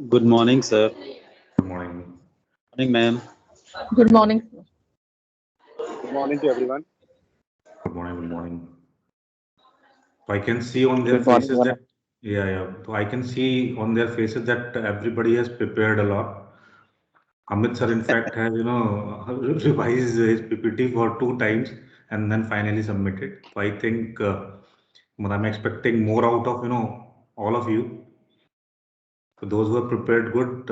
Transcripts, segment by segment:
Good morning, sir. Good morning. Morning, ma'am. Good morning, sir. Good morning to everyone. Good morning. Good morning. So I can see on their Good morning, faces that, Varun. yeah. So I can see on their faces that everybody has prepared a lot. Amit sir, in fact, has, revised his PPT for 2 times and then finally submitted. So I think but I'm expecting more out of, all of you. So those who have prepared good,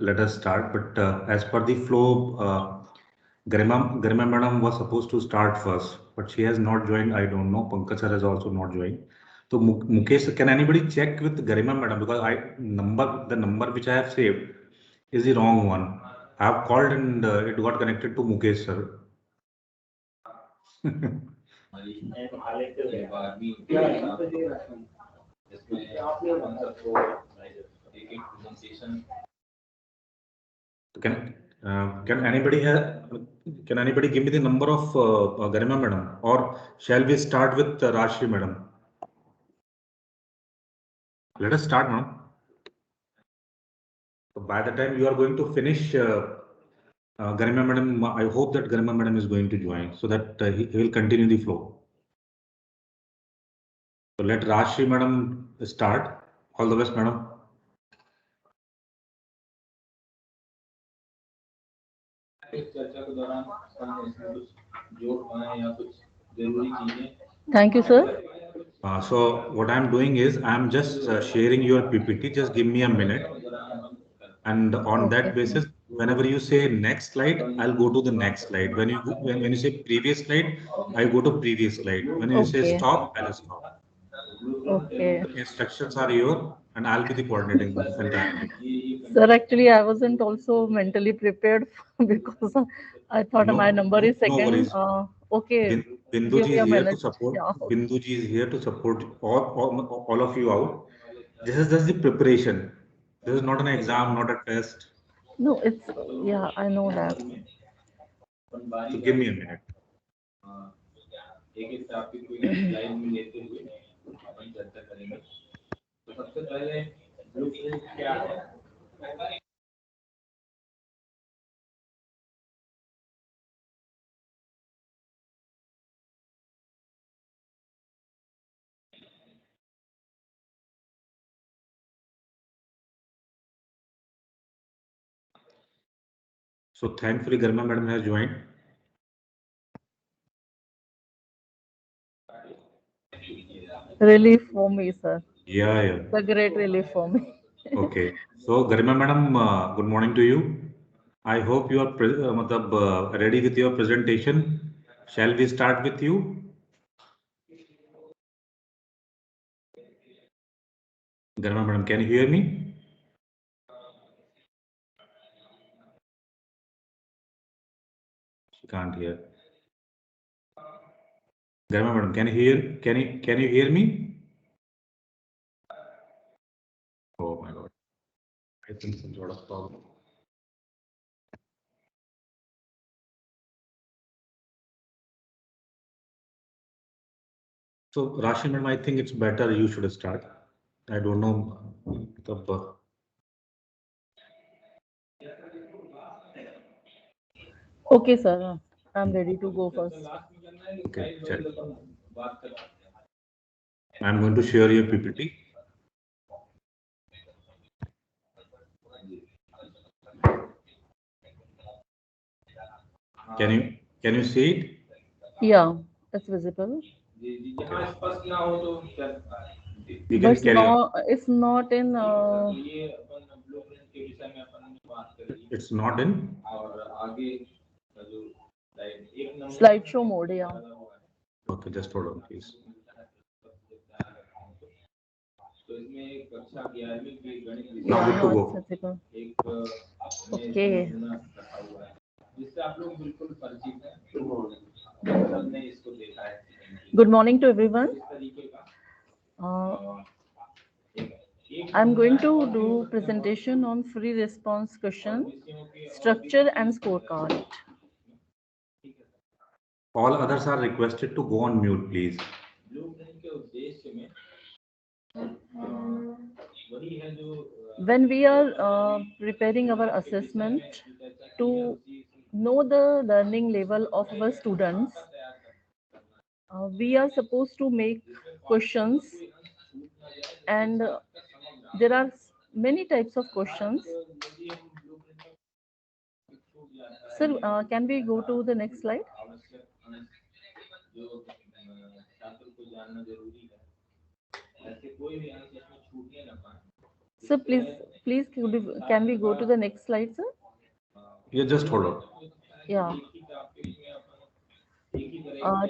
let us start. But as per the flow, Garima madam was supposed to start first, but she has not joined. I don't know. Pankaj sir has also not joined. So Mukesh, can anybody check with Garima madam, because the number which I have saved is the wrong one. I have called and it got connected to Mukesh sir. Can can anybody have can anybody give me the number of Garima madam, or shall we start with Rashmi madam? Let us start now. So by the time you are going to finish, Garima madam, I hope that Garima madam is going to join so that he will continue the flow. So let Rashmi madam start. All the best, madam. Thank you, sir. So what I'm doing is I'm just sharing your PPT. Just give me a minute. And on Okay, that sir. basis, whenever you say next slide, I'll go to the next slide. When you say previous slide, I go to previous slide. When you say Okay. stop, I'll stop. Okay. Instructions are your, and I'll be the coordinating the entire thing. Sir, actually, I wasn't also mentally prepared because I thought my No, number is no second. worries. Okay. Give Binduji me is a here to minute. support. Yeah. Binduji is here to support all of you out. This is just the preparation. This is not an exam, not a test. No, it's, yeah, I know that. So give me a minute. So thankfully, Garma madam has joined. Relief for me, sir. Yeah, yeah. It's a great relief for me. Okay. So Garima madam, good morning to you. I hope you are ready with your presentation. Shall we start with you? Garima madam, can you hear me? She can't hear. Garima madam, can you hear? Can you hear me? Oh my God. I think some sort of problem. So Rashi madam, I think it's better you should start. I don't know the Okay, sir. I'm ready to go first. okay. Check. I'm going to share your PPT. Can you see it? Yeah, it's visible. You But can carry on. it's not in It's not in. slideshow mode. Yeah. Okay, just hold on, please. Now good Yeah, to now it's go. visible. Okay. Good morning to everyone. Uh, I'm going to do presentation on free response question, structure and scorecard. All others are requested to go on mute, please. When we are preparing our assessment to know the learning level of our students, we are supposed to make questions, and there are many types of questions. Sir, can we go to the next slide? Sir, please, can we go to the next slide, sir? Yeah, just hold on. Yeah.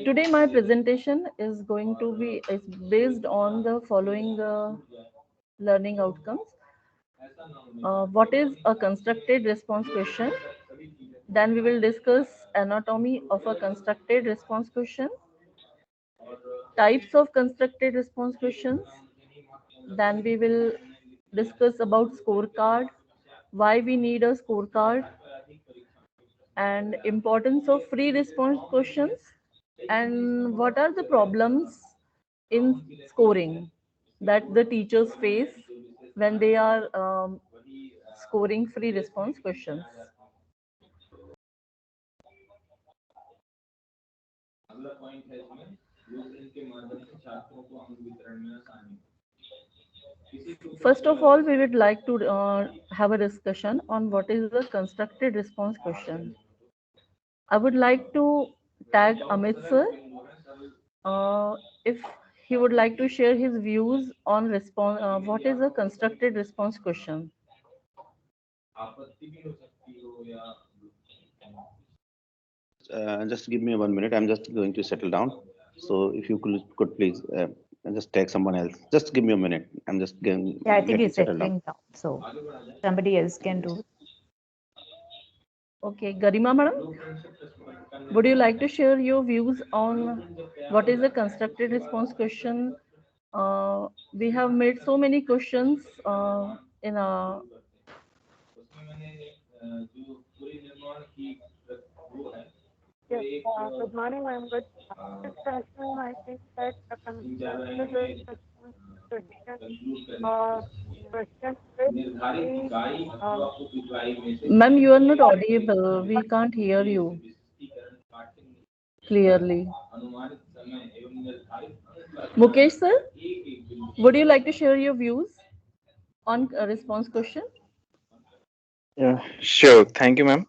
Today my presentation is going to be is based on the following learning outcomes. What is a constructed response question? Then we will discuss anatomy of a constructed response question, types of constructed response questions. Then we will discuss about scorecard, why we need a scorecard, and importance of free response questions, and what are the problems in scoring that the teachers face when they are scoring free response questions. First of all, we would like to have a discussion on what is the constructed response question. I would like to tag Amit sir if he would like to share his views on response. What is a constructed response question? Just give me 1 minute. I'm just going to settle down. So if you could please just take someone else. Just give me a minute. I'm just getting, Yeah, I think getting he's settled down. settling down. So somebody else can do it. Okay, Garima madam, would you like to share your views on what is a constructed response question? We have made so many questions in a. Yes, good morning, ma'am. Good discussion. I think that the constructed response question or question which Ma'am, you are not audible. We can't hear you clearly. Mukesh sir, would you like to share your views on a response question? Yeah, sure. Thank you, ma'am.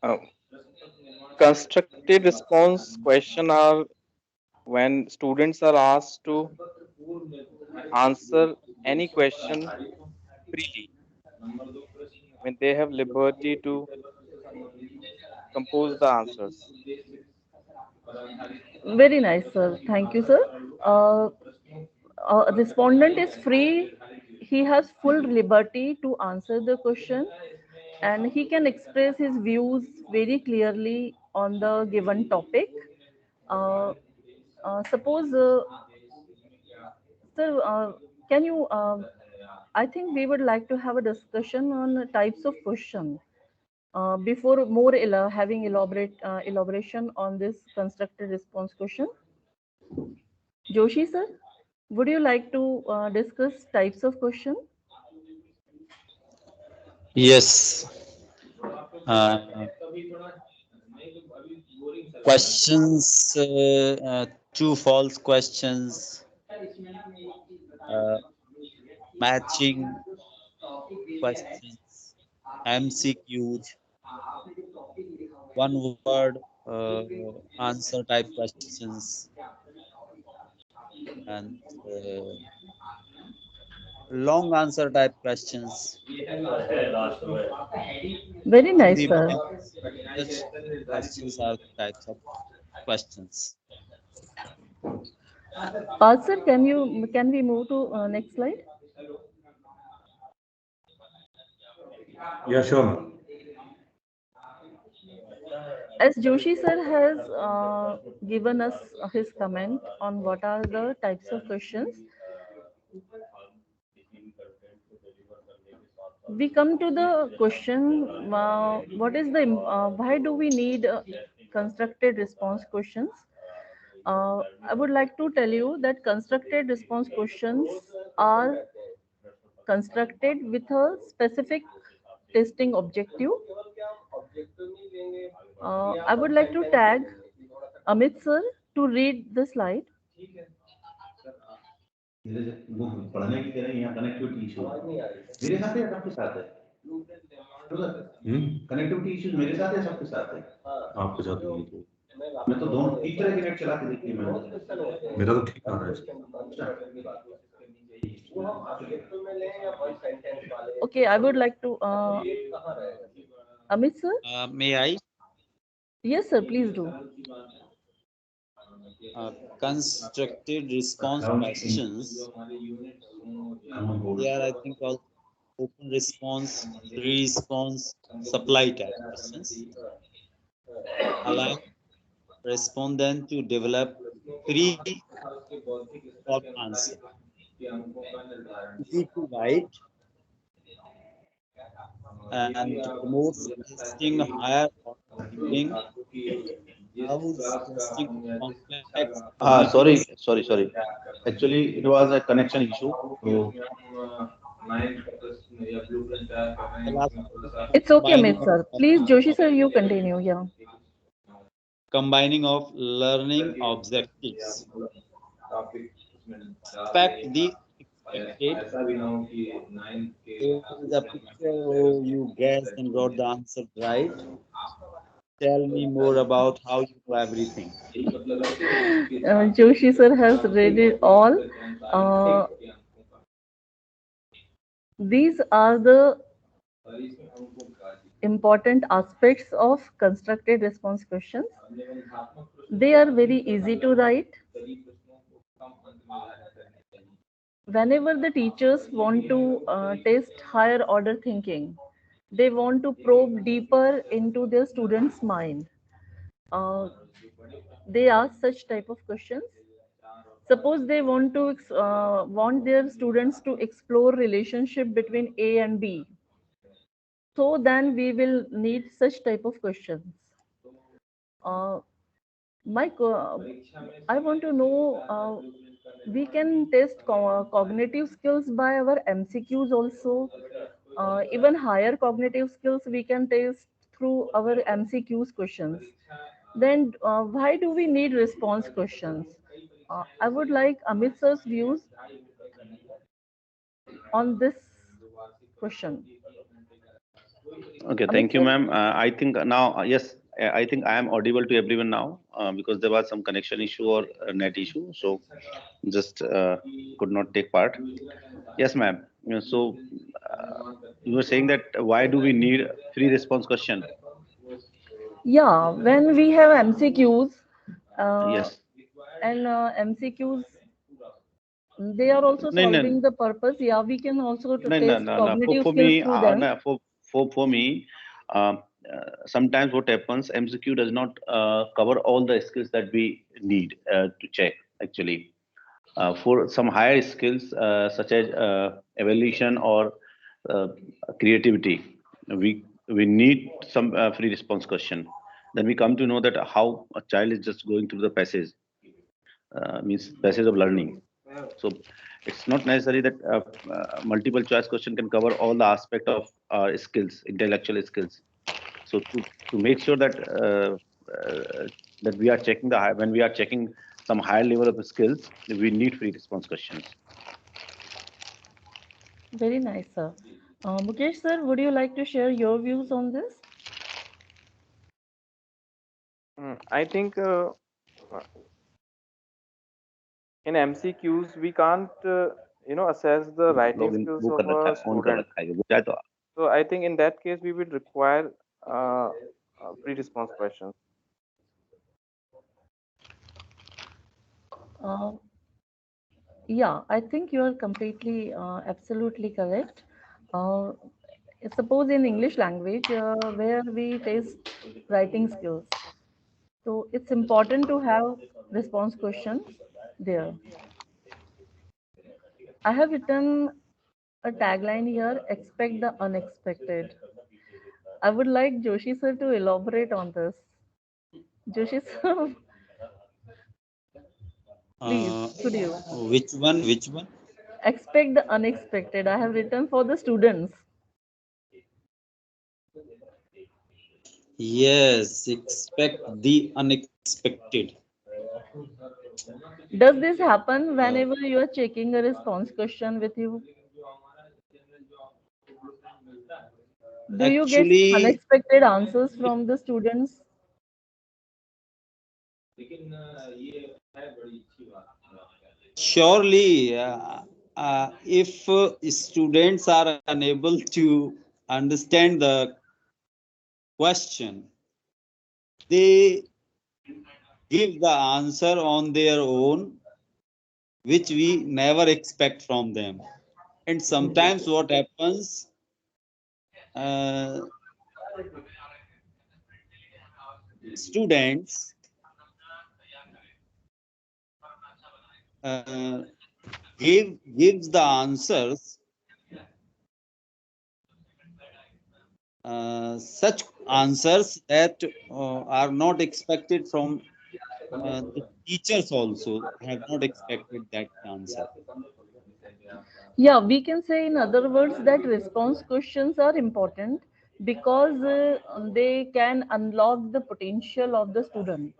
Uh, Constructed response question are when students are asked to answer any question freely, when they have liberty to compose the answers. Very nice, sir. Thank you, sir. Uh, Respondent is free. He has full liberty to answer the question, and he can express his views very clearly on the given topic. Uh, Suppose, sir, can you? I think we would like to have a discussion on types of question. Before more having elaboration on this constructed response question, Joshi sir, would you like to discuss types of question? Yes. Questions, true false questions, matching questions, MCQs, one word answer type questions, and long answer type questions. Very nice, Three sir. such questions are the types of questions. Sir, can we move to next slide? Yeah, sure, ma'am. As Joshi sir has given us his comment on what are the types of questions, we come to the question: what is the why do we need constructed response questions? I would like to tell you that constructed response questions are constructed with a specific testing objective. I would like to tag Amit sir to read the slide. पढ़ने की तरह यहाँ connectivity issue मेरे साथ है सबके साथ है कनेक्टिविटी इश्यूज मेरे साथ है सबके साथ है आपके साथ नहीं तो मैं तो दोनों तीन तरह के नेट चला के देखती मैंने मेरा तो ठीक आ रहा है Okay, I would like to Amit sir. May I? Yes sir, please do. Constructed response questions. They are, I think, all open response, free response, supply type questions. Allow respondent to develop free short answer. Easy to write and promotes testing higher order thinking. Allows testing complex. sorry actually it was a connection issue so It's okay, Amit sir. Please, Joshi sir, you continue. Yeah. Combining of learning objectives. Expect the expected. There is a picture, oh, you guessed and got the answer right. Tell me more about how you do everything. Joshi sir has read it all. These are the important aspects of constructed response questions. They are very easy to write. Whenever the teachers want to test higher order thinking, they want to probe deeper into their students' mind. They ask such type of questions. Suppose they want to want their students to explore relationship between A and B. So then we will need such type of questions. Uh, I want to know, we can test cognitive skills by our MCQs also. Even higher cognitive skills we can test through our MCQs questions. Then why do we need response questions? I would like Amit sir's views on this question. okay Amit thank you sir? ma'am I think now yes I think I am audible to everyone now because there was some connection issue or net issue so just could not take part yes ma'am so you were saying that why do we need free response question Yeah, when we have MCQs yes and MCQs, they are also no no solving the purpose. Yeah, we can also to no no test no no cognitive for skills me through them. no, for me sometimes what happens MCQ does not cover all the skills that we need to check actually for some higher skills such as evaluation or uh, creativity we need some free response question then we come to know that how a child is just going through the passage means passage of learning so it's not necessary that multiple choice question can cover all the aspect of skills intellectual skills so to make sure that that we are checking when we are checking some higher level of skills we need free response questions. Very nice, sir. Mukesh sir, would you like to share your views on this? I think in MCQs we can't assess the writing Login skills वो of कर रखा a है on कर student. रखा है वो चाहे तो So I think in that case we would require free response questions. Yeah, I think you are completely, absolutely correct. Uh, suppose in English language, where we test writing skills, so it's important to have response questions there. I have written a tagline here: expect the unexpected. I would like Joshi sir to elaborate on this. Joshi sir, Please, could you Which one? Which one? expect the unexpected? I have written for the students. Yes, expect the unexpected. Does this happen whenever you are checking a response question with you? Do you get Actually, unexpected answers from the students? surely, if students are unable to understand the question, they give the answer on their own, which we never expect from them. And sometimes what happens, uh, students uh, gives the answers, such answers that are not expected from the teachers also have not expected that answer. Yeah, we can say in other words that response questions are important because they can unlock the potential of the student.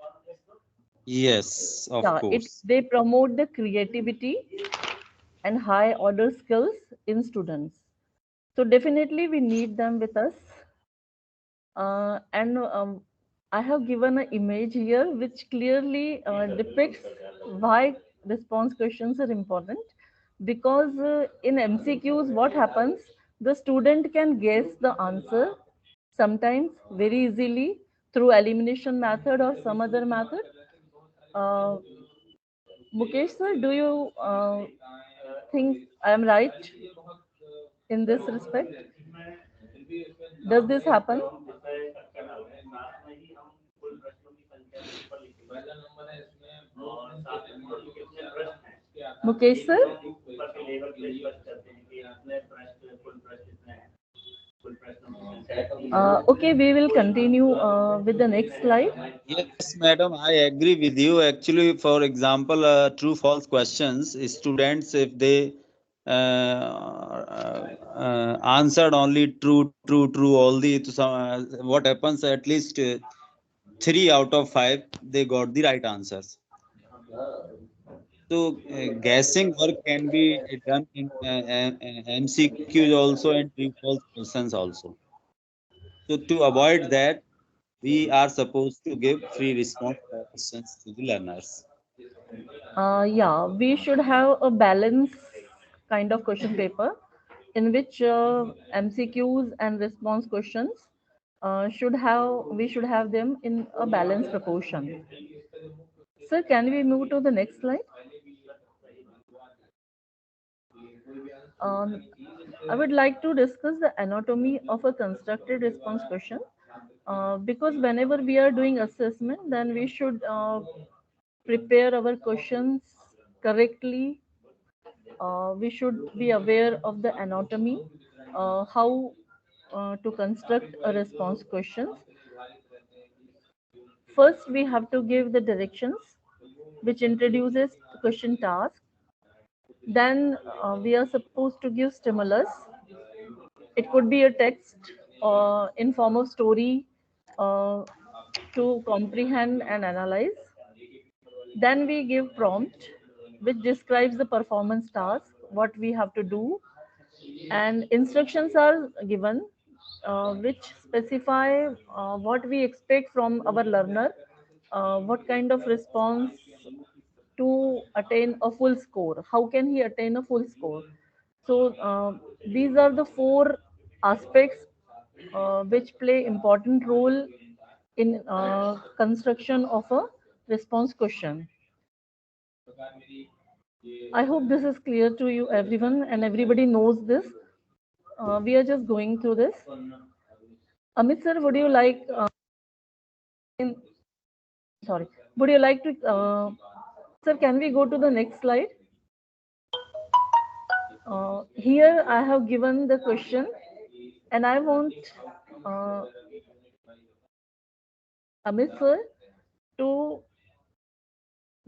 Yes, of Yeah, course. they promote the creativity and high order skills in students. So definitely we need them with us. And I have given an image here which clearly depicts why response questions are important. Because in MCQs, what happens? The student can guess the answer sometimes very easily through elimination method or some other method. Uh, Mukesh sir, do you think I am right in this respect? Does this happen? Mukesh sir? Okay, we will continue with the next slide. Yes, madam, I agree with you. Actually, for example, true false questions, students, if they answered only true, true, true, all the, to some, what happens, at least 3 out of 5, they got the right answers. So, guessing work can be done in MCQs also and true false questions also. So, to avoid that, we are supposed to give free response questions to the learners. Yeah, we should have a balance kind of question paper in which MCQs and response questions we should have them in a balanced proportion. Sir, can we move to the next slide? Um, I would like to discuss the anatomy of a constructed response question because whenever we are doing assessment, then we should prepare our questions correctly. We should be aware of the anatomy, how to construct a response questions. First, we have to give the directions, which introduces the question task. Then we are supposed to give stimulus. It could be a text in form of story uh, to comprehend and analyze. Then we give prompt, which describes the performance task, what we have to do, and instructions are given, which specify what we expect from our learner, what kind of response to attain a full score. How can he attain a full score? So these are the four aspects which play important role in construction of a response question. I hope this is clear to you, everyone, and everybody knows this. We are just going through this. Amit sir, would you like? In, sorry, would you like to? Sir, can we go to the next slide? Here I have given the question, and I want uh, Amit sir to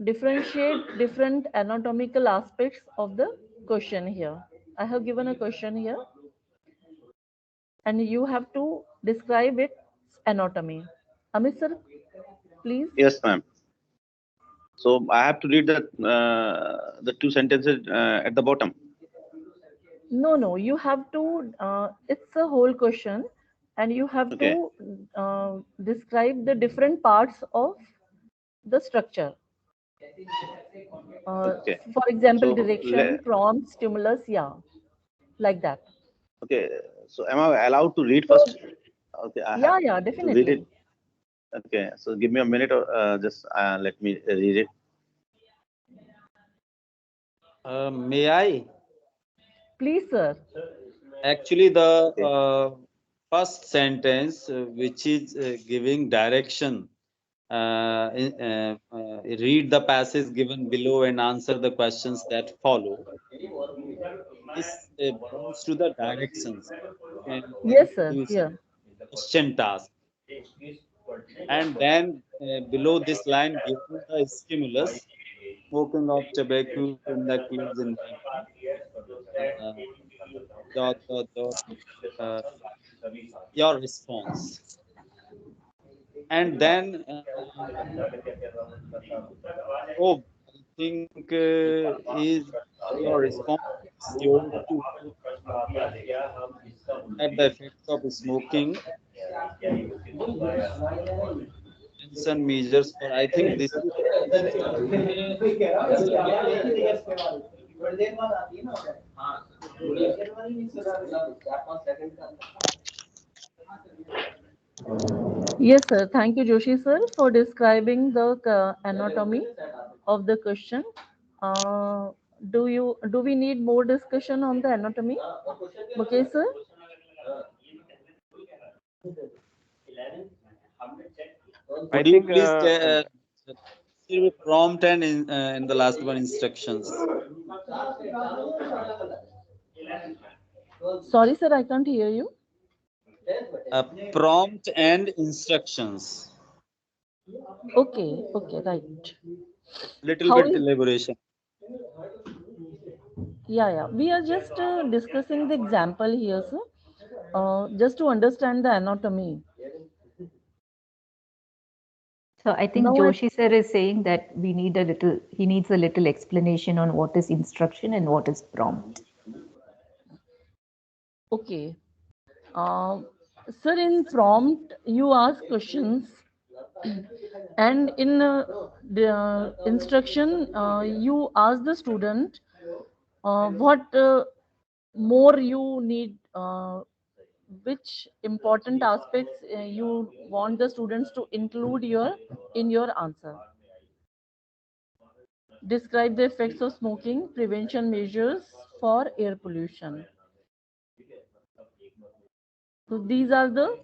differentiate different anatomical aspects of the question here. I have given a question here, and you have to describe its anatomy. Amit sir, please. Yes, ma'am. So I have to read the two sentences at the bottom. No, you have to, it's a whole question, and you have Okay. to describe the different parts of the structure. Okay. For example, So direction, prompt, stimulus, yeah, like that. okay. So am I allowed to read first? Okay, I have Yeah, to read definitely. it. Okay. So give me a minute, or just let me read it. May I? Please, sir. Actually, the Okay. first sentence, which is giving direction, read the passage given below and answer the questions that follow. This belongs to the directions and Yes, sir. gives Yeah. question task. And then below this line, given the stimulus, smoking of tobacco in the close environment, uh, dot, uh, your response. And then, oh, I think is your response is yours to at the effects of smoking, prevention measures for. I think this is Yes, sir. Thank you, Joshi sir, for describing the anatomy of the question. Do we need more discussion on the anatomy? Okay, sir. I Could you think please give a prompt and in the last one instructions? Sorry, sir, I can't hear you. Prompt and instructions. Okay, right. Little How bit is, elaboration. yeah. We are just discussing the example here, sir. Just to understand the anatomy. So I think Now, Joshi sir is saying that he needs a little explanation on what is instruction and what is prompt. okay. Sir, in prompt, you ask questions, and in the instruction, you ask the student what more you need, which important aspects you want the students to include in your answer. Describe the effects of smoking, prevention measures for air pollution. So these are the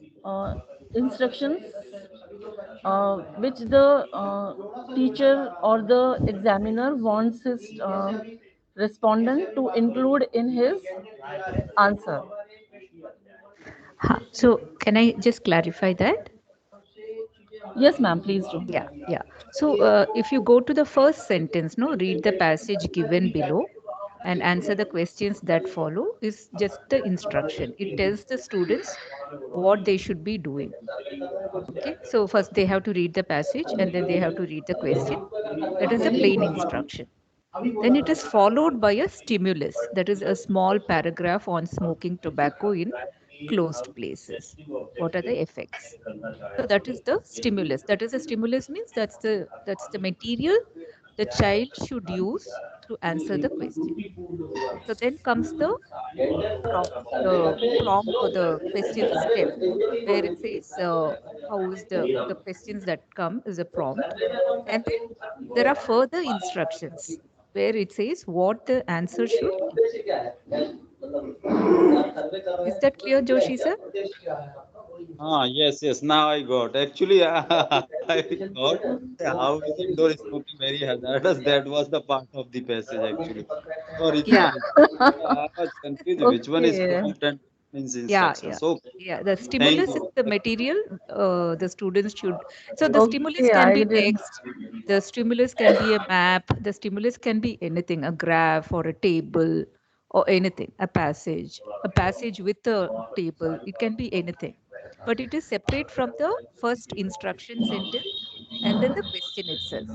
instructions which the teacher or the examiner wants his respondent to include in his answer. So can I just clarify that? Yes, ma'am, please do. Yeah. So if you go to the first sentence, no, read the passage given below and answer the questions that follow is just the instruction. It tells the students what they should be doing. Okay, so first they have to read the passage and then they have to read the question. That is the plain instruction. Then it is followed by a stimulus, that is a small paragraph on smoking tobacco in closed places. What are the effects? So that is the stimulus. That is the stimulus means that's the material the child should use to answer the question. So then comes the prompt or the question step where it says how is the questions that come is a prompt, and then there are further instructions where it says what the answer should include. Is that clear, Joshi sir? Yes. Now I got. Actually, I got how is indoor smoking very hazardous. That was the part of the passage actually. Sorry. Yeah. I was confused which one is Okay. prompt and instructions. Okay, Yeah, the thank stimulus is you. the material the students should. So the stimulus Okay, can I be didn't. text, the stimulus can be a map, the stimulus can be anything, a graph or a table or anything, a passage with a table. It can be anything, but it is separate from the first instruction sentence and then the question itself.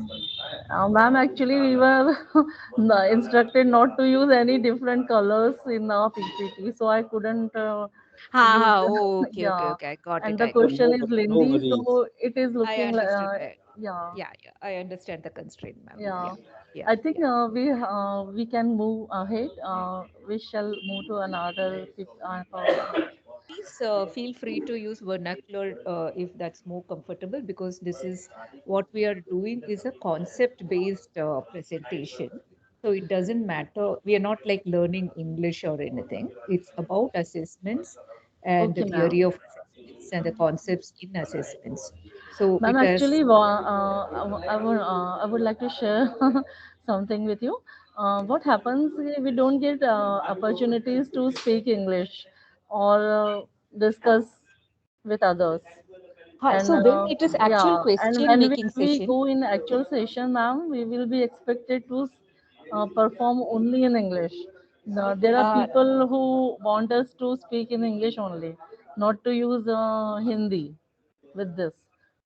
Ma'am, actually, we were instructed not to use any different colors in our PPT, so I couldn't use. Oh, okay, okay, Yeah, okay. I got and it. the I got it. question is No Lindy, worries. so it is I looking like, understood. yeah, Yeah, yeah. I understand the constraint, ma'am. yeah. Yeah, yeah, I think yeah. we can move ahead. We shall move to another. Please feel free to use vernacular if that's more comfortable, because this is what we are doing is a concept based presentation. So it doesn't matter. We are not like learning English or anything. It's about assessments and the Okay, ma'am. theory of assessments and the concepts in assessments. So Ma'am, it has. actually, I would like to share something with you. What happens if we don't get opportunities to speak English or discuss with others? Hi, And so when it is actual yeah, and question when making we session, go in actual session, ma'am, we will be expected to perform only in English. Now, there are uh, people who want us to speak in English only, not to use Hindi with this.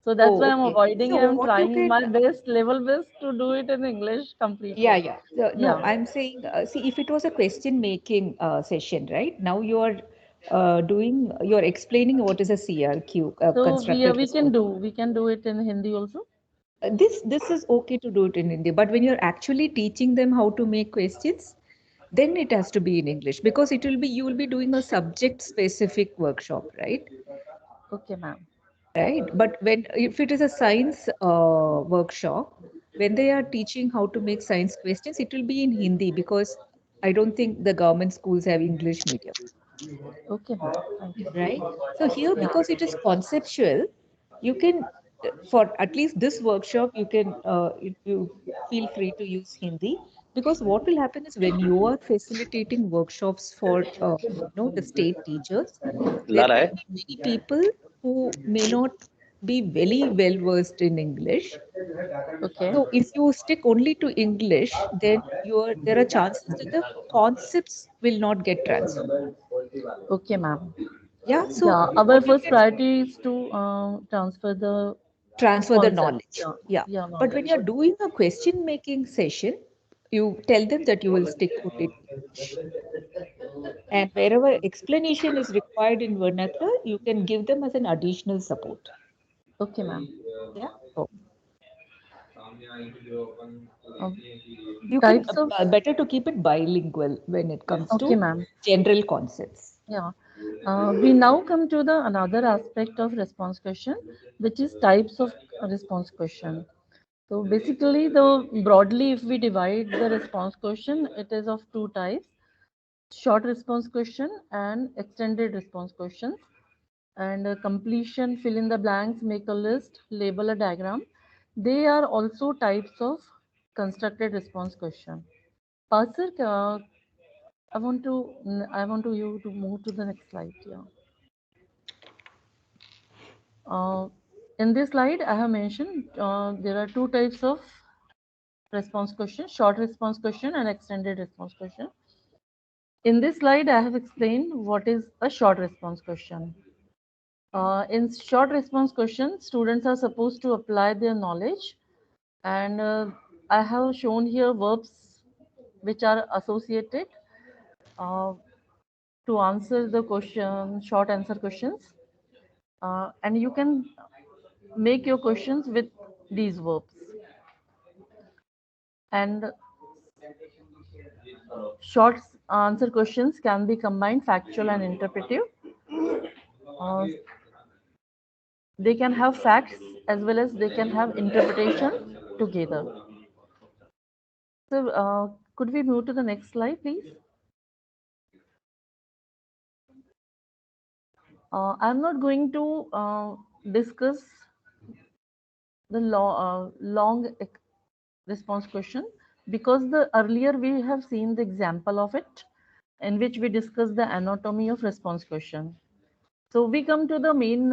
So that's why oh, I'm okay. avoiding. So I'm what you trying can. my best, level best, to do it in English Yeah, completely. yeah. No, Yeah. I'm saying, see, if it was a question making session, right? Now you're you're explaining what is a CRQ, So constructed response. we can do it in Hindi also. This is okay to do it in Hindi, but when you're actually teaching them how to make questions, then it has to be in English, because it will be you will be doing a subject specific workshop, right? Okay, ma'am. Right, but when if it is a science workshop, when they are teaching how to make science questions, it will be in Hindi, because I don't think the government schools have English medium, Okay, ma'am. Thank you. right? So here, Yeah. because it is conceptual, you can for at least this workshop you can you feel free to use Hindi, because what will happen is when you are facilitating workshops for the state teachers, there Lara will hai. be many people who may not be very well versed in English. Okay. So if you stick only to English, then there are chances that the concepts will not get transferred. Okay, ma'am. Yeah. So Yeah, our what you first can priority is to transfer the transfer the concept. knowledge. Yeah, Yeah. yeah, But when knowledge. you're doing a question making session, you tell them that you will stick only to English. And wherever explanation is required in vernacular, you can give them as an additional support. Okay, ma'am. Yeah. Oh. Um, You can types of. better to keep it bilingual when it comes Okay, to ma'am. general concepts. Yeah. We now come to the another aspect of response question, which is types of response question. So basically, the broadly, if we divide the response question, it is of two types: short response question and extended response questions. And completion, fill in the blanks, make a list, label a diagram. They are also types of constructed response question. Pasir, I want to you to move to the next slide. Yeah. In this slide, I have mentioned there are two types of response question: short response question and extended response question. In this slide, I have explained what is a short response question. In short response question, students are supposed to apply their knowledge, and I have shown here verbs which are associated uh, to answer the question, short answer questions, and you can make your questions with these verbs. And short answer questions can be combined factual and interpretive. Uh, they can have facts as well as they can have interpretation together. So, could we move to the next slide, please? I'm not going to discuss the long response question because the earlier we have seen the example of it. in which we discuss the anatomy of response question. So we come to the main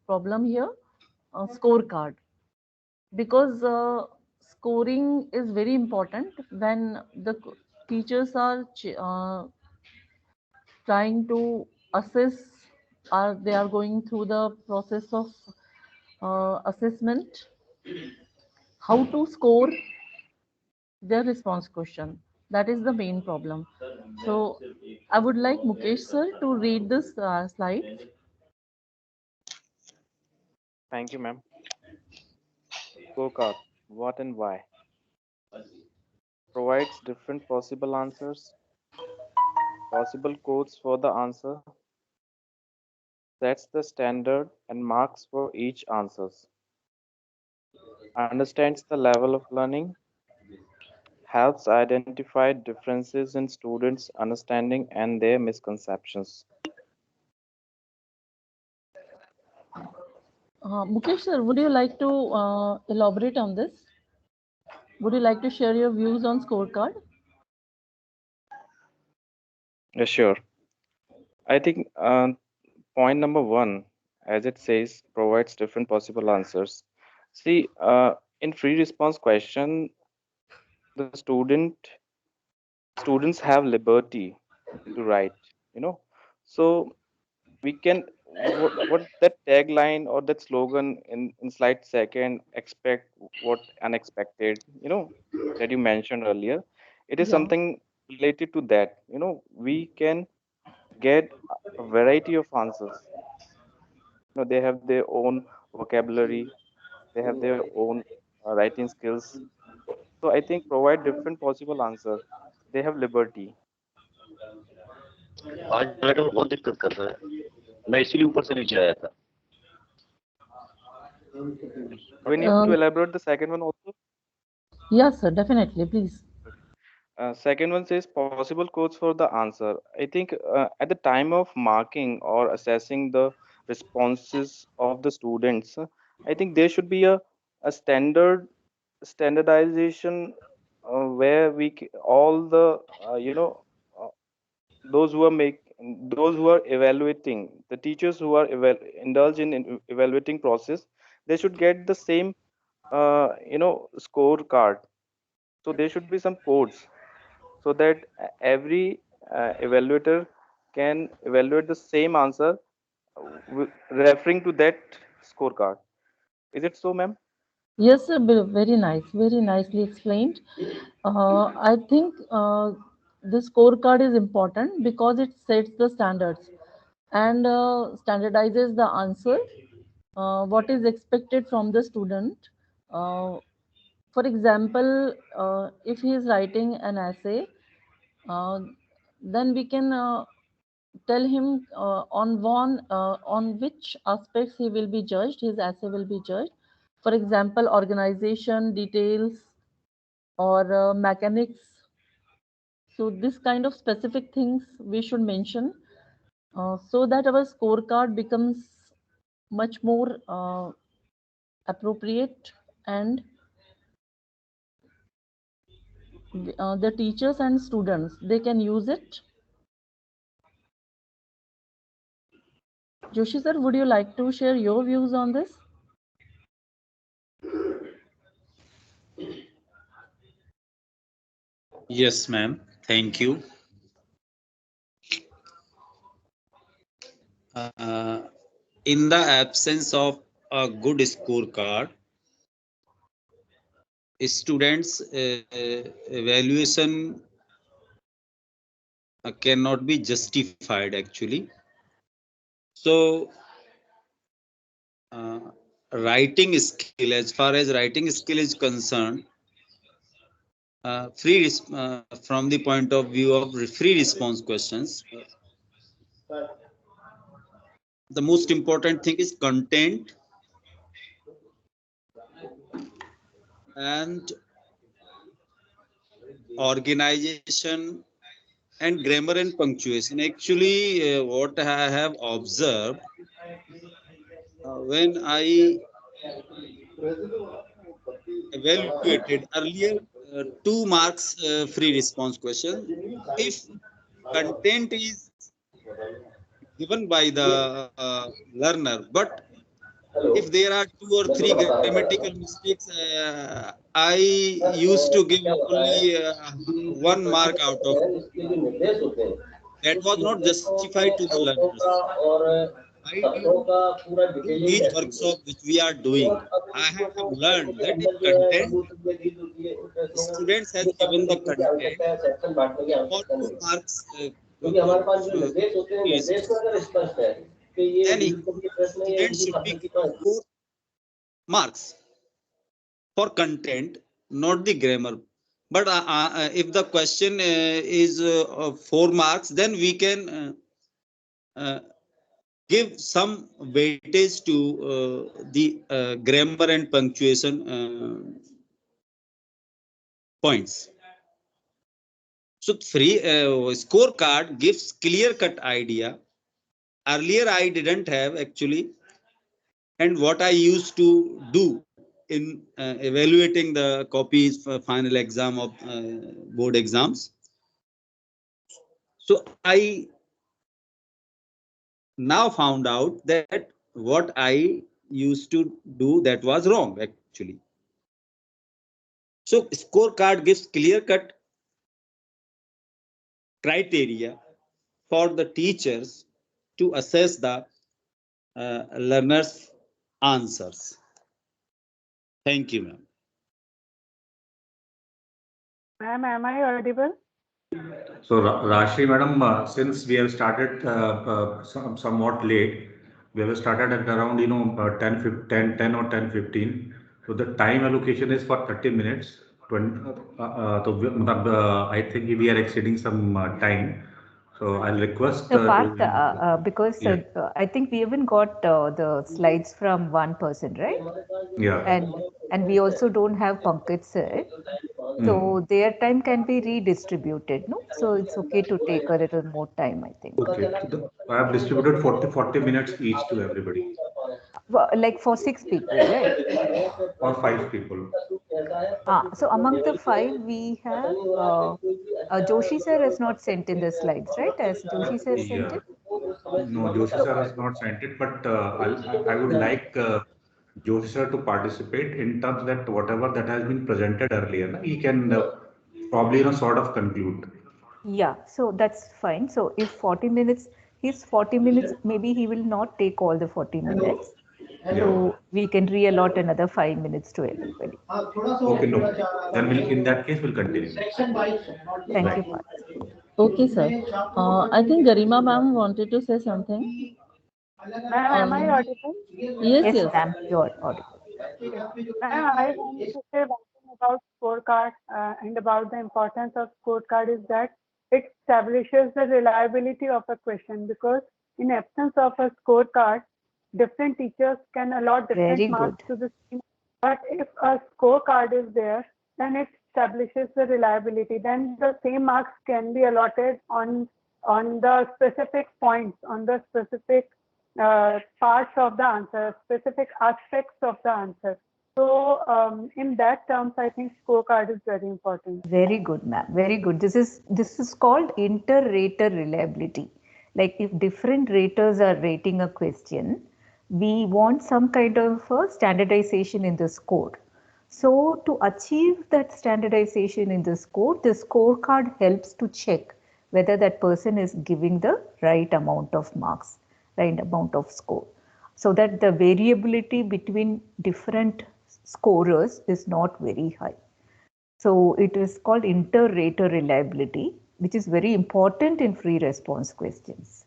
problem here, scorecard. Because scoring is very important when the teachers are trying to assess, or they are going through the process of assessment, how to score their response question. That is the main problem. So I would like Mukesh sir to read this slide. Thank you, ma'am. Scorecard, what and why? Provides different possible answers, possible codes for the answer, sets the standard and marks for each answers, understands the level of learning, helps identify differences in students' understanding and their misconceptions. Mukesh sir, would you like to elaborate on this? Would you like to share your views on scorecard? Sure. I think point number one, as it says, provides different possible answers. See, in free response question, the students have liberty to write, you know. So we can what that tagline or that slogan in slide second, expect what unexpected, that you mentioned earlier. It is Yeah. something related to that. We can get a variety of answers. They have their own vocabulary, they have their own writing skills. So I think provide different possible answer. They have liberty. आज madam बहुत दिक्कत कर रहा है, मैं इसीलिए ऊपर से नीचे आया था. Do we need to elaborate the second one also? Yes, sir, definitely, please. Second one says possible codes for the answer. I think at the time of marking or assessing the responses of the students, I think there should be a standardization where all the uh, those who are those who are evaluating, the teachers who are indulge in evaluating process, they should get the same scorecard. So there should be some codes so that every evaluator can evaluate the same answer referring to that scorecard. Is it so, ma'am? Yes, sir, very nice, very nicely explained. I think the scorecard is important because it sets the standards and standardizes the answer, what is expected from the student. Uh, for example, if he is writing an essay, uh, then we can tell him on which aspects he will be judged, his essay will be judged. For example, organization, details, or mechanics. So this kind of specific things we should mention so that our scorecard becomes much more appropriate, and the teachers and students, they can use it. Joshi sir, would you like to share your views on this? Yes, ma'am. Thank you. In the absence of a good scorecard, students' evaluation cannot be justified actually. So, writing skill, as far as writing skill is concerned, from the point of view of free response questions, the most important thing is content and organization and grammar and punctuation. Actually, what I have observed when I evaluated earlier 2 marks free response question, if content is given by the learner, but if there are 2 or 3 grammatical mistakes, I used to give only 1 mark out of that. Was not justified to the learners. I do these workshops which we are doing. I have learned that if content, students has given the content for 2 marks cases, then students should be given 4 marks for content, not the grammar. But if the question is 4 marks, then we can give some weightage to the grammar and punctuation points. So free scorecard gives clear-cut idea. Earlier I didn't have actually, and what I used to do in evaluating the copies for final exam of board exams. So I now found out that what I used to do, that was wrong actually. So scorecard gives clear-cut criteria for the teachers to assess the learners' answers. Thank you, ma'am. Ma'am, am I audible? So, Rashri madam, since we have started somewhat late, we have started at around 10 or 10:15. So the time allocation is for 30 minutes. I think we are exceeding some time. So I'll request So Parth, because yeah. I think we even got the slides from one person, right? Yeah. And we also don't have Pankaj sir. So their time can be redistributed, no? So it's okay to take a little more time, I think. Okay. So I have distributed 40 minutes each to everybody. Like for 6 people, right? Or 5 people. So among the 5, we have Joshi sir has not sent in the slides, right? As Joshi sir sent it? No, Joshi sir has not sent it, but I would like Joshi sir to participate in terms that whatever that has been presented earlier, he can probably sort of conclude. Yeah, so that's fine. So if 40 minutes, his 40 minutes, maybe he will not take all the 40 minutes. So we can re-allot another 5 minutes to everybody. Okay, no. Then in that case, we'll continue. Thank you, Parth. Okay, sir. I think Garima ma'am wanted to say something. Ma'am, am I audible? Yes, yes. Ma'am, you're audible. Ma'am, I want to say one thing about scorecard and about the importance of scorecard is that it establishes the reliability of a question, because in absence of a scorecard, different teachers can allot Very different marks to the same. But if a scorecard is there, then it establishes the reliability. Then the same marks can be allotted on the specific points, on the specific parts of the answer, specific aspects of the answer. So in that terms, I think scorecard is very important. Very good, ma'am. Very good. This is called inter-rater reliability. Like if different raters are rating a question, we want some kind of a standardization in the score. So to achieve that standardization in the score, the scorecard helps to check whether that person is giving the right amount of marks, right amount of score, so that the variability between different scorers is not very high. So it is called inter-rater reliability, which is very important in free response questions.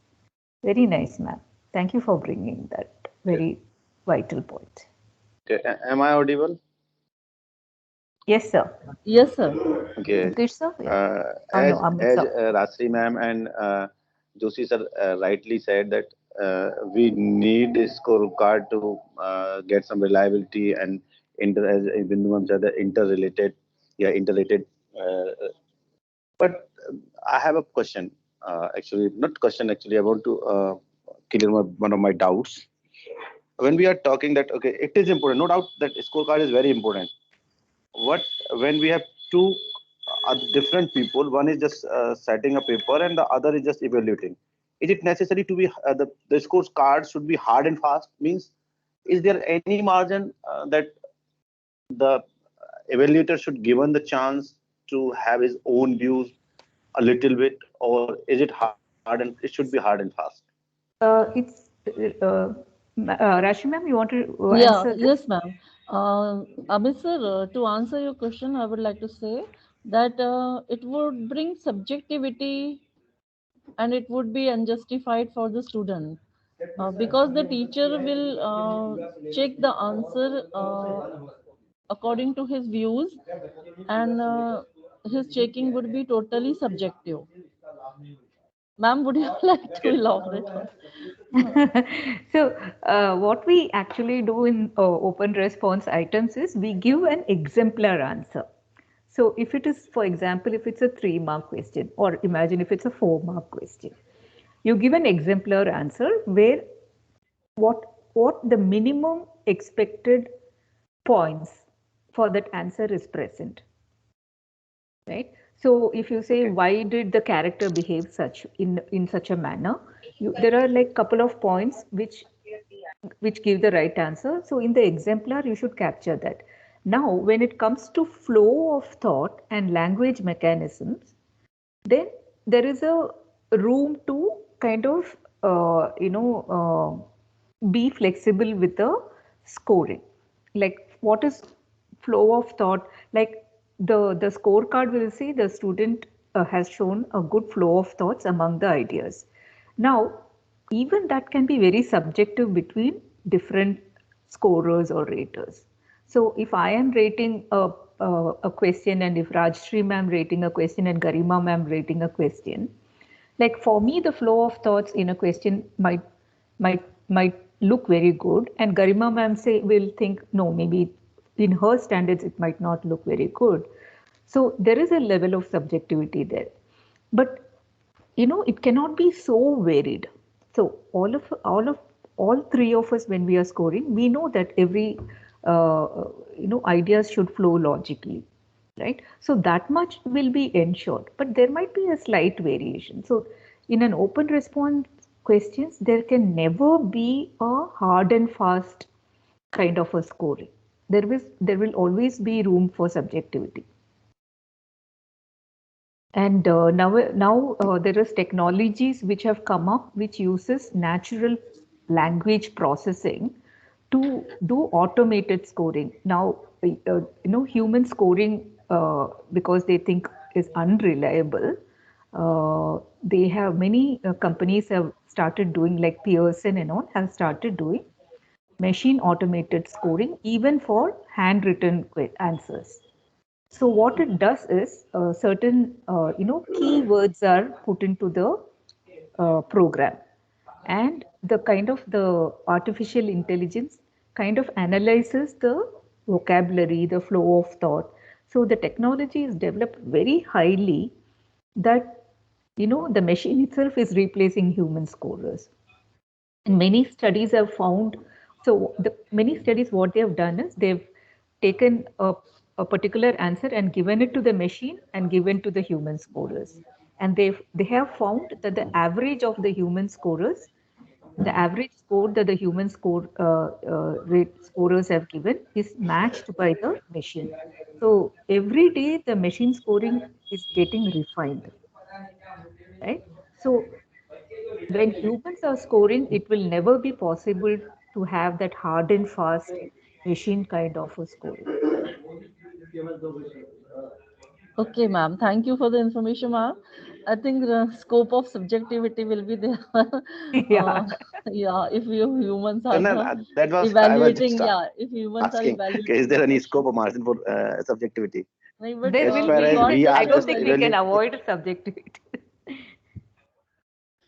Very nice, ma'am. Thank you for bringing that very vital point. Okay. Am I audible? Yes, sir. Yes, sir. Okay. Pankaj sir? Yeah. As Amit sir. Rashri ma'am and Joshi sir rightly said that we need a scorecard to get some reliability, and as Bindu ma'am said, the interrelated. But I have a question. Actually, not question. Actually, I want to clear one of my doubts. When we are talking that, okay, it is important. No doubt that scorecard is very important. When we have two are different people. One is just setting a paper, and the other is just evaluating. Is it necessary to be the scorecard should be hard and fast? Means, is there any margin that the evaluator should given the chance to have his own views a little bit, or is it hard and it should be hard and fast? It's Rashi ma'am, you want to Yeah, answer this? yes, ma'am. Amit sir, to answer your question, I would like to say that it would bring subjectivity and it would be unjustified for the student because the teacher will check the answer according to his views, and his checking would be totally subjective. Ma'am, would you like to elaborate on? So, what we actually do in open response items is we give an exemplar answer. So, if it is, for example, if it's a 3-mark question, or imagine if it's a 4-mark question, you give an exemplar answer where what the minimum expected points for that answer is present, right? So if you say why did the character behave such in such a manner, there are like couple of points which give the right answer. So in the exemplar, you should capture that. Now, when it comes to flow of thought and language mechanisms, then there is a room to kind of be flexible with the scoring. Like what is flow of thought? Like the scorecard will say the student has shown a good flow of thoughts among the ideas. Now, even that can be very subjective between different scorers or raters. So if I am rating a question, and if Rajshri ma'am rating a question and Garima ma'am rating a question, like for me the flow of thoughts in a question might look very good, and Garima ma'am will think no, maybe in her standards it might not look very good. So there is a level of subjectivity there, but it cannot be so varied. So all three of us, when we are scoring, we know that every ideas should flow logically, right? So that much will be ensured, but there might be a slight variation. So in an open response questions, there can never be a hard and fast kind of a scoring. There will always be room for subjectivity. And now there is technologies which have come up which uses natural language processing to do automated scoring. Now, human scoring, because they think is unreliable, they have many companies have started doing, like Pearson and all have started doing machine automated scoring even for handwritten answers. So what it does is certain keywords are put into the program, and the artificial intelligence kind of analyzes the vocabulary, the flow of thought. So the technology is developed very highly that the machine itself is replacing human scorers. And many studies have found, so the many studies, what they have done is they've taken a particular answer and given it to the machine and given to the human scorers. And they have found that the average of the human scorers, the average score that the human scorers have given is matched by the machine. So every day the machine scoring is getting refined, right? So when humans are scoring, it will never be possible to have that hard and fast machine kind of a scoring. Okay, ma'am. Thank you for the information, ma'am. I think the scope of subjectivity will be there. Yeah. Yeah, if you humans are No, the that was I was just evaluating, yeah, if humans are asking. Okay, evaluating is there the any question. scope of margin for subjectivity? No, but There As will far we as be. got we I are just don't just think we can evaluating, avoid subjectivity.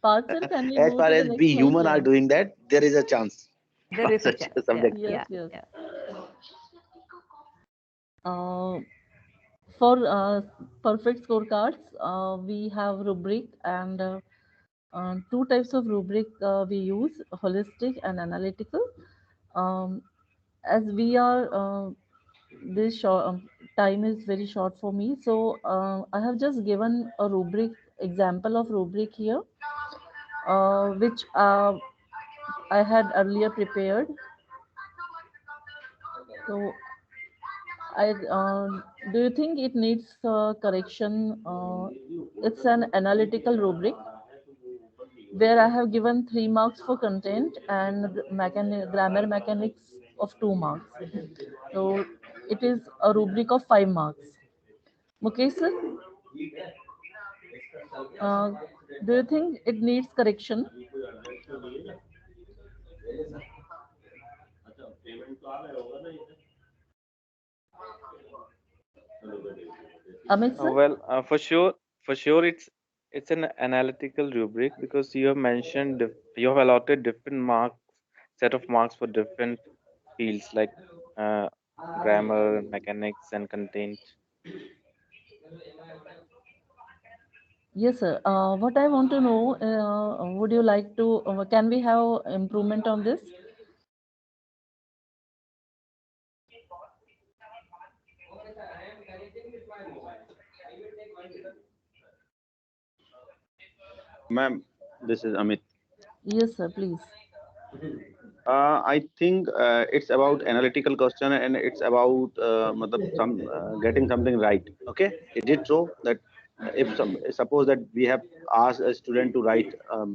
Parth sir, can we as move far to the as next we human are question? doing that, there is a chance There for is a such chance. Yeah, subjectivity. Yes, yeah, yes. yeah. Uh, for perfect scorecards, we have rubric and two types of rubric we use, holistic and analytical. As we are this time is very short for me. So I have just given a rubric, example of rubric here, which I had earlier prepared. So do you think it needs correction? It's an analytical rubric where I have given 3 marks for content and grammar mechanics of 2 marks. So it is a rubric of 5 marks. Mukesh sir, uh, do you think it needs correction? Amit sir? Well, for sure, it's an analytical rubric because you have mentioned you have allotted different marks, set of marks for different fields like uh, grammar, mechanics, and content. Yes, sir. What I want to know, would you like to, can we have improvement on this? Ma'am, this is Amit. Yes, sir, please. I think it's about analytical question and it's about getting something right. Okay, is it so that if suppose that we have asked a student to write a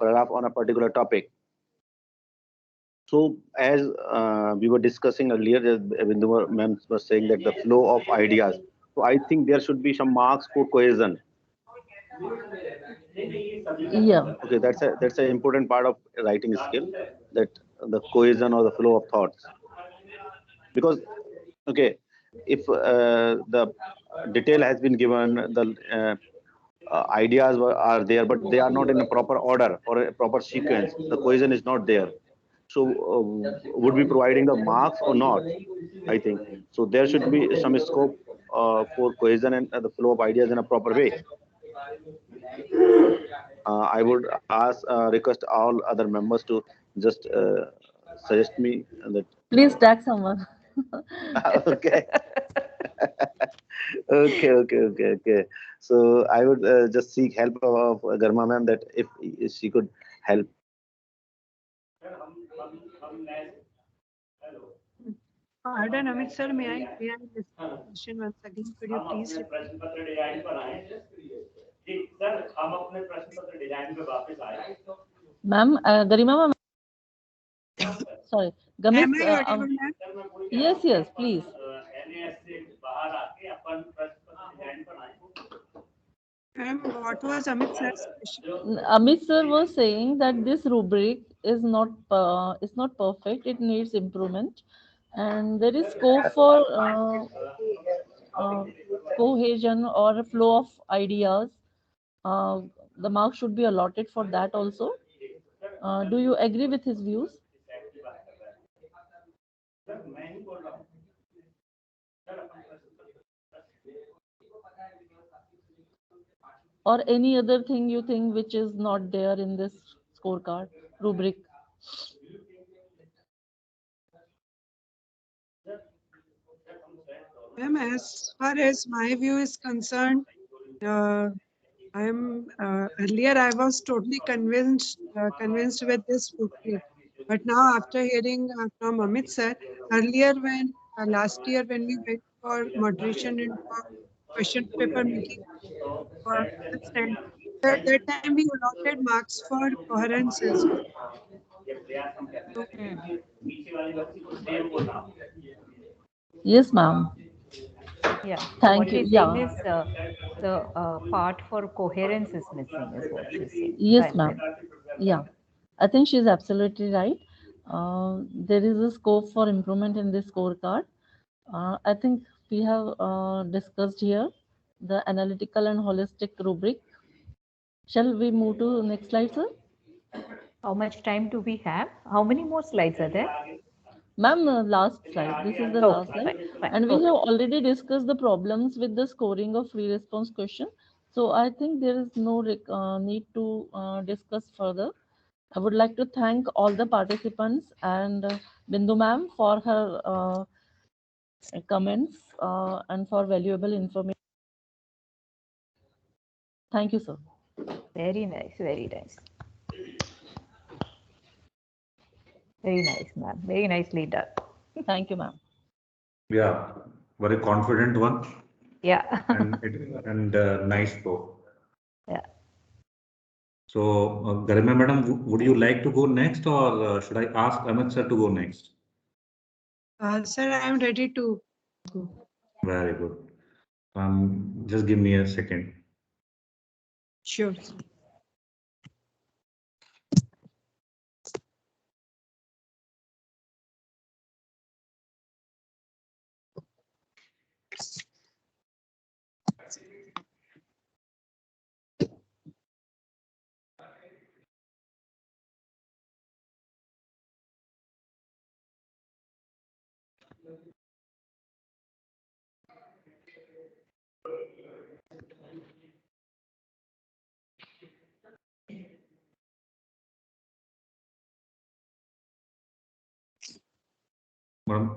paragraph on a particular topic. So as we were discussing earlier, Bindu ma'am was saying that the flow of ideas. So I think there should be some marks for cohesion. Yeah. Okay, that's an important part of writing skill, that the cohesion or the flow of thoughts. Because okay, if the detail has been given, the ideas are there, but they are not in a proper order or a proper sequence, the cohesion is not there. So would be providing the marks or not? I think so. There should be some scope for cohesion and the flow of ideas in a proper way. I would request all other members to just suggest me that. Please tag someone. Okay. Okay. So I would just seek help of Garma ma'am, that if she could help. Pardon, Amit sir, may I listen to the question once again? Could you please repeat? Ma'am, Garima ma'am. Sorry, Gamis. Am I audible, ma'am? Yes, please. Ma'am, what was Amit sir's question? Amit sir was saying that this rubric is not perfect. It needs improvement, and there is scope for uh, cohesion or a flow of ideas. Uh, the mark should be allotted for that also. Do you agree with his views? Or any other thing you think which is not there in this scorecard rubric? Ma'am, as far as my view is concerned, I am earlier I was totally convinced with this rubric, but now after hearing from Amit sir, earlier when last year when we went for moderation and for question paper making for understand, that time we allotted marks for coherence as well. So, Yes, ma'am. Yeah. So Thank what you. she's saying is the part for coherence is missing, is what she's saying. Yes, ma'am. Yeah, I think she's absolutely right. There is a scope for improvement in this scorecard. I think we have discussed here the analytical and holistic rubric. Shall we move to next slide, sir? How much time do we have? How many more slides are there? Ma'am, last slide. This is the last slide. Fine. And we have already discussed the problems with the scoring of free response question. So I think there is no need to discuss further. I would like to thank all the participants and Bindu ma'am for her comments and for valuable information. Thank you, sir. Very nice, very nice. Very nice, ma'am. Very nicely done. Thank you, ma'am. Yeah, very confident one. Yeah. and nice flow. Yeah. So, Garima madam, would you like to go next, or should I ask Amit sir to go next? Sir, I am ready to go. Very good. Just give me a second. Sure.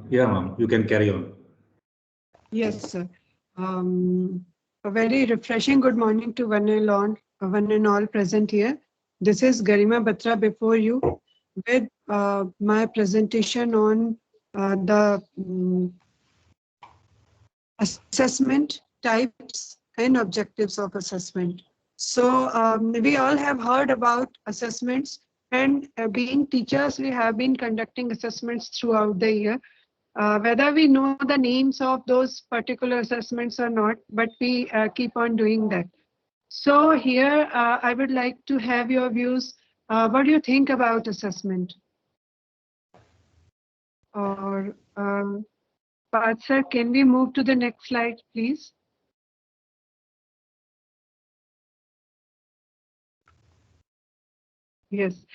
Yeah, ma'am, you can carry on. Yes, sir. A very refreshing good morning to one and all present here. This is Garima Batra before you with my presentation on the assessment types and objectives of assessment. So we all have heard about assessments, and being teachers, we have been conducting assessments throughout the year. Whether we know the names of those particular assessments or not, but we keep on doing that. So here, I would like to have your views. What do you think about assessment? Or, Parth sir, can we move to the next slide, please? Yes.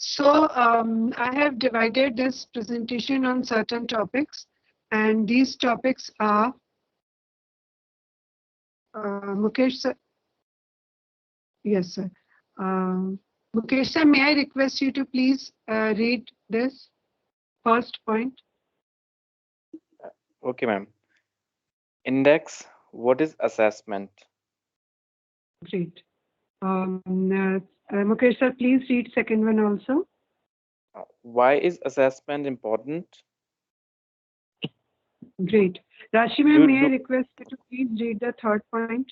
So I have divided this presentation on certain topics, and these topics are Mukesh sir. Yes, sir. Mukesh sir, may I request you to please read this first point? Okay, ma'am. Index, what is assessment? Great. Mukesh sir, please read second one also. Why is assessment important? Great. Rashi ma'am, may I request you to please read the third point?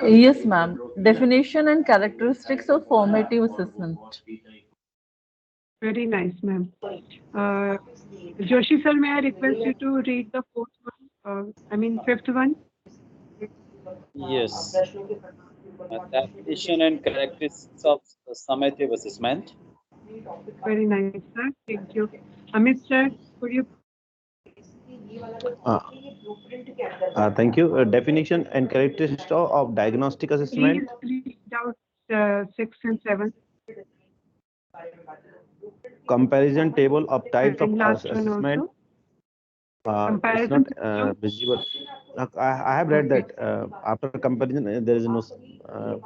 Yes, ma'am. Definition and characteristics of formative assessment. Very nice, ma'am. Joshi sir, may I request you to read the fourth one? Fifth one? Yes. Definition and characteristics of summative assessment. Very nice, sir. Thank you. Amit sir, could you Thank you. Definition and characteristics of diagnostic assessment. please read out 6 and 7? Comparison table of types of And last one assessment. also. It's Comparison not visible. I have read that after comparison there is no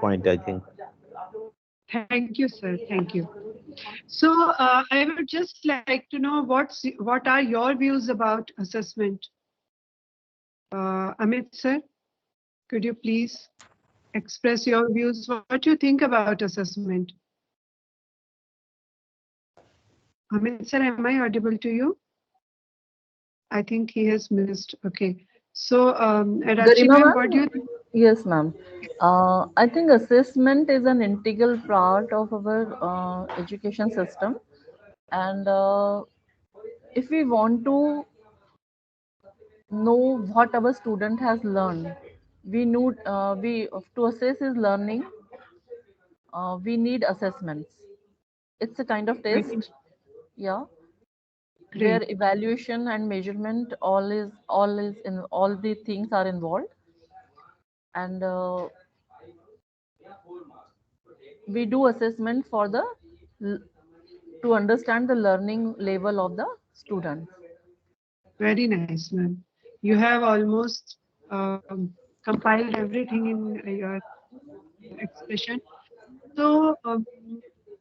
point, I think. Thank you, sir. Thank you. So I would just like to know what are your views about assessment? Amit sir, could you please express your views? What do you think about assessment? Amit sir, am I audible to you? I think he has missed. Okay. So, Rachi ma'am, what do you think? Yes, ma'am. I think assessment is an integral part of our education system, and if we want to know what our student has learned, we to assess his learning, we need assessments. It's a kind of test, yeah, where Great. evaluation and measurement all the things are involved, and we do assessment for to understand the learning level of the student. Very nice, ma'am. You have almost compiled everything in your expression. So,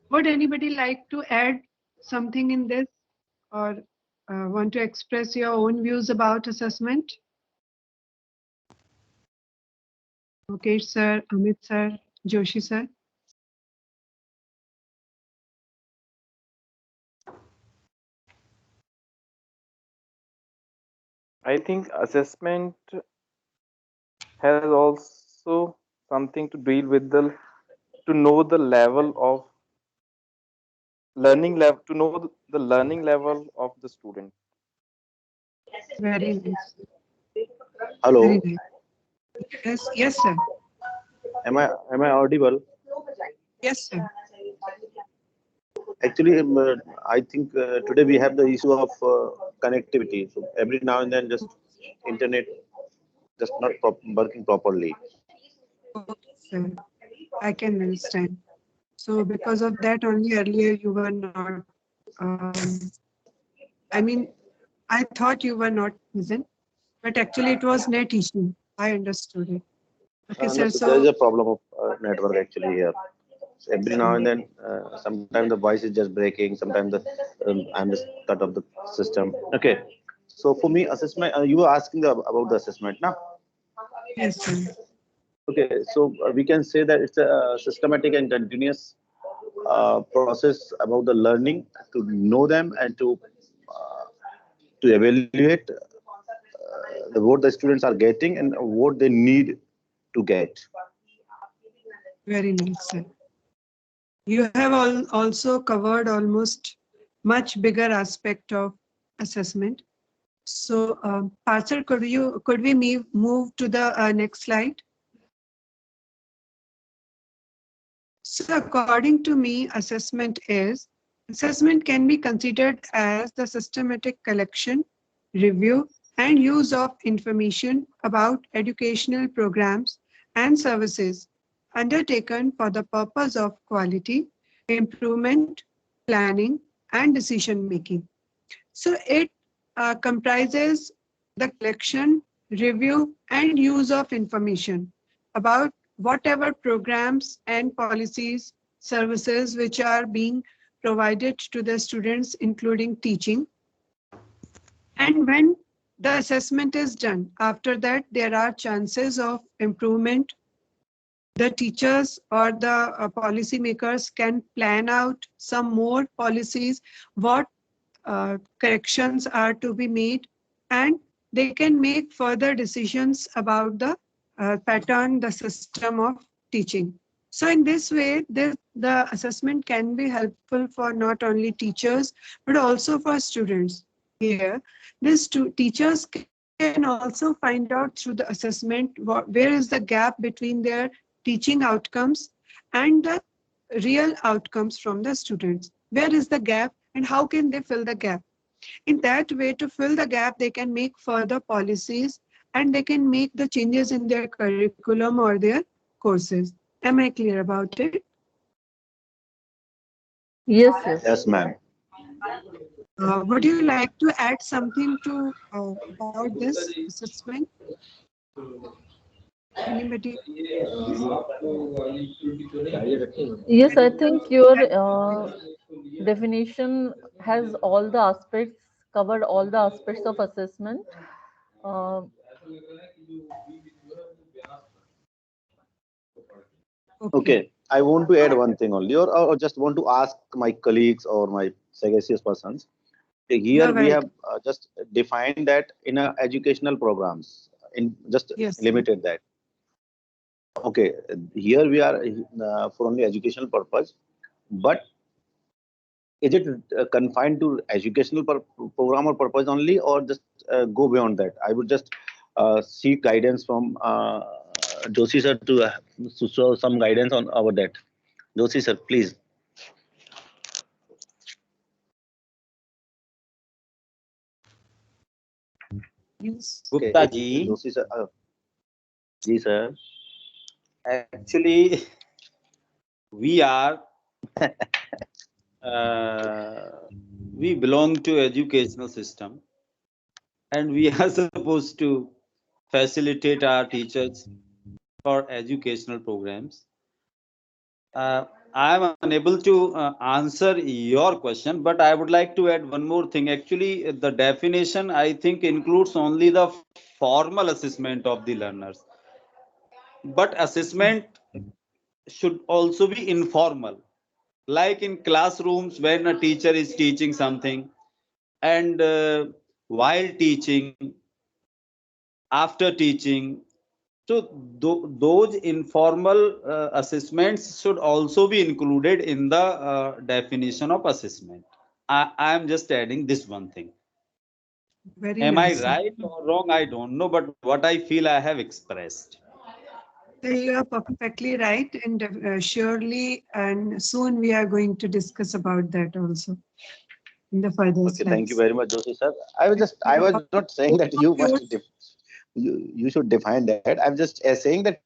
would anybody like to add something in this, or want to express your own views about assessment? Mukesh sir, Amit sir, Joshi sir. I think assessment has also something to deal with to know the level of learning level, to know the learning level of the student. Very nice. Hello, Very nice. Yes, yes, sir. am I audible? Yes, sir. Actually, I think today we have the issue of connectivity. So every now and then, just internet just not working properly. Okay, sir. I can understand. So because of that only earlier you were not, I mean, I thought you were not present, but actually it was net issue. I understood it. Okay, No, sir. so there is So, a problem of network actually here. So every now and then, sometimes the voice is just breaking. Sometimes I'm just cut off the system. Okay. So for me, assessment. You were asking about the assessment, now. yes, sir. Okay. So we can say that it's a systematic and continuous process about the learning to know them and to evaluate what the students are getting and what they need to get. Very nice, sir. You have also covered almost much bigger aspect of assessment. So, Parthar, could we move to the next slide? So, according to me, assessment can be considered as the systematic collection, review, and use of information about educational programs and services undertaken for the purpose of quality, improvement, planning, and decision making. So it comprises the collection, review, and use of information about whatever programs and policies, services which are being provided to the students, including teaching. And when the assessment is done, after that, there are chances of improvement. The teachers or the policy makers can plan out some more policies, what corrections are to be made, and they can make further decisions about the pattern, the system of teaching. So in this way, the assessment can be helpful for not only teachers, but also for students. Here, these teachers can also find out through the assessment where is the gap between their teaching outcomes and the real outcomes from the students. Where is the gap and how can they fill the gap? In that way, to fill the gap, they can make further policies and they can make the changes in their curriculum or their courses. Am I clear about it? Yes, yes. Yes, ma'am. Would you like to add something to about this assessment? Anybody? Yes, I think your definition has all the aspects, covered all the aspects of assessment. Uh, Okay, I want to add one thing only, or just want to ask my colleagues or my sagacious persons. You're Here we have welcome. just defined that in a educational programs, in just Yes. limited that. Okay, here we are for only educational purpose, but is it confined to educational program or purpose only, or just go beyond that? I would just seek guidance from Joshi sir to show some guidance on about that. Joshi sir, please. Yes. Gupta Okay, ji, Joshi sir. Ji sir. actually, we are, uh, we belong to educational system and we are supposed to facilitate our teachers for educational programs. I am unable to answer your question, but I would like to add one more thing. Actually, the definition I think includes only the formal assessment of the learners, but assessment should also be informal, like in classrooms when a teacher is teaching something, and while teaching, after teaching. So those informal assessments should also be included in the definition of assessment. I am just adding this one thing. Very Am I nice, sir. right or wrong? I don't know, but what I feel I have expressed. So you are perfectly right, and surely, and soon we are going to discuss about that also in the further Okay, thank you slides. very much, Joshi sir. I was not saying that you must you should define that. I'm just saying that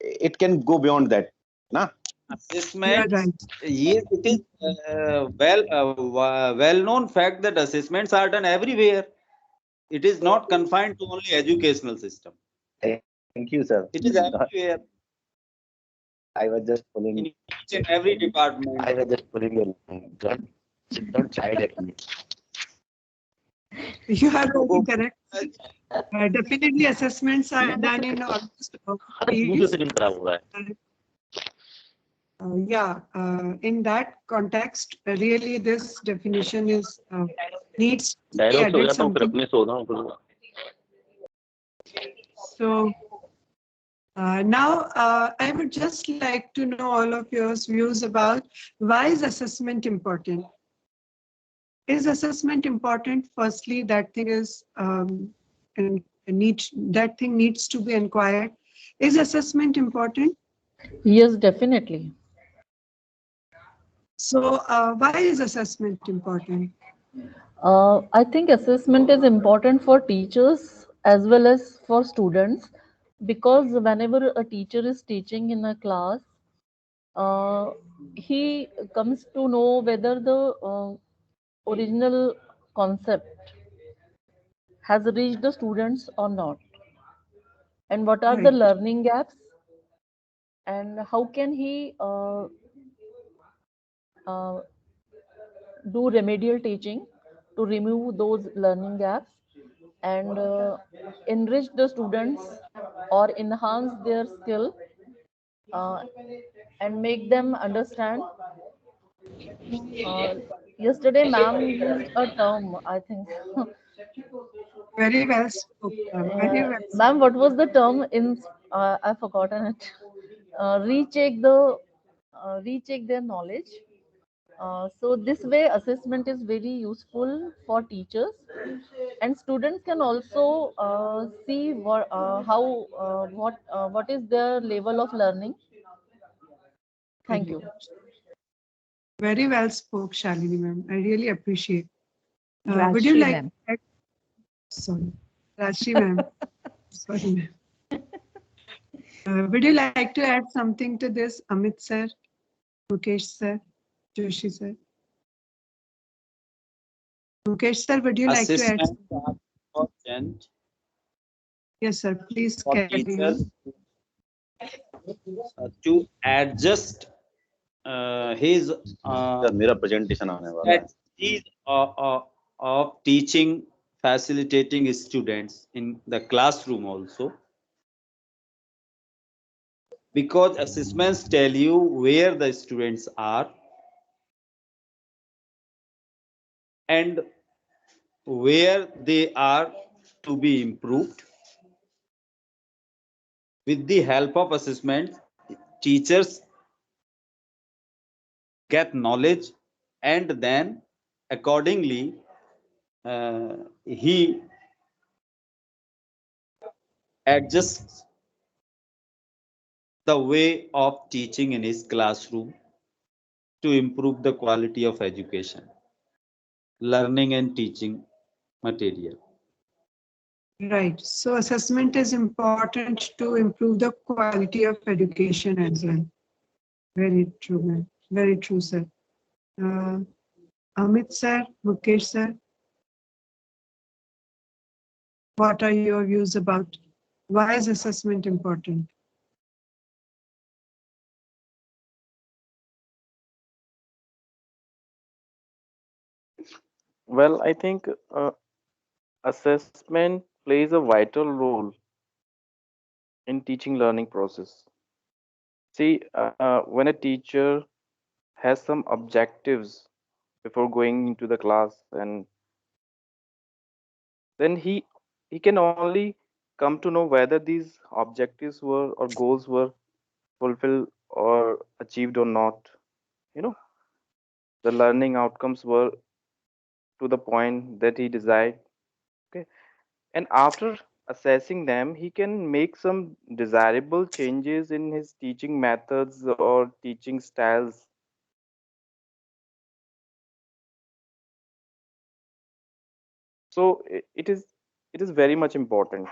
it can go beyond that, na? You are Assessments, right. yes, it is well known fact that assessments are done everywhere. It is not confined to only educational system. Thank you, sir. It is everywhere. I was just pulling. In each and every department. I was just pulling your line. Don't chide at me. You are very correct. Definitely, assessments are done in almost all fields. Yeah, in that context, really, this definition is needs to be added something. So now I would just like to know all of your views about why is assessment important? Is assessment important? Firstly, that thing is that thing needs to be inquired. Is assessment important? Yes, definitely. So why is assessment important? I think assessment is important for teachers as well as for students, because whenever a teacher is teaching in a class, uh, he comes to know whether the original concept has reached the students or not, and what are the Right. learning gaps, and how can he uh, do remedial teaching to remove those learning gaps and enrich the students or enhance their skill, uh, and make them understand. Uh, Yesterday, ma'am used a term, I think. Very well spoken. Very well Ma'am, spoken. what was the term in? I've forgotten it. Recheck the recheck their knowledge. So this way, assessment is very useful for teachers, and students can also see what is their level of learning. Thank you. Very well spoke, Shalini ma'am. I really appreciate. Would you Rajshri like ma'am. to add? Sorry, Rajshri ma'am. Sorry, ma'am. Would you like to add something to this, Amit sir, Mukesh sir, Joshi sir? Mukesh sir, would you like to add? Assessments are important Yes, sir. Please for carry teachers on. to adjust his मेरा presentation आने वाला है. strategies of teaching, facilitating students in the classroom also, because assessments tell you where the students are and where they are to be improved. With the help of assessment, teachers get knowledge, and then accordingly he adjusts the way of teaching in his classroom to improve the quality of education, learning and teaching material. Right. So assessment is important to improve the quality of education as well. Very true, ma'am. Very true, sir. Amit sir, Mukesh sir, what are your views about why is assessment important? Well, I think assessment plays a vital role in teaching learning process. See, when a teacher has some objectives before going into the class, and then he can only come to know whether these objectives were or goals were fulfilled or achieved or not. You know, the learning outcomes were to the point that he desired. Okay, and after assessing them, he can make some desirable changes in his teaching methods or teaching styles. So it is very much important.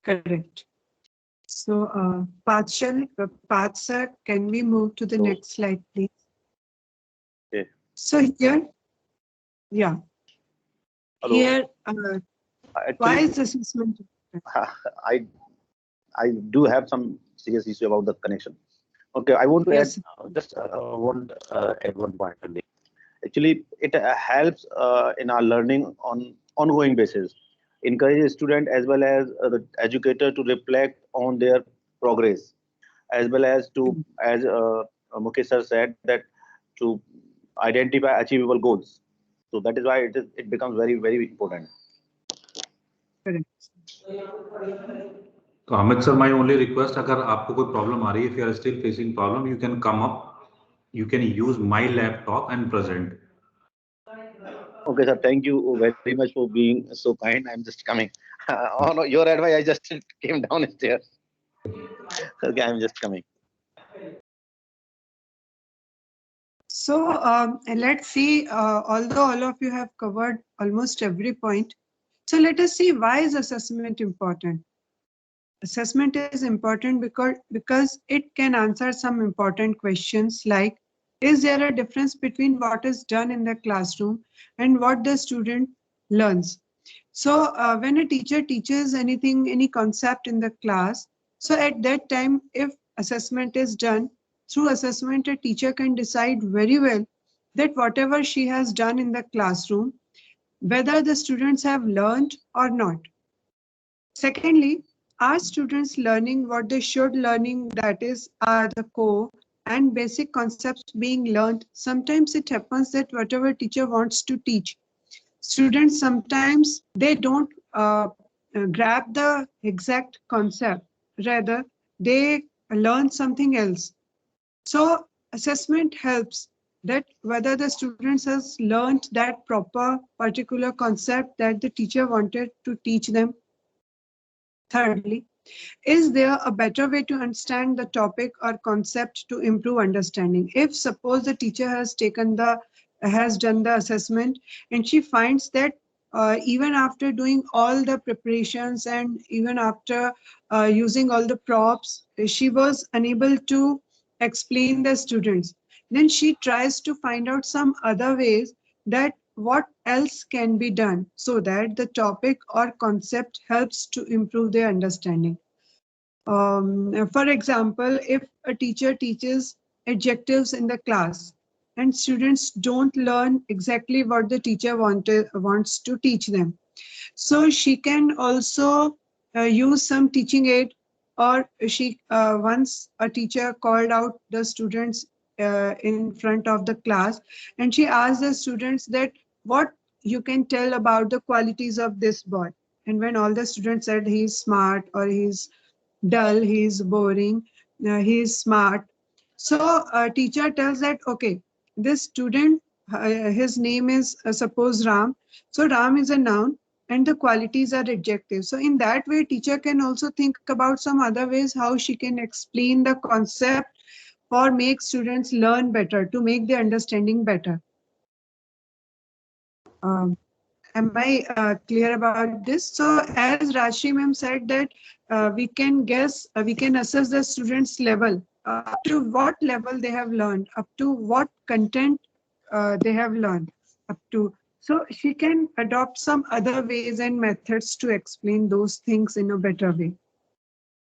Correct. So, Path sir, can we move to the So, next slide, please? okay. So here, yeah, Hello. here, why Actually, is assessment? I I do have some serious issue about the connection. Okay, I want to add Yes, add one point only. Actually, it helps in our learning on ongoing basis. Encourages student as well as the educator to reflect on their progress, as well as to, as Mukesh sir said, that to identify achievable goals. So that is why it becomes very important. correct. तो Amit sir, my only request, अगर आपको कोई problem आ रही है, if you are still facing problem, you can come up, you can use my laptop and present. Okay, sir. Thank you very much for being so kind. I'm just coming. On your advice, I just came downstairs. Okay, I'm just coming. So let's see, although all of you have covered almost every point, so let us see why is assessment important. Assessment is important because it can answer some important questions like, is there a difference between what is done in the classroom and what the student learns? So when a teacher teaches anything, any concept in the class, so at that time, if assessment is done, through assessment, a teacher can decide very well that whatever she has done in the classroom, whether the students have learned or not. Secondly, are students learning what they should learning, that is, are the core and basic concepts being learned? Sometimes it happens that whatever teacher wants to teach, students sometimes they don't grab the exact concept, rather they learn something else. So assessment helps that whether the students has learned that proper particular concept that the teacher wanted to teach them. Thirdly, is there a better way to understand the topic or concept to improve understanding? If suppose the teacher has done the assessment and she finds that even after doing all the preparations and even after using all the props, she was unable to explain the students, then she tries to find out some other ways that what else can be done so that the topic or concept helps to improve their understanding. For example, if a teacher teaches adjectives in the class and students don't learn exactly what the teacher wants to teach them, so she can also use some teaching aid, or she once a teacher called out the students in front of the class and she asked the students that what you can tell about the qualities of this boy. And when all the students said he's smart or he's dull, he's boring, he's smart. So a teacher tells that, okay, this student, his name is suppose Ram. So Ram is a noun and the qualities are adjectives. So in that way, teacher can also think about some other ways how she can explain the concept or make students learn better, to make their understanding better. Am I clear about this? So as Rashi ma'am said that we can guess, we can assess the students' level, up to what level they have learned, up to what content they have learned, up to. So she can adopt some other ways and methods to explain those things in a better way.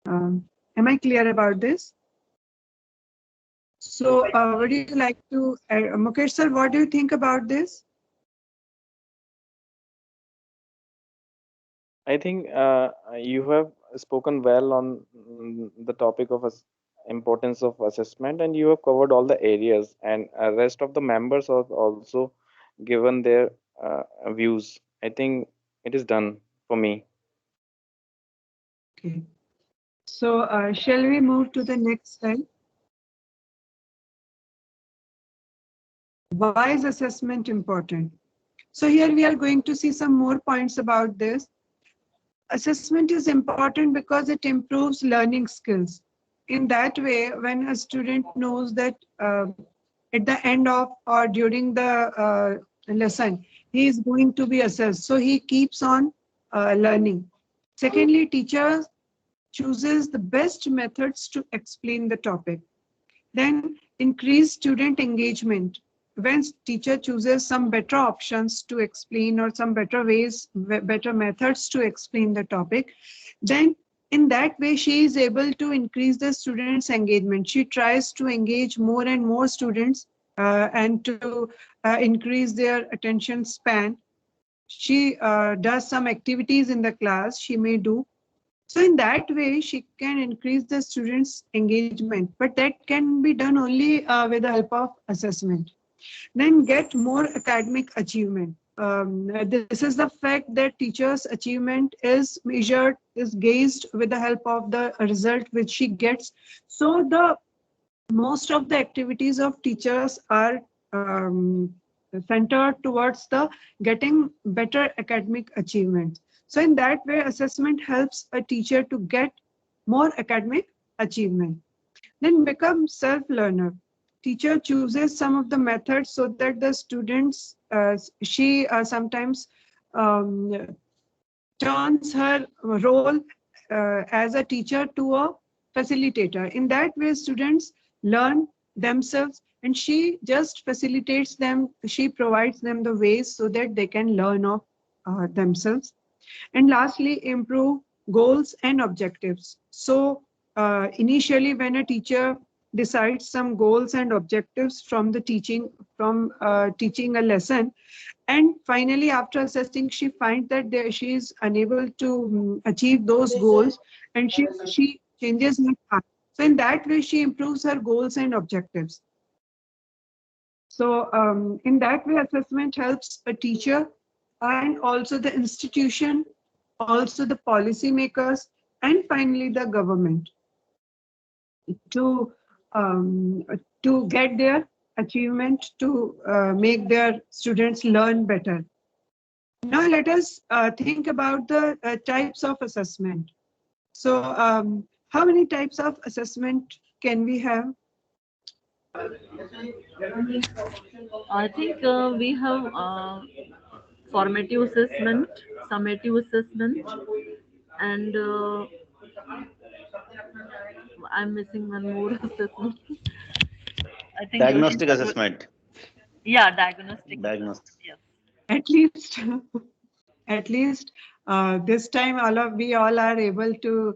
Am I clear about this? So would you like to, Mukesh sir, what do you think about this? I think you have spoken well on the topic of importance of assessment, and you have covered all the areas, and rest of the members have also given their views. I think it is done for me. Okay. So shall we move to the next slide? Why is assessment important? So here we are going to see some more points about this. Assessment is important because it improves learning skills. In that way, when a student knows that at the end of or during the lesson, he is going to be assessed. So he keeps on learning. Secondly, teacher chooses the best methods to explain the topic. Then increase student engagement. When teacher chooses some better options to explain or some better ways, better methods to explain the topic, then in that way she is able to increase the students' engagement. She tries to engage more and more students and to increase their attention span. She does some activities in the class she may do. So in that way, she can increase the students' engagement, but that can be done only with the help of assessment. Then get more academic achievement. This is the fact that teachers' achievement is measured, is gauged with the help of the result which she gets. So the most of the activities of teachers are centered towards the getting better academic achievement. So in that way, assessment helps a teacher to get more academic achievement. Then become self-learner. Teacher chooses some of the methods so that the students, she sometimes turns her role as a teacher to a facilitator. In that way, students learn themselves and she just facilitates them. She provides them the ways so that they can learn of themselves. And lastly, improve goals and objectives. So initially when a teacher decides some goals and objectives from the teaching, from teaching a lesson, and finally after assessing she finds that she is unable to achieve those goals, and she changes her path. So in that way she improves her goals and objectives. So in that way assessment helps a teacher and also the institution, also the policy makers, and finally the government to get their achievement, to make their students learn better. Now let us think about the types of assessment. So how many types of assessment can we have? I think we have formative assessment, summative assessment, and I'm missing one more assessment. I think Diagnostic assessment. Yeah, diagnostic. Diagnostic. Yes. At least this time we all are able to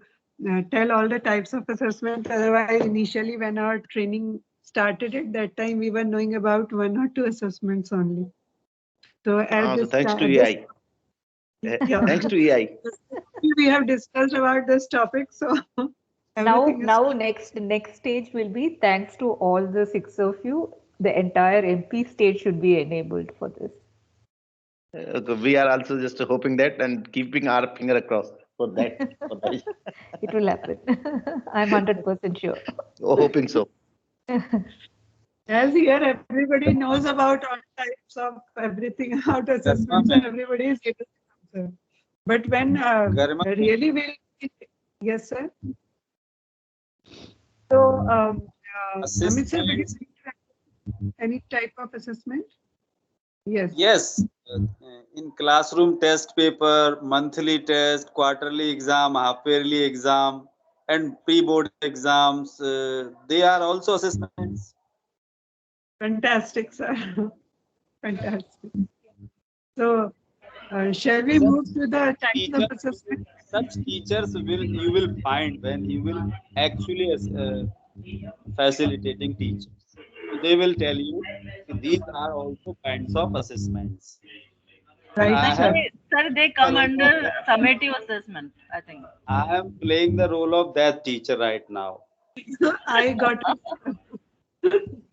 tell all the types of assessment. Otherwise, initially when our training started at that time, we were knowing about 1 or 2 assessments only. So So thanks to AI. Thanks to AI. We have discussed about this topic. So now next stage will be, thanks to all the 6 of you, the entire MP stage should be enabled for this. We are also just hoping that and keeping our finger across for that. It will happen. I'm 100% sure. Oh, hoping so. As here, everybody knows about all types of everything, about assessments, and everybody is able to answer. But when really will, yes, sir. So, Amit sir, would you any type of assessment? Yes. Yes. In classroom test paper, monthly test, quarterly exam, half-yearly exam, and pre-board exams, they are also assessments. Fantastic, sir. Fantastic. So, shall we move to the types of assessment? Such teachers you will find when you will actually facilitating teachers. they will tell you these are also kinds of assessments. And Right, I have Sir, they the come role under of that. summative assessment, I think. I am playing the role of that teacher right now. I got it.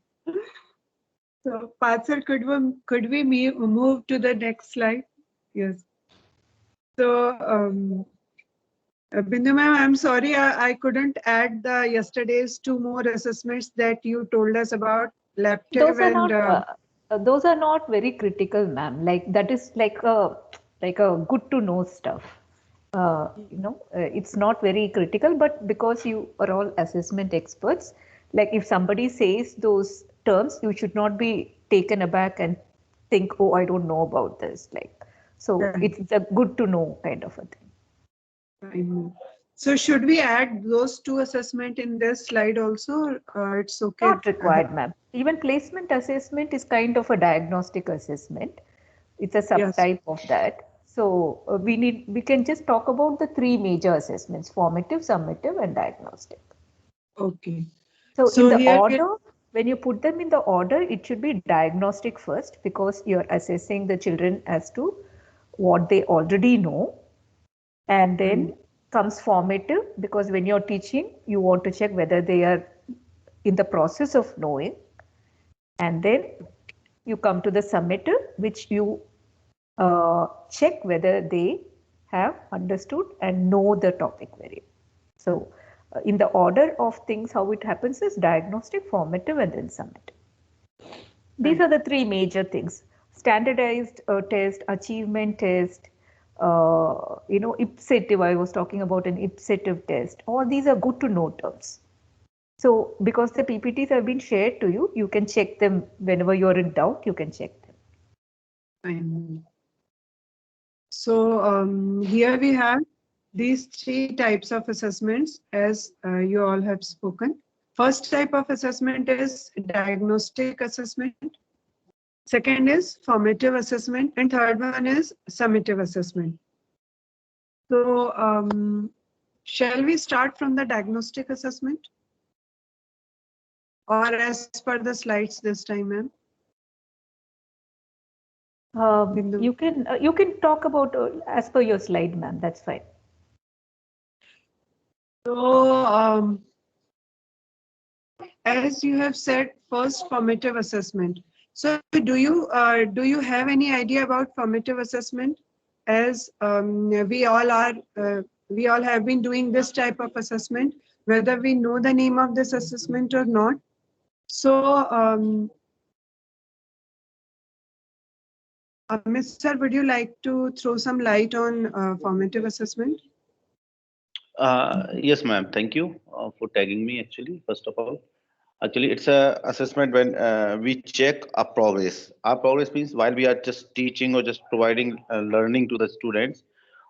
So, Patsar, could we move to the next slide? Yes. So, Bindu ma'am, I'm sorry, I couldn't add the yesterday's 2 more assessments that you told us about, leptive and Those are not very critical, ma'am. Like that is like a good to know stuff. It's not very critical, but because you are all assessment experts, like if somebody says those terms, you should not be taken aback and think, oh, I don't know about this. So Right. it's a good to know kind of a thing. Fine. So should we add those 2 assessment in this slide also? It's okay. Not required, ma'am. Even placement assessment is kind of a diagnostic assessment. It's a subtype of that. So we can just talk about the 3 major assessments: formative, summative, and diagnostic. Okay. So in the here order, when you put them in the order, it should be diagnostic first, because you're assessing the children as to what they already know. And then comes formative, because when you're teaching, you want to check whether they are in the process of knowing. And then you come to the summative, which you check whether they have understood and know the topic very well. So in the order of things, how it happens is diagnostic, formative, and then summative. These are the 3 major things: standardized test, achievement test, ipsative. I was talking about an ipsative test. All these are good to know terms. So because the PPTs have been shared to you, you can check them whenever you're in doubt, you can check them. Fine. So here we have these 3 types of assessments, as you all have spoken. First type of assessment is diagnostic assessment. Second is formative assessment, and third one is summative assessment. So shall we start from the diagnostic assessment, or as per the slides this time, ma'am? You can talk about as per your slide, ma'am. That's fine. So as you have said, first formative assessment. So do you have any idea about formative assessment? As we all have been doing this type of assessment, whether we know the name of this assessment or not. So Ms. Sir, would you like to throw some light on formative assessment? Yes, ma'am. Thank you for tagging me. Actually, first of all, it's a assessment when we check our progress. Our progress means while we are just teaching or just providing learning to the students,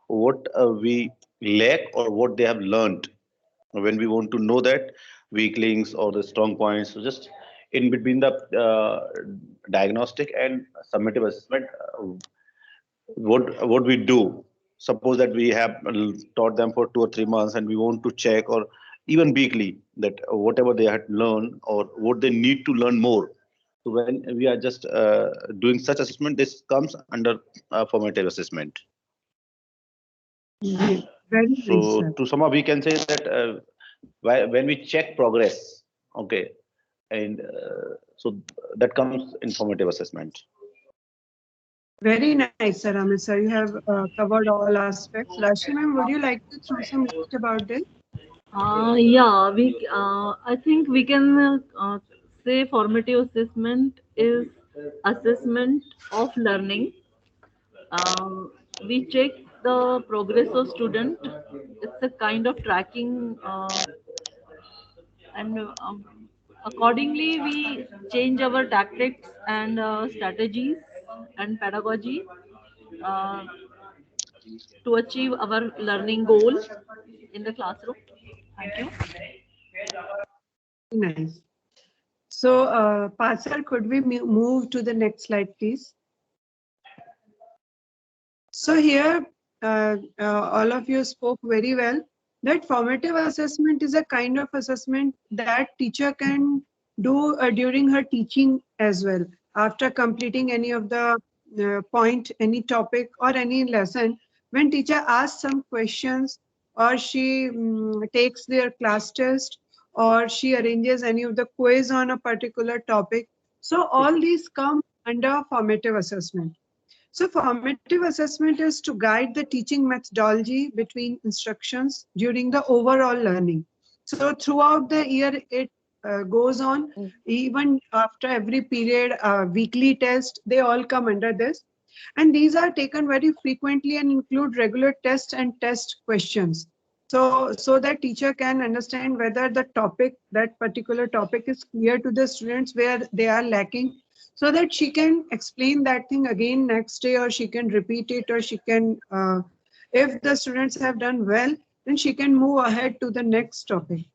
what we lack or what they have learned. When we want to know that weak links or the strong points, so just in between the diagnostic and summative assessment, what we do. Suppose that we have taught them for 2 or 3 months, and we want to check, or even weekly, that whatever they had learned or what they need to learn more. So when we are just doing such assessment, this comes under formative assessment. Very nice, So sir. to sum up, we can say that when we check progress, okay, and so that comes in formative assessment. Very nice, sir. Amit sir, you have covered all aspects. Rashi ma'am, would you like to throw some light about this? I think we can say formative assessment is assessment of learning. We check the progress of student. It's a kind of tracking, and accordingly we change our tactics and strategies and pedagogy uh, to achieve our learning goal in the classroom. Thank you. Nice. So, Patsar, could we move to the next slide, please? So here, all of you spoke very well that formative assessment is a kind of assessment that teacher can do during her teaching as well. After completing any of the point, any topic or any lesson, when teacher asks some questions or she takes their class test or she arranges any of the quiz on a particular topic. So all these come under formative assessment. So formative assessment is to guide the teaching methodology between instructions during the overall learning. So throughout the year, it goes on, even after every period, weekly test, they all come under this. And these are taken very frequently and include regular tests and test questions. So that teacher can understand whether the topic, that particular topic is clear to the students where they are lacking, so that she can explain that thing again next day, or she can repeat it, or she can, if the students have done well, then she can move ahead to the next topic.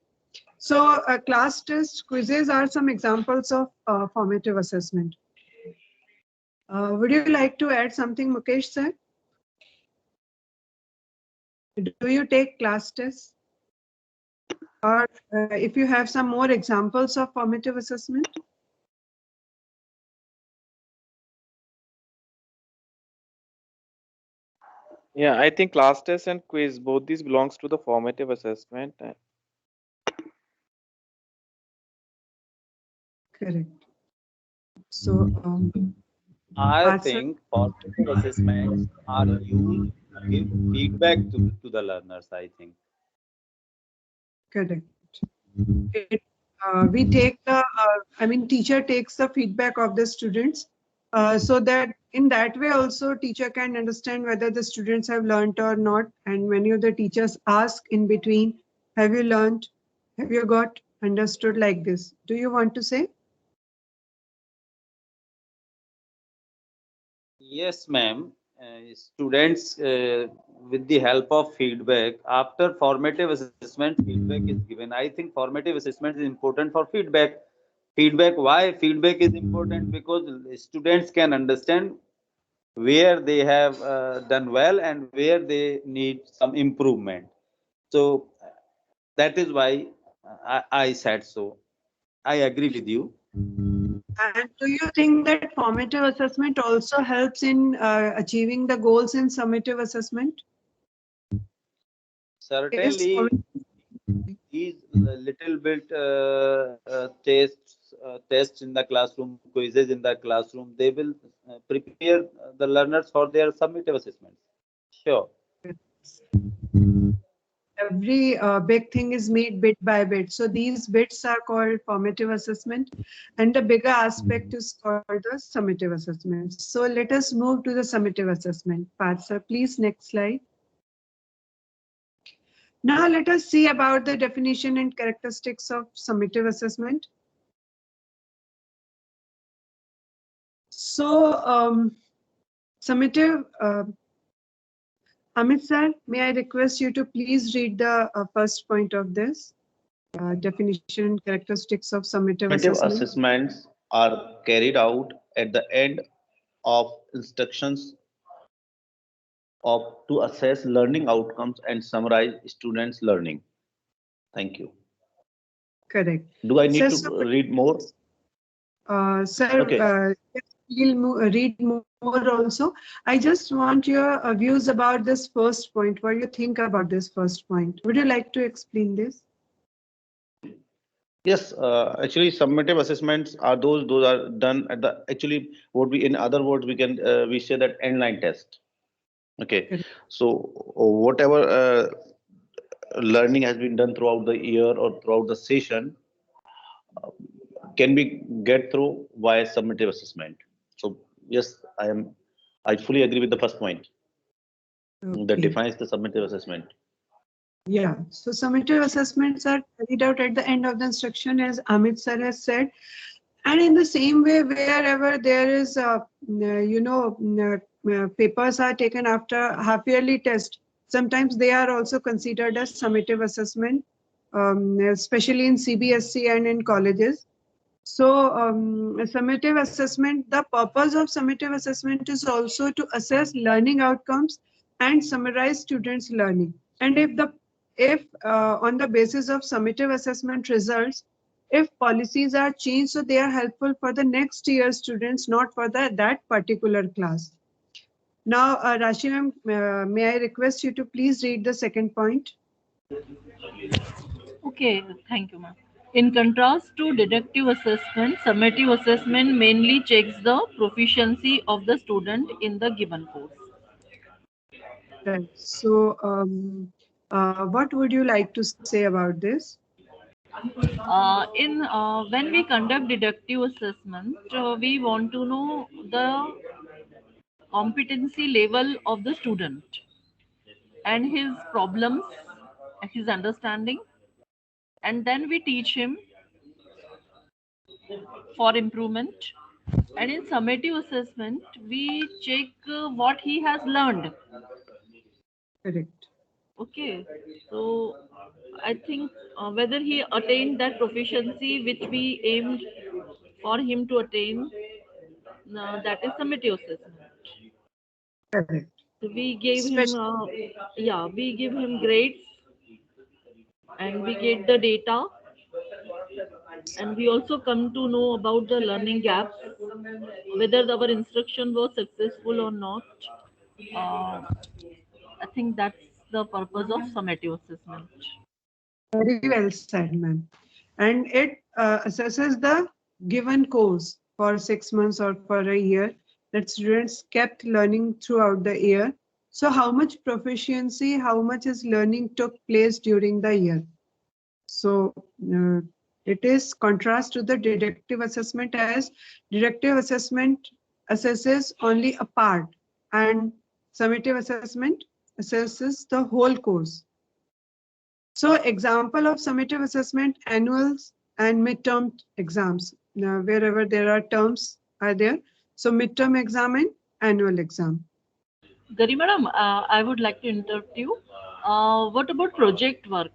So class test quizzes are some examples of formative assessment. Would you like to add something, Mukesh sir? Do you take class tests? Or if you have some more examples of formative assessment? Yeah, I think class test and quiz, both these belongs to the formative assessment. Correct. So I think formative assessments are used to give feedback to the learners, I think. correct. We take the, teacher takes the feedback of the students, so that in that way also teacher can understand whether the students have learned or not. And many of the teachers ask in between, have you learned? Have you got understood like this? Do you want to say? Yes, ma'am. Students, with the help of feedback, after formative assessment, feedback is given. I think formative assessment is important for feedback. Feedback, why feedback is important? Because students can understand where they have done well and where they need some improvement. So that is why I said so. I agree with you. And do you think that formative assessment also helps in achieving the goals in summative assessment? Certainly, these little bit tests in the classroom, quizzes in the classroom, they will prepare the learners for their summative assessments. Sure. Every big thing is made bit by bit. So these bits are called formative assessment, and the bigger aspect is called the summative assessment. So let us move to the summative assessment. Partha, please, next slide. Now let us see about the definition and characteristics of summative assessment. So summative, Amit sir, may I request you to please read the first point of this definition and characteristics of summative assessment. Assessments are carried out at the end of instructions to assess learning outcomes and summarize students' learning. Thank you. Correct. Do I need Sir, to read more? Sir, Okay. we'll read more also. I just want your views about this first point. What do you think about this first point? Would you like to explain this? Yes, actually, summative assessments are those are done at the, actually, what we, in other words, we can we say that end line test. Okay, so whatever learning has been done throughout the year or throughout the session can be get through via summative assessment. So yes, I fully agree with the first point that defines the summative assessment. Yeah, so summative assessments are carried out at the end of the instruction, as Amit sir has said. And in the same way, wherever there is, papers are taken after half-yearly test, sometimes they are also considered as summative assessment, especially in CBSE and in colleges. So summative assessment, the purpose of summative assessment is also to assess learning outcomes and summarize students' learning. And if on the basis of summative assessment results, if policies are changed, so they are helpful for the next year students, not for that particular class. Now, Rashi ma'am, may I request you to please read the second point? Okay, thank you, ma'am. In contrast to deductive assessment, summative assessment mainly checks the proficiency of the student in the given course. Right. So, what would you like to say about this? When we conduct deductive assessment, we want to know the competency level of the student and his problems, his understanding, and then we teach him for improvement. And in summative assessment, we check what he has learned. Correct. Okay, so I think whether he attained that proficiency which we aimed for him to attain, that is summative assessment. Correct. So we gave him, we give him grades, and we get the data, and we also come to know about the learning gaps, whether our instruction was successful or not. I think that's the purpose of summative assessment. Very well said, ma'am. And it assesses the given course for 6 months or for a year that students kept learning throughout the year. So how much proficiency, how much is learning took place during the year? So it is contrast to the deductive assessment, as deductive assessment assesses only a part and summative assessment assesses the whole course. So example of summative assessment, annuals and midterm exams. Now, wherever there are terms are there. So midterm exam and annual exam. Gari madam, I would like to interrupt you. What about project work?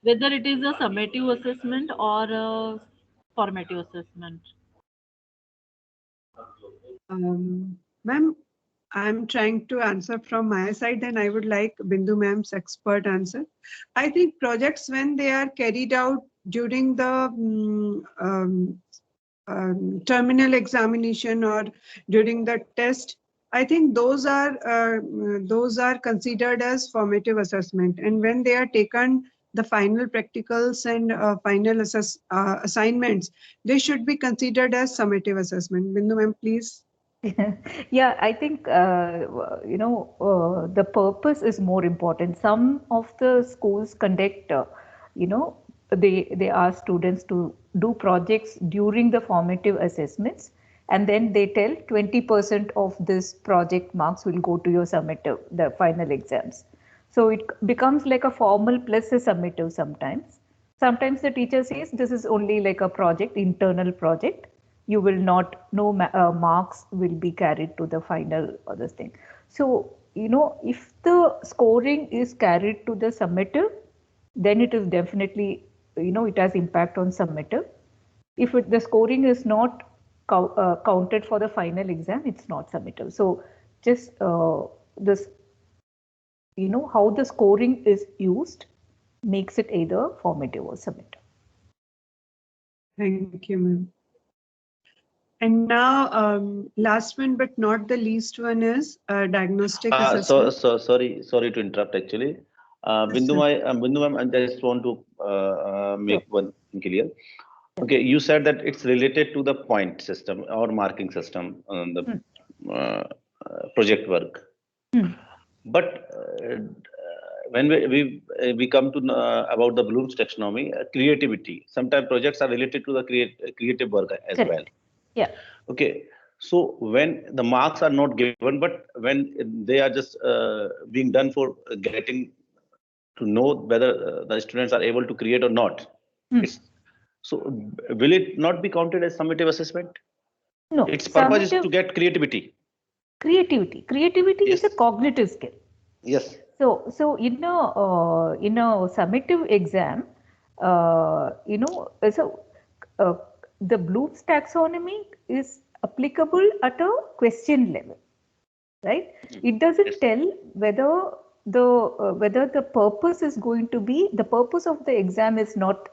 Whether it is a summative assessment or a formative assessment? Ma'am, I'm trying to answer from my side, and I would like Bindu ma'am's expert answer. I think projects, when they are carried out during the terminal examination or during the test, I think those are considered as formative assessment. And when they are taken, the final practicals and final assignments, they should be considered as summative assessment. Bindu ma'am, please. Yeah, I think, the purpose is more important. Some of the schools conduct, they ask students to do projects during the formative assessments, and then they tell 20% of this project marks will go to your summative, the final exams. So it becomes like a formal plus a summative sometimes. Sometimes the teacher says this is only like a project, internal project. You will not, no marks will be carried to the final other thing. So, if the scoring is carried to the summative, then it is definitely, it has impact on summative. If the scoring is not counted for the final exam, it's not summative. So just this, how the scoring is used makes it either formative or summative. Thank you, ma'am. And now, last one but not the least one is diagnostic assessment. Sorry to interrupt. Actually, Bindu ma'am, I just want to make one thing clear. Okay, you said that it's related to the point system or marking system on the project work. But when we come to about the Bloom's taxonomy, creativity. Sometimes projects are related to the creative work as well. Yeah. Okay. So when the marks are not given, but when they are just being done for getting to know whether the students are able to create or not. So will it not be counted as summative assessment? No. Its purpose is to get creativity. Creativity is a cognitive skill. Yes. So in a summative exam, the Bloom's taxonomy is applicable at a question level, right? It doesn't tell whether the purpose is going to be, the purpose of the exam is not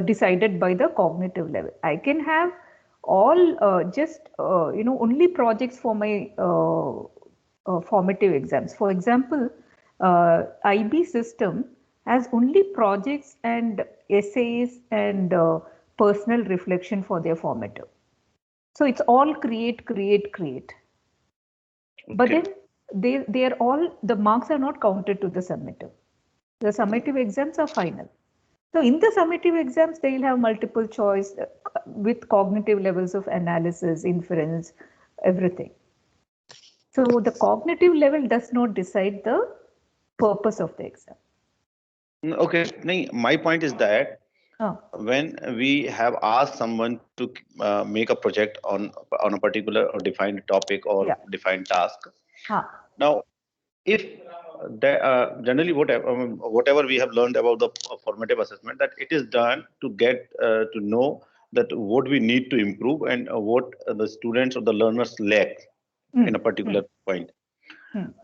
decided by the cognitive level. I can have all only projects for my formative exams. For example, IB system has only projects and essays and personal reflection for their formative. So it's all create. But then they are all, the marks are not counted to the summative. The summative exams are final. So in the summative exams, they'll have multiple choice with cognitive levels of analysis, inference, everything. So the cognitive level does not decide the purpose of the exam. Okay, my point is that when we have asked someone to make a project on a particular or defined topic or defined task, now if generally whatever we have learned about the formative assessment, that it is done to get to know that what we need to improve and what the students or the learners lack in a particular point.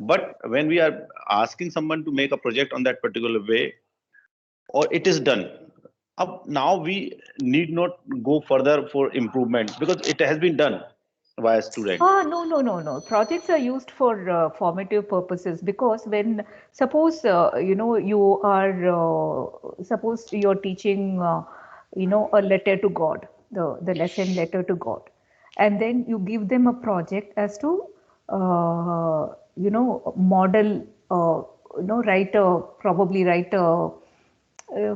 But when we are asking someone to make a project on that particular way, or it is done, now we need not go further for improvement because it has been done by a student. No. Projects are used for formative purposes, because when suppose you are suppose you're teaching a letter to God, the lesson letter to God, and then you give them a project as to model write a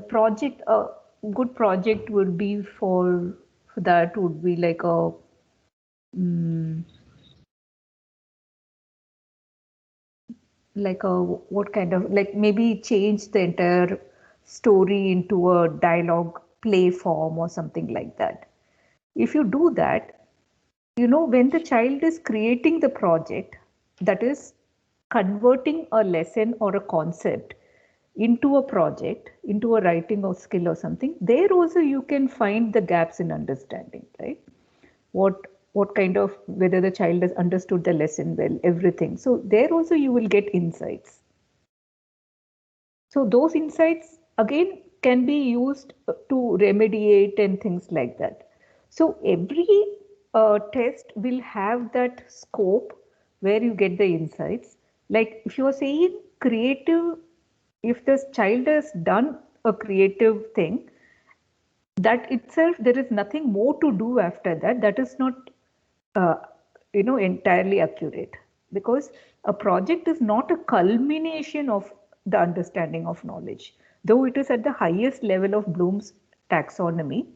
project. A good project would be for that would be like a what kind of, like, maybe change the entire story into a dialogue play form or something like that. If you do that, when the child is creating the project, that is converting a lesson or a concept into a project, into a writing or skill or something, there also you can find the gaps in understanding, right? What kind of, whether the child has understood the lesson well, everything. So there also you will get insights. So those insights again can be used to remediate and things like that. So every test will have that scope where you get the insights. Like if you are saying creative, if the child has done a creative thing, that itself, there is nothing more to do after that. That is not entirely accurate, because a project is not a culmination of the understanding of knowledge. Though it is at the highest level of Bloom's taxonomy,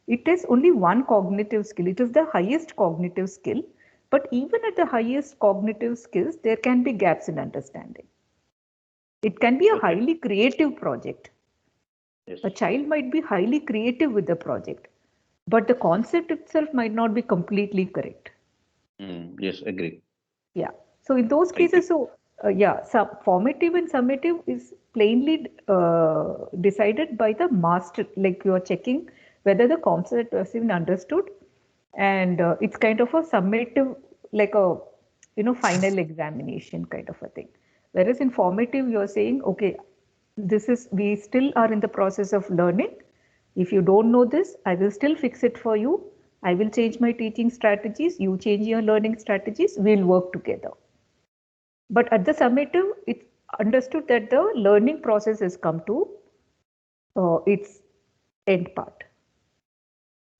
it is only one cognitive skill. It is the highest cognitive skill. But even at the highest cognitive skills, there can be gaps in understanding. It can be a highly creative project. A child might be highly creative with the project, but the concept itself might not be completely correct. Yes, agree. Yeah. So in those cases, formative and summative is plainly decided by the master. Like you are checking whether the concept was even understood, and it's kind of a summative, like a final examination kind of a thing. Whereas in formative, you are saying, okay, we still are in the process of learning. If you don't know this, I will still fix it for you. I will change my teaching strategies. You change your learning strategies. We'll work together. But at the summative, it's understood that the learning process has come to its end part.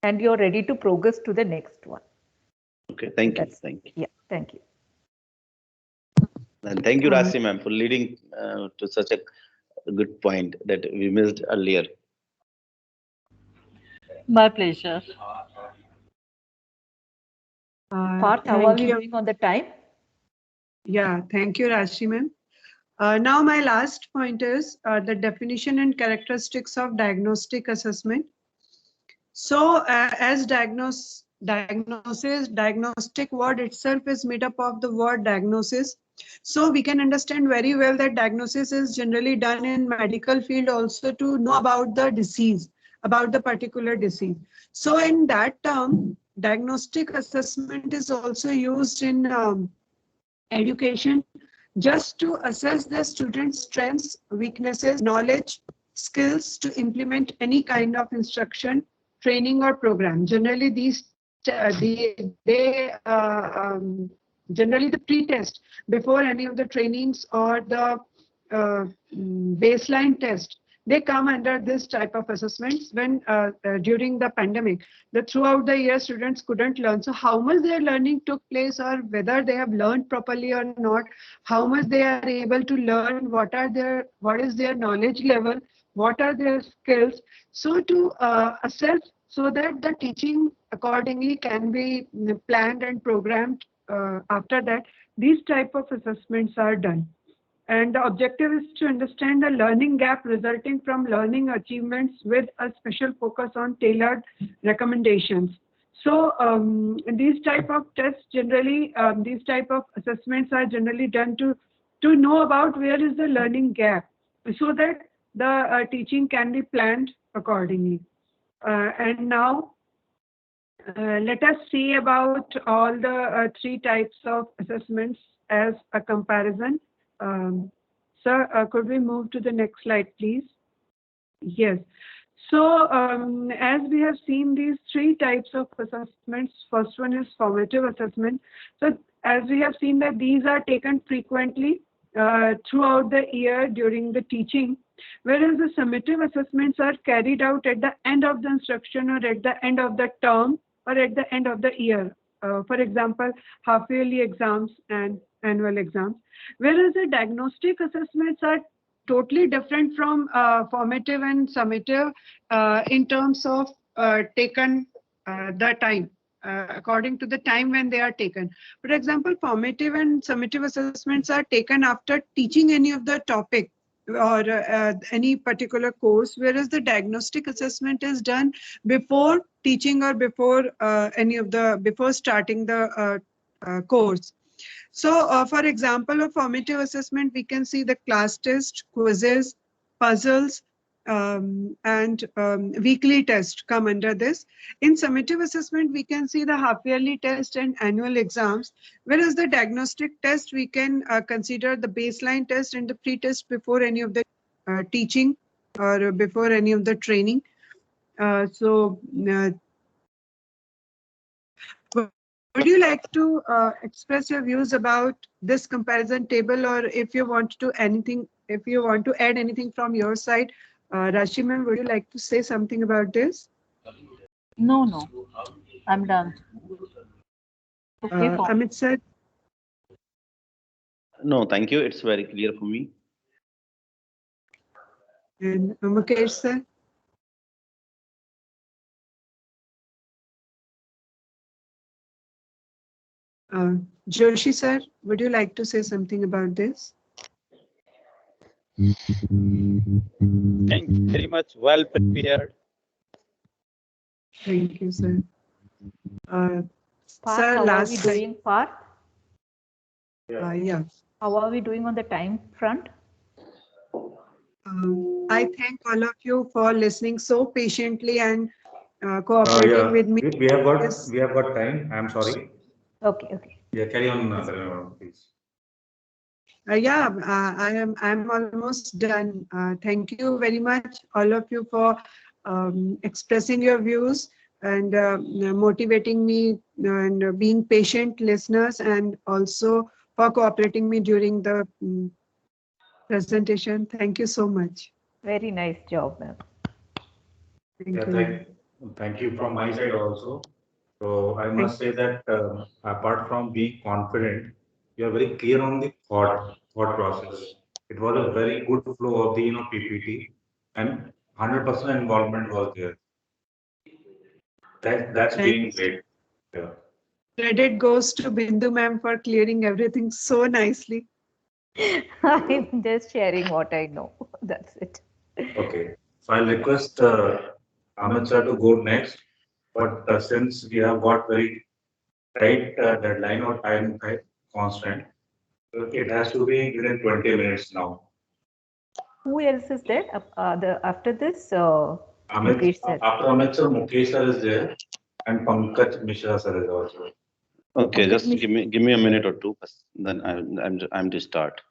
And you're ready to progress to the next one. Okay, thank you. Yeah, thank you. And thank you, Rasi ma'am, for leading to such a good point that we missed earlier. My pleasure. Parth, how are we doing on the time? Yeah, thank you, Rashmi ma'am. Now my last point is the definition and characteristics of diagnostic assessment. So as diagnostic word itself is made up of the word diagnosis. So we can understand very well that diagnosis is generally done in medical field also to know about the disease, about the particular disease. So in that term, diagnostic assessment is also used in education, just to assess the students' strengths, weaknesses, knowledge, skills to implement any kind of instruction, training or program. Generally, generally the pre-test before any of the trainings or the baseline test, they come under this type of assessments when during the pandemic, that throughout the year students couldn't learn. So how much their learning took place, or whether they have learned properly or not, how much they are able to learn, what is their knowledge level, what are their skills. So to assess, so that the teaching accordingly can be planned and programmed after that, these type of assessments are done. And the objective is to understand the learning gap resulting from learning achievements with a special focus on tailored recommendations. So these type of tests generally, these type of assessments are generally done to know about where is the learning gap, so that the teaching can be planned accordingly. And now let us see about all the three types of assessments as a comparison. Sir, could we move to the next slide, please? Yes. So as we have seen these three types of assessments, first one is formative assessment. So as we have seen that these are taken frequently throughout the year during the teaching, whereas the summative assessments are carried out at the end of the instruction, or at the end of the term, or at the end of the year. For example, half-yearly exams and annual exams. Whereas the diagnostic assessments are totally different from formative and summative in terms of taken the time, according to the time when they are taken. For example, formative and summative assessments are taken after teaching any of the topic or any particular course, whereas the diagnostic assessment is done before teaching or before before starting the course. So for example, of formative assessment, we can see the class test, quizzes, puzzles, and weekly test come under this. In summative assessment, we can see the half-yearly test and annual exams, whereas the diagnostic test, we can consider the baseline test and the pre-test before any of the teaching or before any of the training. Would you like to express your views about this comparison table, or if you want to add anything from your side? Rashi ma'am, would you like to say something about this? No, I'm done. Okay, Amit sir? No, thank you. It's very clear for me. And Mukesh sir? Joshi sir, would you like to say something about this? Thank you very much. Well prepared. Thank you, sir. Parth, Sir, how last are we doing, Parth? yeah. How are we doing on the time front? I thank all of you for listening so patiently and cooperating with me. We have got time. I'm sorry. Okay. Yeah, carry on, please. I'm almost done. Thank you very much, all of you, for expressing your views and motivating me and being patient listeners, and also for cooperating me during the presentation. Thank you so much. Very nice job, ma'am. Thank you from my side also. So I must say that apart from being confident, you are very clear on the thought process. It was a very good flow of the PPT, and 100% involvement was there. That's being great. Yeah. Credit goes to Bindu ma'am for clearing everything so nicely. I'm just sharing what I know. That's it. Okay. So I'll request Amit sir to go next. But since we have got very tight deadline or time constant, it has to be within 20 minutes now. Who else is there? After this, Amit, Mukesh sir. after Amit sir, Mukesh sir is there, and Pankaj Mishra sir is also. Okay, just give me a minute or two, then I'm to start,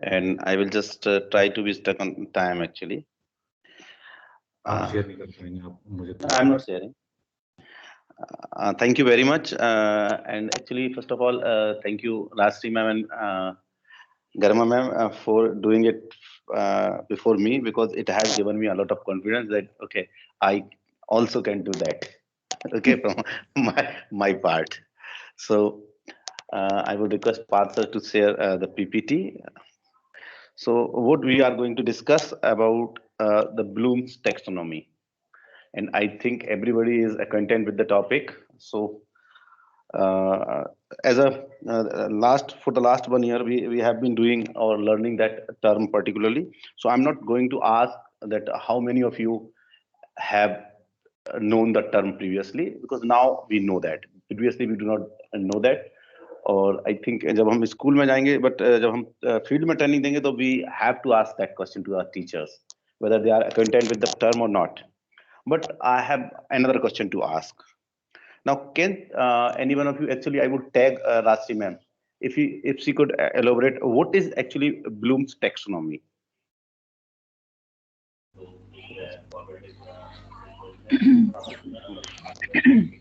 and I will just try to be stuck on time actually. आप share नहीं कर पाएंगे आप मुझे तो I'm not sharing. Thank you very much. And actually, first of all, thank you, Rajshri ma'am and Garma ma'am, for doing it before me, because it has given me a lot of confidence that okay, I also can do that. Okay, from my part. So I would request Parth sir to share the PPT. So what we are going to discuss about the Bloom's taxonomy, and I think everybody is acquainted with the topic. So as a for the last 1 year, we have been doing or learning that term particularly. So I'm not going to ask that how many of you have known the term previously, because now we know that. Previously we do not know that. और I think जब हम school में जाएंगे, but जब हम field में training देंगे, तो we have to ask that question to our teachers whether they are acquainted with the term or not. But I have another question to ask. Now, can any one of you, actually I would tag Rajshri ma'am, if she could elaborate what is actually Bloom's taxonomy.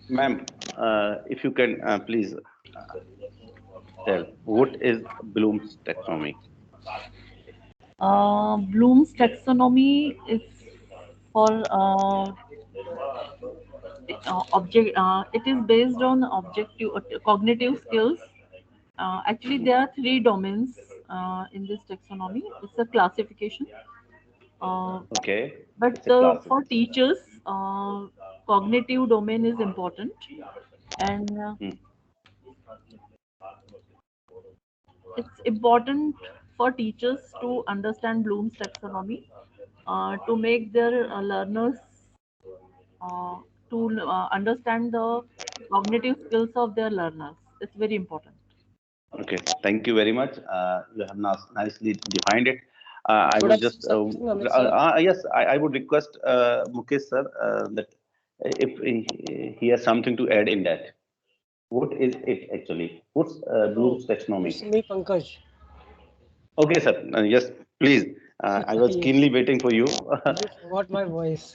Ma'am, if you can please tell what is Bloom's taxonomy. Bloom's taxonomy is for object. It is based on objective cognitive skills. Actually, there are 3 domains in this taxonomy. It's a classification. Okay. But for teachers, cognitive domain is important, and it's important for teachers to understand Bloom's taxonomy to make their learners to understand the cognitive skills of their learners. It's very important. Okay, thank you very much. You have now nicely defined it. I would just yes, I would request Mukesh sir that if he has something to add in that. What is it actually? What's Bloom's taxonomy? It's me, Pankaj. Okay, sir. Yes, please. I was Yes. keenly waiting for you. You forgot my voice.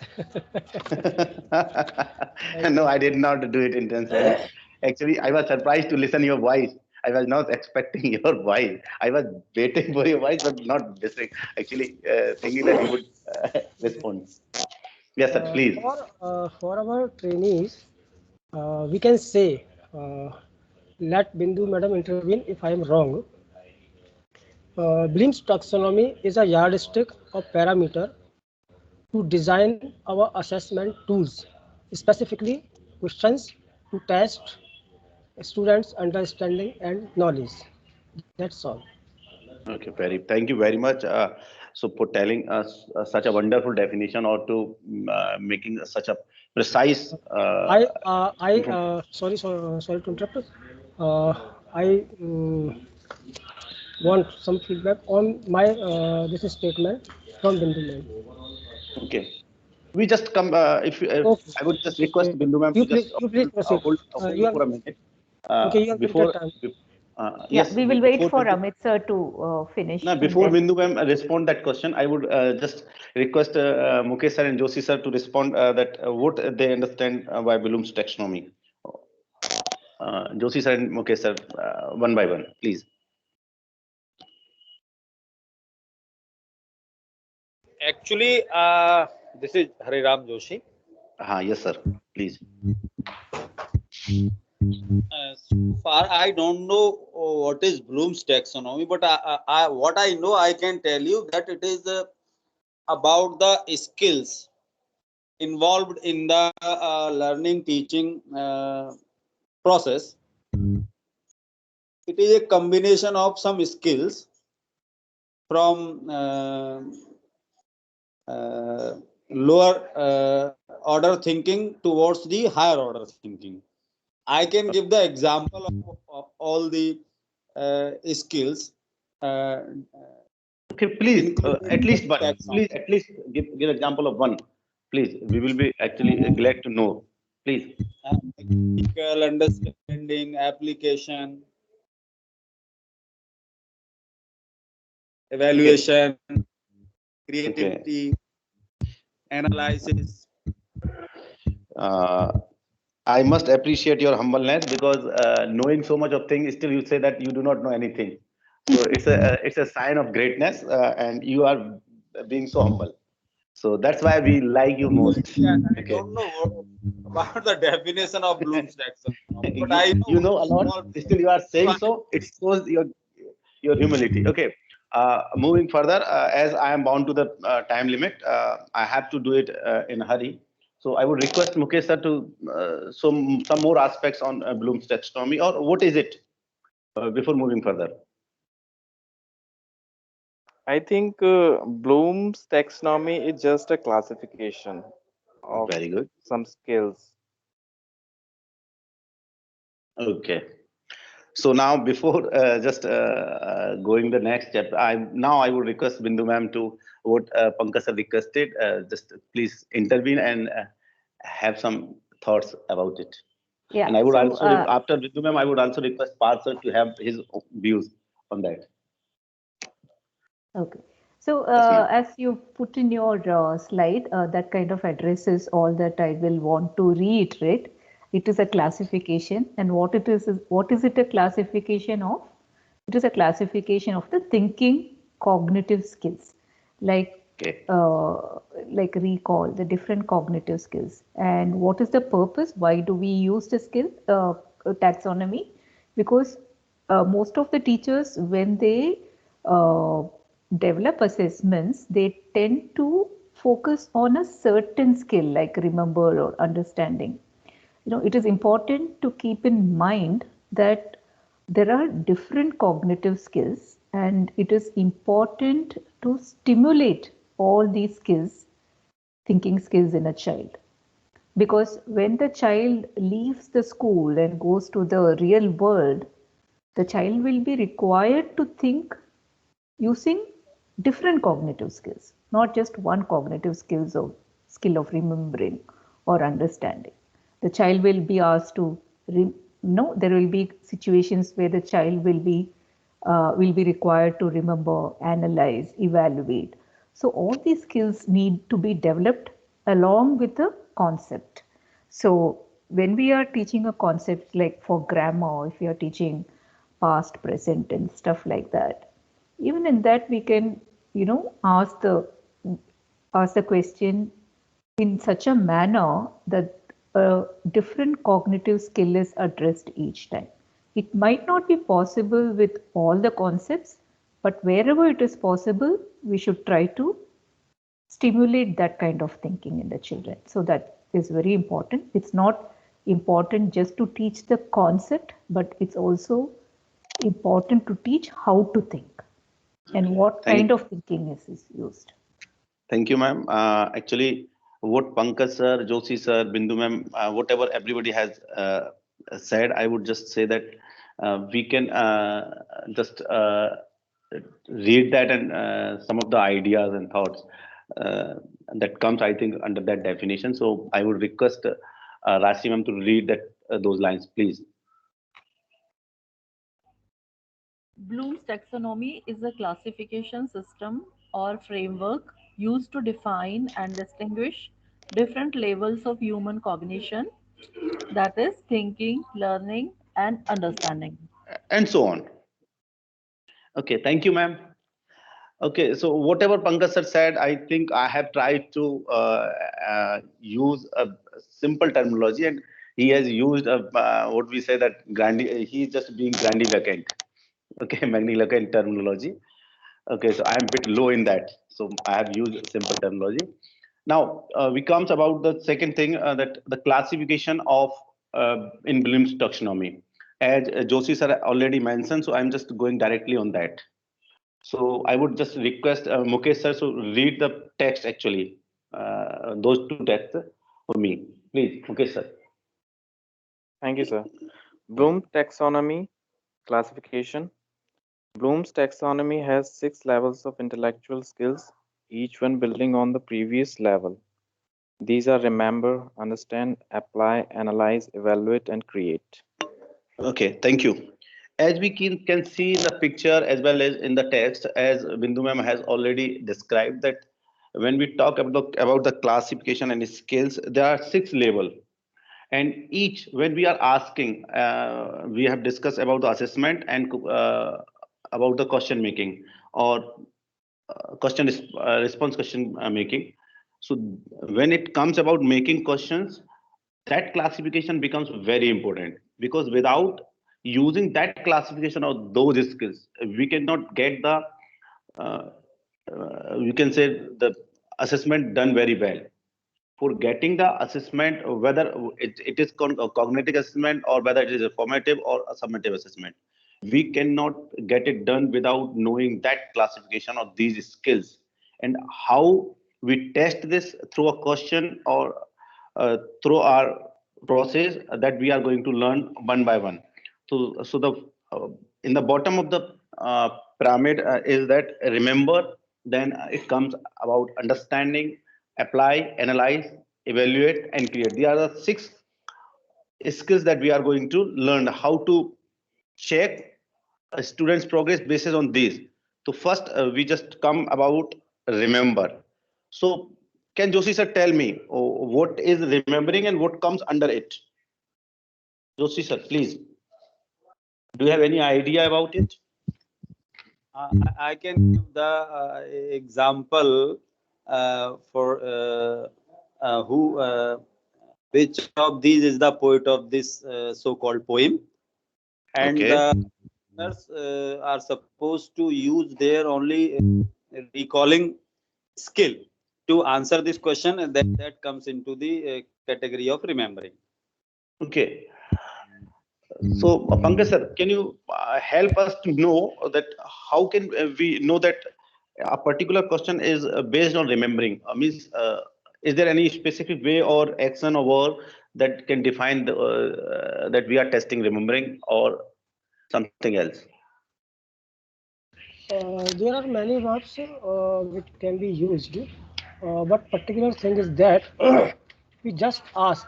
No, I did not do it intentionally. Actually, I was surprised to listen your voice. I was not expecting your voice. I was waiting for your voice, but not listening. Actually, thinking that you would respond. Yes, sir. Please. For our trainees, we can say, let Bindu madam intervene if I am wrong. Bloom's taxonomy is a yardstick of parameter to design our assessment tools, specifically questions to test students' understanding and knowledge. That's all. Okay, thank you very much. So for telling us such a wonderful definition, or to making such a precise. Sorry to interrupt. I want some feedback on my this statement from Bindu ma'am. Okay. We just come. If I would just request Bindu ma'am to just hold for a minute. Before. Yes, we will wait for Amit sir to finish. No, before Bindu ma'am respond that question, I would just request Mukesh sir and Joshi sir to respond that what they understand by Bloom's taxonomy. Joshi sir and Mukesh sir, one by one, please. Actually, this is Hariram Joshi. Yes, sir. Please. So far, I don't know what is Bloom's taxonomy, but what I know, I can tell you that it is about the skills involved in the learning teaching process. It is a combination of some skills from lower order thinking towards the higher order thinking. I can give the example of all the skills. Okay, please, at least one. Please, at least give example of one. Please, we will be actually glad to know. Please. Technical understanding, application, evaluation, creativity, analysis. I must appreciate your humbleness because knowing so much of things, still you say that you do not know anything. So it's a sign of greatness, and you are being so humble. So that's why we like you most. Yeah, I Okay. don't know about the definition of Bloom's taxonomy, but I You know know a lot. small. Still you are saying so. It shows your humility. Okay. Moving further, as I am bound to the time limit, I have to do it in a hurry. So I would request Mukesh sir to some more aspects on Bloom's taxonomy, or what is it before moving further. I think Bloom's taxonomy is just a classification of Very good. some skills. Okay. So now, before just going the next step, I would request Bindu ma'am to what Pankaj sir requested. Just please intervene and have some thoughts about it. Yeah. And I would So, also, after Bindu ma'am, I would also request Parth sir to have his views on that. okay. So, Yes, ma'am. as you put in your slide, that kind of addresses all that I will want to reiterate. It is a classification, and what is it a classification of? It is a classification of the thinking cognitive skills, like Okay. like recall, the different cognitive skills. And what is the purpose? Why do we use the skill taxonomy? Because most of the teachers, when they develop assessments, they tend to focus on a certain skill like remember or understanding. It is important to keep in mind that there are different cognitive skills, and it is important to stimulate all these skills, thinking skills in a child. Because when the child leaves the school and goes to the real world, the child will be required to think using different cognitive skills, not just one cognitive skill of remembering or understanding. The child will be asked to, there will be situations where the child will be required to remember, analyze, evaluate. So all these skills need to be developed along with the concept. So when we are teaching a concept like for grammar, if we are teaching past, present, and stuff like that, even in that we can ask the question in such a manner that a different cognitive skill is addressed each time. It might not be possible with all the concepts, but wherever it is possible, we should try to stimulate that kind of thinking in the children. So that is very important. It's not important just to teach the concept, but it's also important to teach how to think and what kind of thinking is used. Thank you, ma'am. Actually, what Pankaj sir, Joshi sir, Bindu ma'am, whatever everybody has said, I would just say that we can just read that and some of the ideas and thoughts that comes, I think, under that definition. So I would request Rashi ma'am to read that those lines, please. Bloom's taxonomy is a classification system or framework used to define and distinguish different levels of human cognition, that is, thinking, learning, and understanding. And so on. Okay, thank you, ma'am. Okay, so whatever Pankaj sir said, I think I have tried to use a simple terminology, and he has used what we say that he's just being grandiloquent. Okay, magniloquent terminology. Okay, so I am a bit low in that, so I have used simple terminology. Now we comes about the second thing, that the classification of in Bloom's taxonomy, as Joshi sir already mentioned. So I'm just going directly on that. So I would just request Mukesh sir to read the text actually, those two texts for me, please, Mukesh sir. Thank you, sir. Bloom taxonomy classification. Bloom's taxonomy has 6 levels of intellectual skills, each one building on the previous level. These are remember, understand, apply, analyze, evaluate, and create. Okay, thank you. As we can see in the picture as well as in the text, as Bindu ma'am has already described, that when we talk about the classification and skills, there are 6 levels. And each, when we are asking, we have discussed about the assessment and about the question making, or response question making. So when it comes about making questions, that classification becomes very important, because without using that classification of those skills, we cannot get the we can say the assessment done very well. For getting the assessment, whether it is cognitive assessment or whether it is a formative or a summative assessment, we cannot get it done without knowing that classification of these skills, and how we test this through a question or through our process that we are going to learn one by one. So the in the bottom of the pyramid is that remember, then it comes about understanding, apply, analyze, evaluate, and create. These are the 6 skills that we are going to learn how to check a student's progress based on these. So first, we just come about remember. So can Joshi sir tell me what is remembering and what comes under it? Joshi sir, please. Do you have any idea about it? I can give the example for who which of these is the poet of this so-called poem, and Okay. the listeners are supposed to use their only recalling skill to answer this question, and that comes into the category of remembering. Okay. So, Pankaj sir, can you help us to know that how can we know that a particular question is based on remembering? Means, is there any specific way or action or word that can define that we are testing remembering or something else? There are many verbs which can be used, but particular thing is that we just ask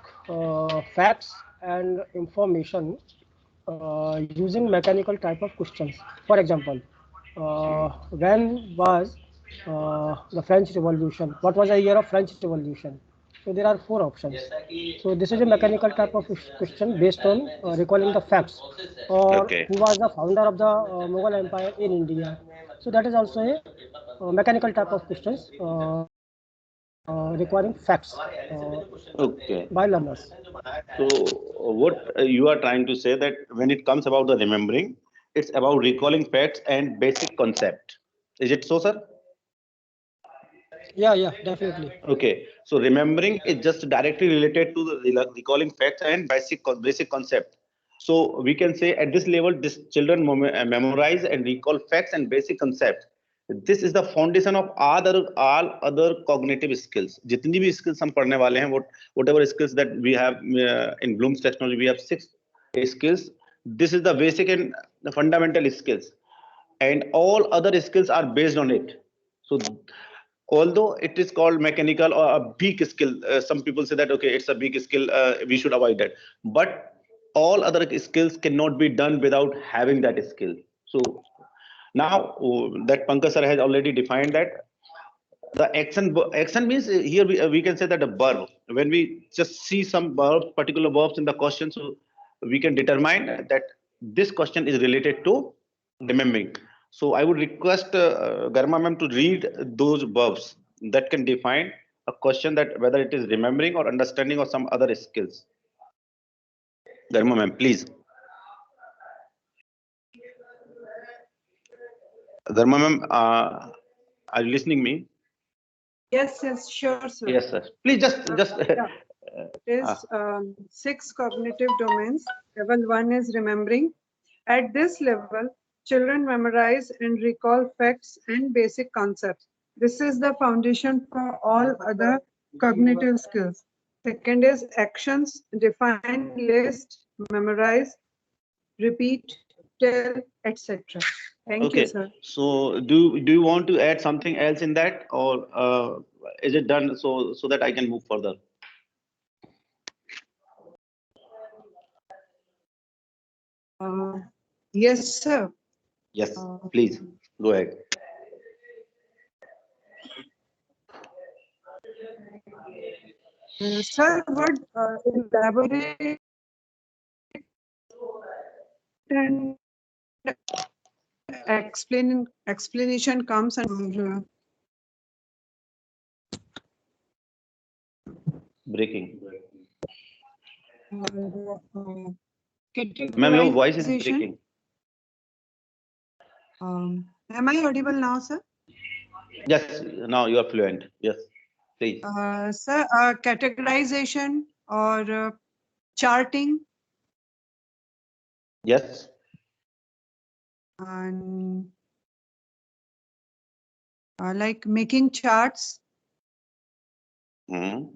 facts and information using mechanical type of questions. For example, when was the French Revolution? What was the year of French Revolution? So there are 4 options. So this is a mechanical type of question based on recalling the facts, or Okay. who was the founder of the Mughal Empire in India. So that is also a mechanical type of questions requiring facts Okay. by learners. So, what you are trying to say that when it comes about the remembering, it's about recalling facts and basic concept. Is it so, sir? Yeah, definitely. Okay, so remembering is just directly related to the recalling facts and basic concept. So we can say at this level, this children memorize and recall facts and basic concepts. This is the foundation of all other cognitive skills. जितनी भी skills हम पढ़ने वाले हैं, whatever skills that we have in Bloom's taxonomy, we have 6 skills. This is the basic and the fundamental skills, and all other skills are based on it. So although it is called mechanical or a big skill, some people say that okay, it's a big skill, we should avoid that, but all other skills cannot be done without having that skill. So now that Pankaj sir has already defined that the action means here we can say that a verb, when we just see some particular verbs in the question, so we can determine that this question is related to remembering. So I would request Garma ma'am to read those verbs that can define a question, that whether it is remembering or understanding or some other skills. Garma ma'am, please. Garma ma'am, are you listening me? Yes, sure, sir. Yes, sir. Please just Yeah. It is 6 cognitive domains. Level 1 is remembering. At this level, children memorize and recall facts and basic concepts. This is the foundation for all other cognitive skills. Second is actions: define, list, memorize, repeat, tell, etc. Thank okay. you, sir. So do you want to add something else in that, or is it done so that I can move further? Yes, sir. Yes, please go ahead. Sir, would elaborate and explanation comes under Breaking. categorization. Ma'am, your voice is breaking. Am I audible now, sir? Yes, now you are fluent. Yes, please. Sir, categorization or charting Yes. and like making charts, Mhm.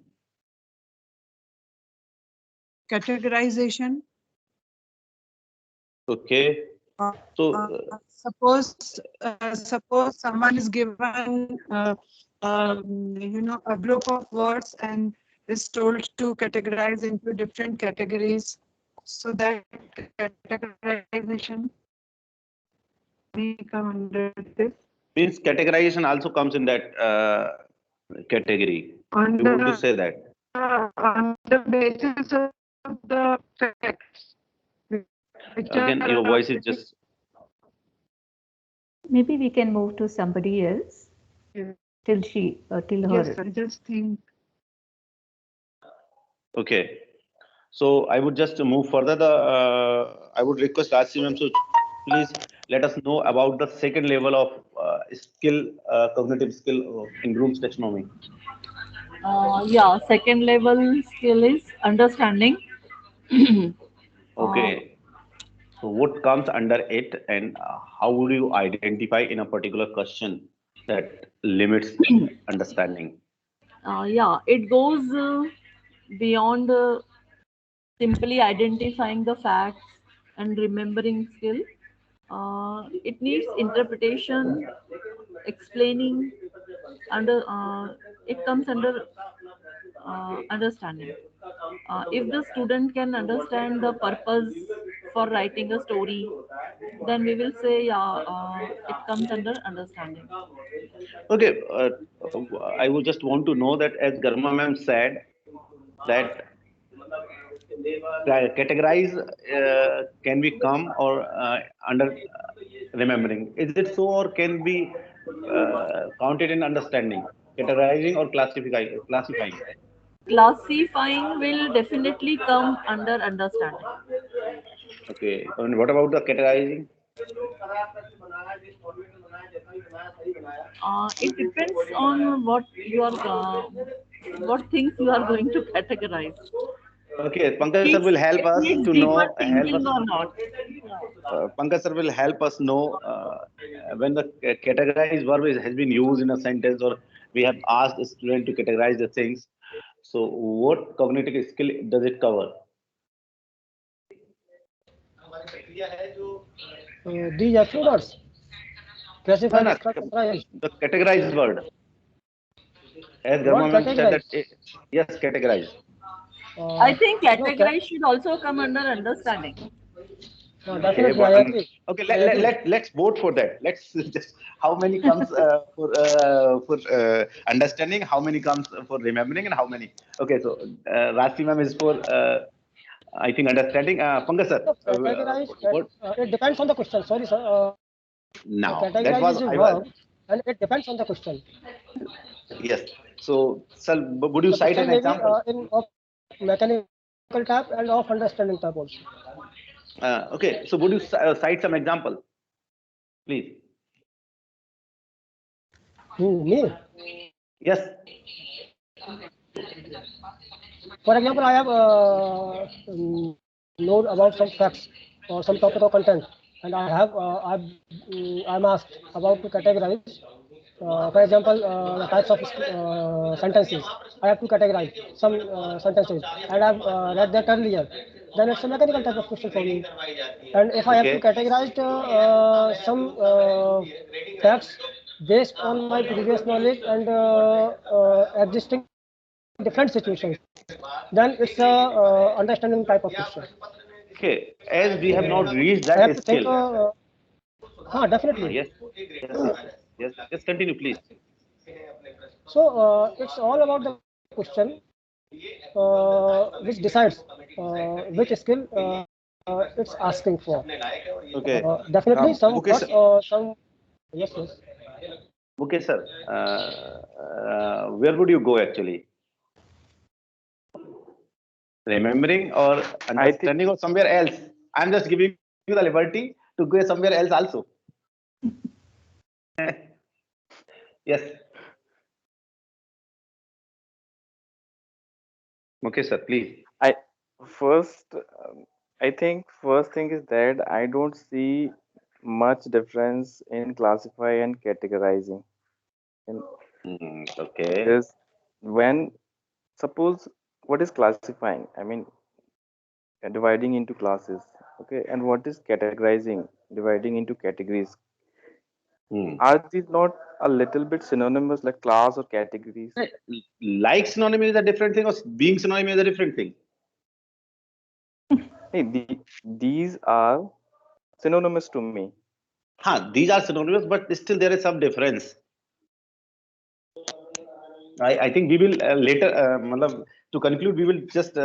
categorization. Okay. So, Suppose someone is given a group of words and is told to categorize into different categories, so that categorization we come under this. means categorization also comes in that category. On You want to say that? on the basis of the facts. Again, your voice is just. Maybe we can move to somebody else till her. Yes, I just think. Okay. So I would just move further. I would request Rajsi ma'am, so please let us know about the second level of skill, cognitive skill in Bloom's taxonomy. Yeah, second level skill is understanding. Okay. So what comes under it, and how would you identify in a particular question that limits understanding? Yeah, it goes beyond simply identifying the facts and remembering skill. It needs interpretation, explaining, under it comes under understanding. If the student can understand the purpose for writing a story, then we will say, yeah, it comes under understanding. Okay, I would just want to know that as Garma ma'am said that categorize can be come or under remembering. Is it so, or can be counted in understanding, categorizing or classifying? Classifying will definitely come under understanding. Okay, and what about the categorizing? It depends on what what things you are going to categorize. Okay, Pankaj sir will help us Needs to deeper know, thinking or not. Pankaj sir will help us know when the categorized verb has been used in a sentence, or we have asked the student to categorize the things. So, what cognitive skill does it cover? These are few words. Classify, No, categorize. the categorized word. As What Garma ma'am said that, categorize? yes, categorize. I think No, categorize should also come under understanding. Okay, definitely, I agree. okay. I agree. Let's vote for that. Let's just how many comes for understanding, how many comes for remembering, and how many. Okay, so Rasi ma'am is for I think understanding. Pankaj sir, So categorize, what it depends on the question. Sorry, sir. now? That Categorize was is a I was verb, and it depends on the question. yes. So sir, would you The cite question an may be example? of mechanical type and of understanding type also. Okay, so would you cite some example, please? Me? Yes. For example, I have known about some facts or some topic or content, and I'm asked about to categorize. For example, the types of sentences. I have to categorize some sentences, and I've read that earlier. Then it's a mechanical type of question for me. And if I have to Okay. categorize some facts based on my previous knowledge and existing different situations, then it's a understanding type of question. Okay, as we have not reached I have that to think. skill. Definitely. Yes, yes. Just continue, please. So it's all about the question. which decides which skill it's asking for. Okay. Definitely some Okay, words sir. or some. Yes, yes. Okay, sir. Where would you go actually? Remembering or I think understanding or somewhere else? I'm just giving you the liberty to go somewhere else also. Yes. Okay, sir, please. I first I think first thing is that I don't see much difference in classify and categorizing. And Okay. there's when suppose what is classifying? I mean dividing into classes. Okay, and what is categorizing? Dividing into categories. Are these not a little bit synonymous like class or categories? Like synonym is a different thing, or being synonym is a different thing. Hey, these are synonymous to me. These are synonymous, but still there is some difference. I think we will later, to conclude, we will just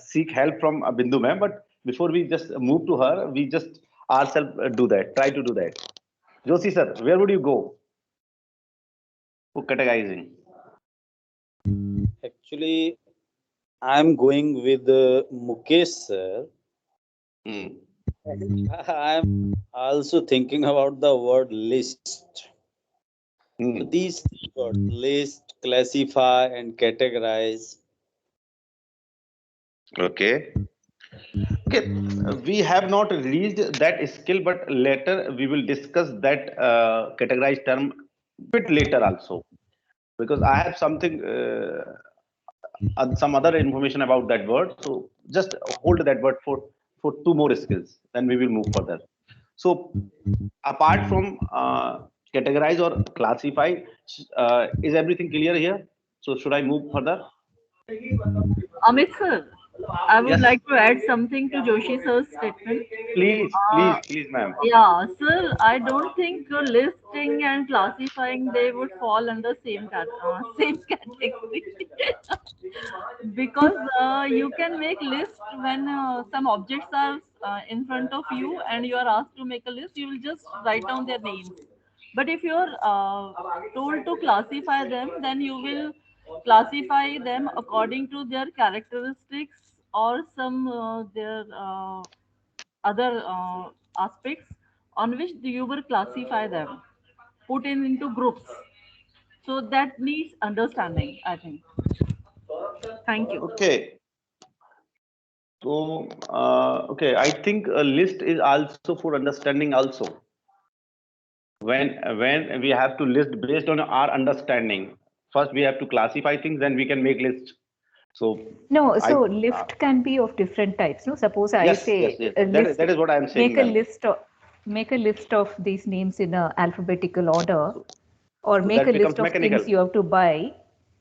seek help from Bindu ma'am. But before we just move to her, we just ourselves do that, try to do that. Joshi sir, where would you go for categorizing? Actually, I'm going with Mukesh sir. I'm also thinking about the word list. So these three words, list, classify, and categorize. Okay. Okay, we have not released that skill, but later we will discuss that categorized term bit later also, because I have something, some other information about that word. So just hold that word for two more skills, then we will move further. So apart from categorize or classify, is everything clear here? So should I move further? Amit sir, I would Yes. like to add something to Joshi sir's statement. Please, ma'am. Yeah, sir, I don't think listing and classifying they would fall under same category because you can make list when some objects are in front of you and you are asked to make a list. You will just write down their names. But if you are told to classify them, then you will classify them according to their characteristics or some their other aspects on which you will classify them, put in into groups. So that needs understanding, I think. Thank you. Okay. So, okay, I think a list is also for understanding also. When we have to list based on our understanding, first we have to classify things, then we can make list. So No, I so lift can be of different types. No, suppose I yes, say yes. a That list, that is what I am saying, make a ma'am. list of these names in a alphabetical order, or So make that a becomes list of mechanical. things you have to buy,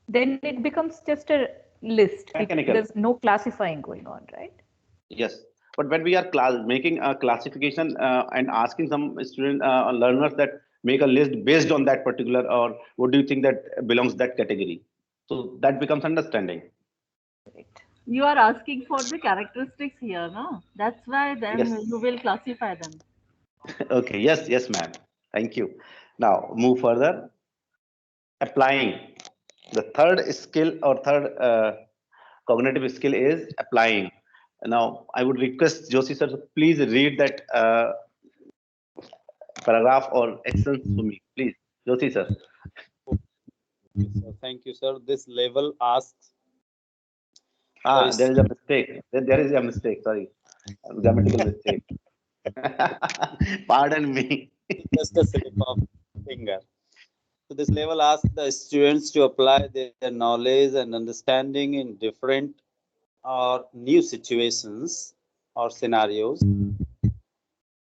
then it becomes just a list. Mechanical. There's no classifying going on, right? Yes, but when we are making a classification and asking some student learners that make a list based on that particular, or what do you think that belongs that category? So that becomes understanding. You are asking for the characteristics here, no? That's why then Yes. you will classify them. Okay. Yes, ma'am. Thank you. Now move further. Applying. The third skill or third cognitive skill is applying. Now I would request Joshi sir to please read that paragraph or essence to me, please. Joshi sir. So thank you, sir. This level asks. There is a mistake. There is a mistake. Sorry, grammatical mistake. Pardon me. Just a slip of finger. So this level asks the students to apply their knowledge and understanding in different or new situations or scenarios.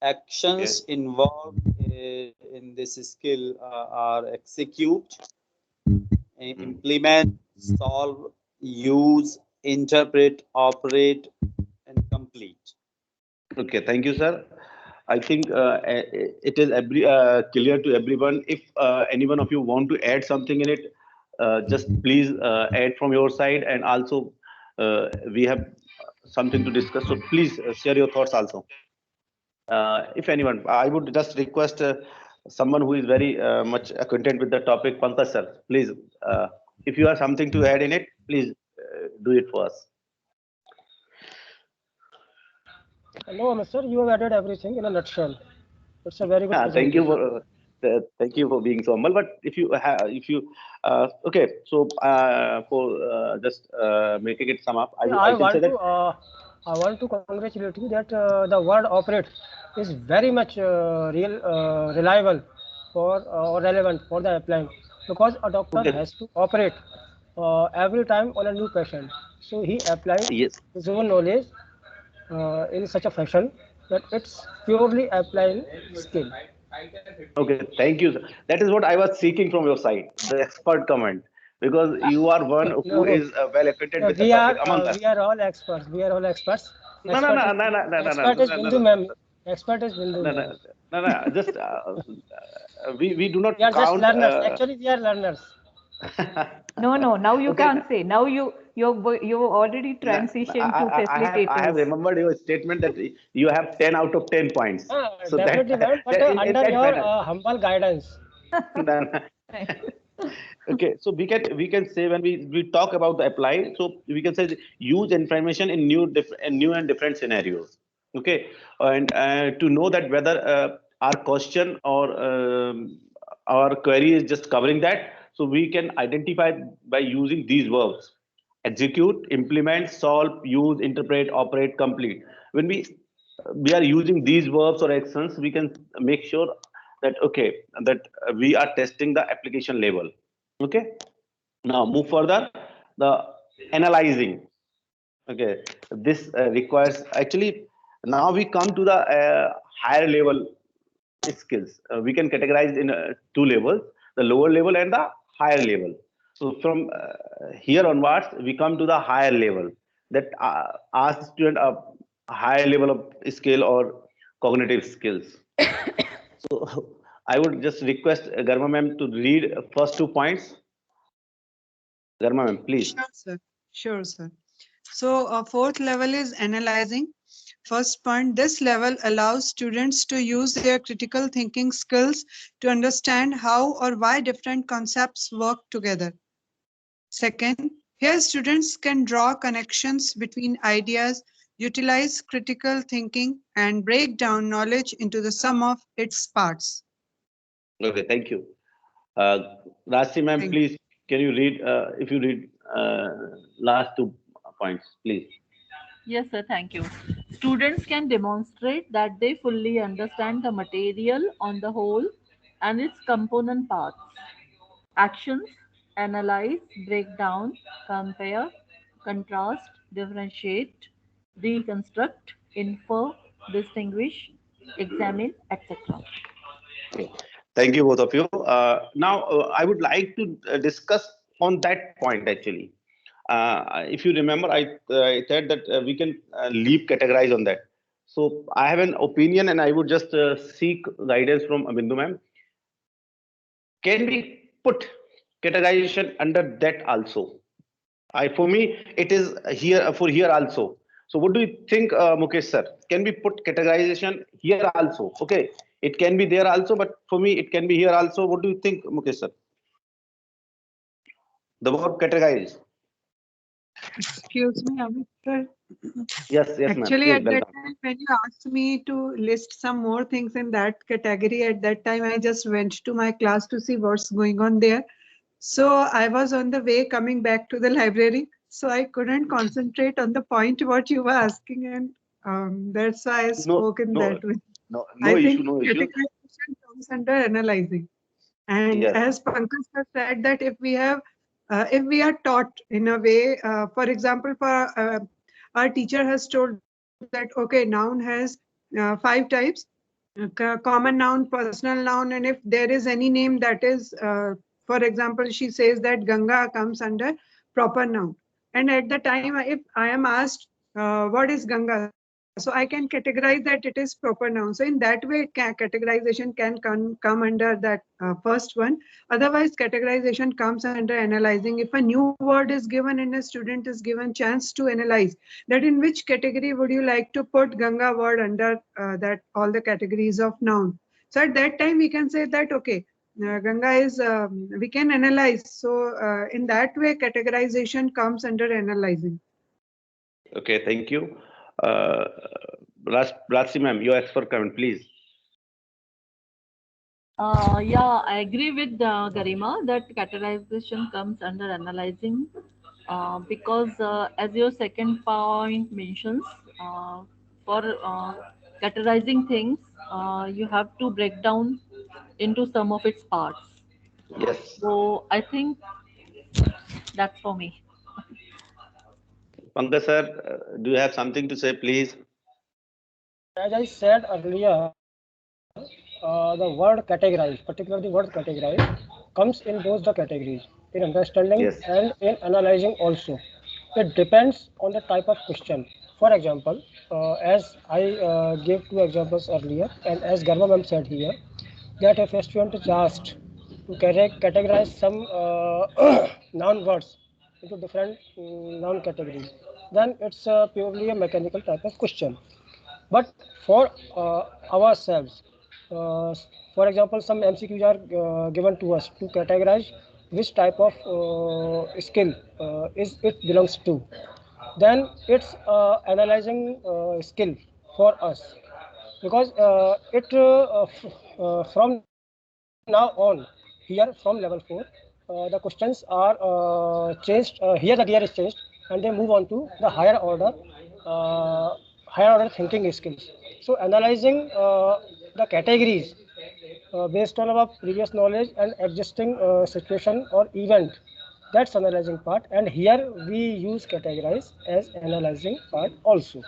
Actions involved in this skill are execute, implement, solve, use, interpret, operate, and complete. Okay, thank you, sir. I think it is clear to everyone. If any one of you want to add something in it, just please add from your side, and also we have something to discuss. So please share your thoughts also. If anyone, I would just request someone who is very much acquainted with the topic, Pankaj sir, please, if you have something to add in it, please do it for us. No, Mr. You have added everything in a nutshell. It's a very good Thank you presentation. for thank you for being so humble. But if you okay, so for just making it sum up, I can say that I want to congratulate you that the word operate is very much reliable for or relevant for the applying, because a doctor okay, has to operate every time on a new patient. So he applied yes. his own knowledge in such a fashion that it's purely applying skill. Okay, thank you, sir. That is what I was seeking from your side, the expert comment, because you are one who No, is well acquainted with the topic among us. we are all experts. We are all experts. No, no, no, no, no, no, no, no, Expert is no, no, Bindu no, ma'am. Expert is Bindu no, ma'am. no, no, just we do not We are just count. learners. Actually, we are learners. No, no. Now you Okay, can't say. Now you already transitioned to I have facilitators. remembered your statement that you have 10 out of 10 points. So Definitely, ma'am. But that in under that your manner. humble guidance. Okay, so we can say when we talk about the apply, so we can say use information in new and different scenarios. Okay, and to know that whether our question or our query is just covering that, so we can identify by using these verbs: execute, implement, solve, use, interpret, operate, complete. When we are using these verbs or actions, we can make sure that okay, that we are testing the application level. Okay, now move further, the analyzing. Okay, this requires actually, now we come to the higher level skills. We can categorize in two levels: the lower level and the higher level. So from here onwards, we come to the higher level that asks student a higher level of skill or cognitive skills. So I would just request Garma ma'am to read first 2 points. Garma ma'am, please. Sure, sir. Sure, sir. So, fourth level is analyzing. First point, this level allows students to use their critical thinking skills to understand how or why different concepts work together. Second, here students can draw connections between ideas, utilize critical thinking, and break down knowledge into the sum of its parts. Okay, thank you. Rasi ma'am, please, can you read, if you read last 2 points, please. Yes, sir. Thank you. Students can demonstrate that they fully understand the material on the whole and its component parts. Actions: analyze, break down, compare, contrast, differentiate, reconstruct, infer, distinguish, examine, etc. Okay. Thank you, both of you. Now, I would like to discuss on that point actually. If you remember, I said that we can leave categorize on that. So I have an opinion and I would just seek guidance from Abindu ma'am. Can we put categorization under that also? For me, it is here for here also. So what do you think, Mukesh sir? Can we put categorization here also? Okay, it can be there also, but for me, it can be here also. What do you think, Mukesh sir? The word categorize. Excuse me, Amit sir. Yes, yes, ma'am. Actually, Please, at that welcome. time, when you asked me to list some more things in that category, at that time, I just went to my class to see what's going on there. So I was on the way coming back to the library. So I couldn't concentrate on the point what you were asking, and that's why I spoke in that way. No I issue, think no issue. categorization comes under analyzing. And Yes. as Pankaj has said, that if we are taught in a way, for example, our teacher has told that okay, noun has 5 types: common noun, personal noun, and if there is any name that is, for example, she says that Ganga comes under proper noun. And at the time, if I am asked what is Ganga, So I can categorize that it is proper noun. So in that way, categorization can come under that first one. Otherwise, categorization comes under analyzing. If a new word is given and a student is given chance to analyze, that in which category would you like to put Ganga word under that all the categories of noun. So at that time, we can say that, okay, Ganga is, we can analyze. So in that way, categorization comes under analyzing. Okay, thank you. Rajsi ma'am, your expert comment, please. Yeah, I agree with Garima that categorization comes under analyzing because as your second point mentions, for categorizing things, you have to break down into some of its parts. Yes. So I think that's for me. Pankaj sir, do you have something to say, please? As I said earlier, the word categorize, particularly the word categorize, comes in both the categories, in understanding Yes. and in analyzing also. It depends on the type of question. For example, as I gave two examples earlier, and as Garma ma'am said here, that if a student is asked to categorize some noun words into different noun categories, then it's purely a mechanical type of question. But for ourselves, uh, for example, some MCQs are given to us to categorize which type of skill is it belongs to. Then it's analyzing skill for us because from now on here from level 4 the questions are changed, here the gear is changed and they move on to the higher order thinking skills. So analyzing the categories based on our previous knowledge and existing situation or event, that's analyzing part, and here we use categorize as analyzing part also.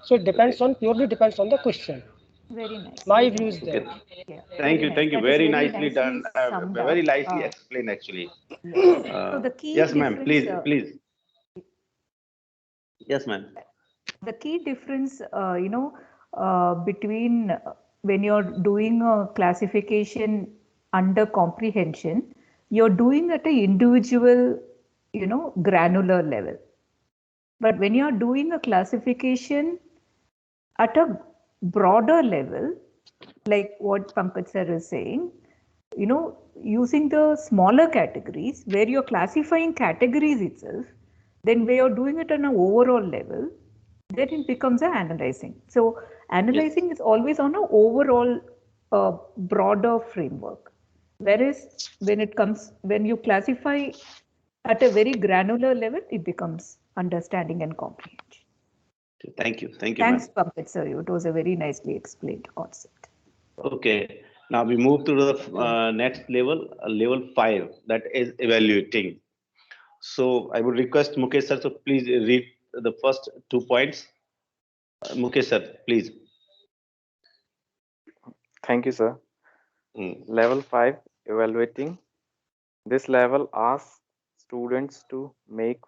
So it depends on, purely depends on the question. Very nice. My Very view is nice. there. Yeah, Thank very you, nice. thank you. That is Very very nicely nicely done. summed up. Very nicely explained, actually. Yeah. So the key Yes, ma'am. difference. Please. Yes, ma'am. The key difference, between when you're doing a classification under comprehension, you're doing at an individual, granular level. But when you're doing a classification at a broader level, like what Pankaj sir is saying, using the smaller categories where you're classifying categories itself, then where you're doing it on an overall level, then it becomes an analyzing. So analyzing is always on an overall broader framework. Whereas when you classify at a very granular level, it becomes understanding and comprehension. Thank you, ma'am. Thanks, Pankaj sir. It was a very nicely explained concept. Okay, now we move to the next level, level 5, that is evaluating. So I would request Mukesh sir to please read the first 2 points. Mukesh sir, please. Thank you, sir. Level 5, evaluating. This level asks students to make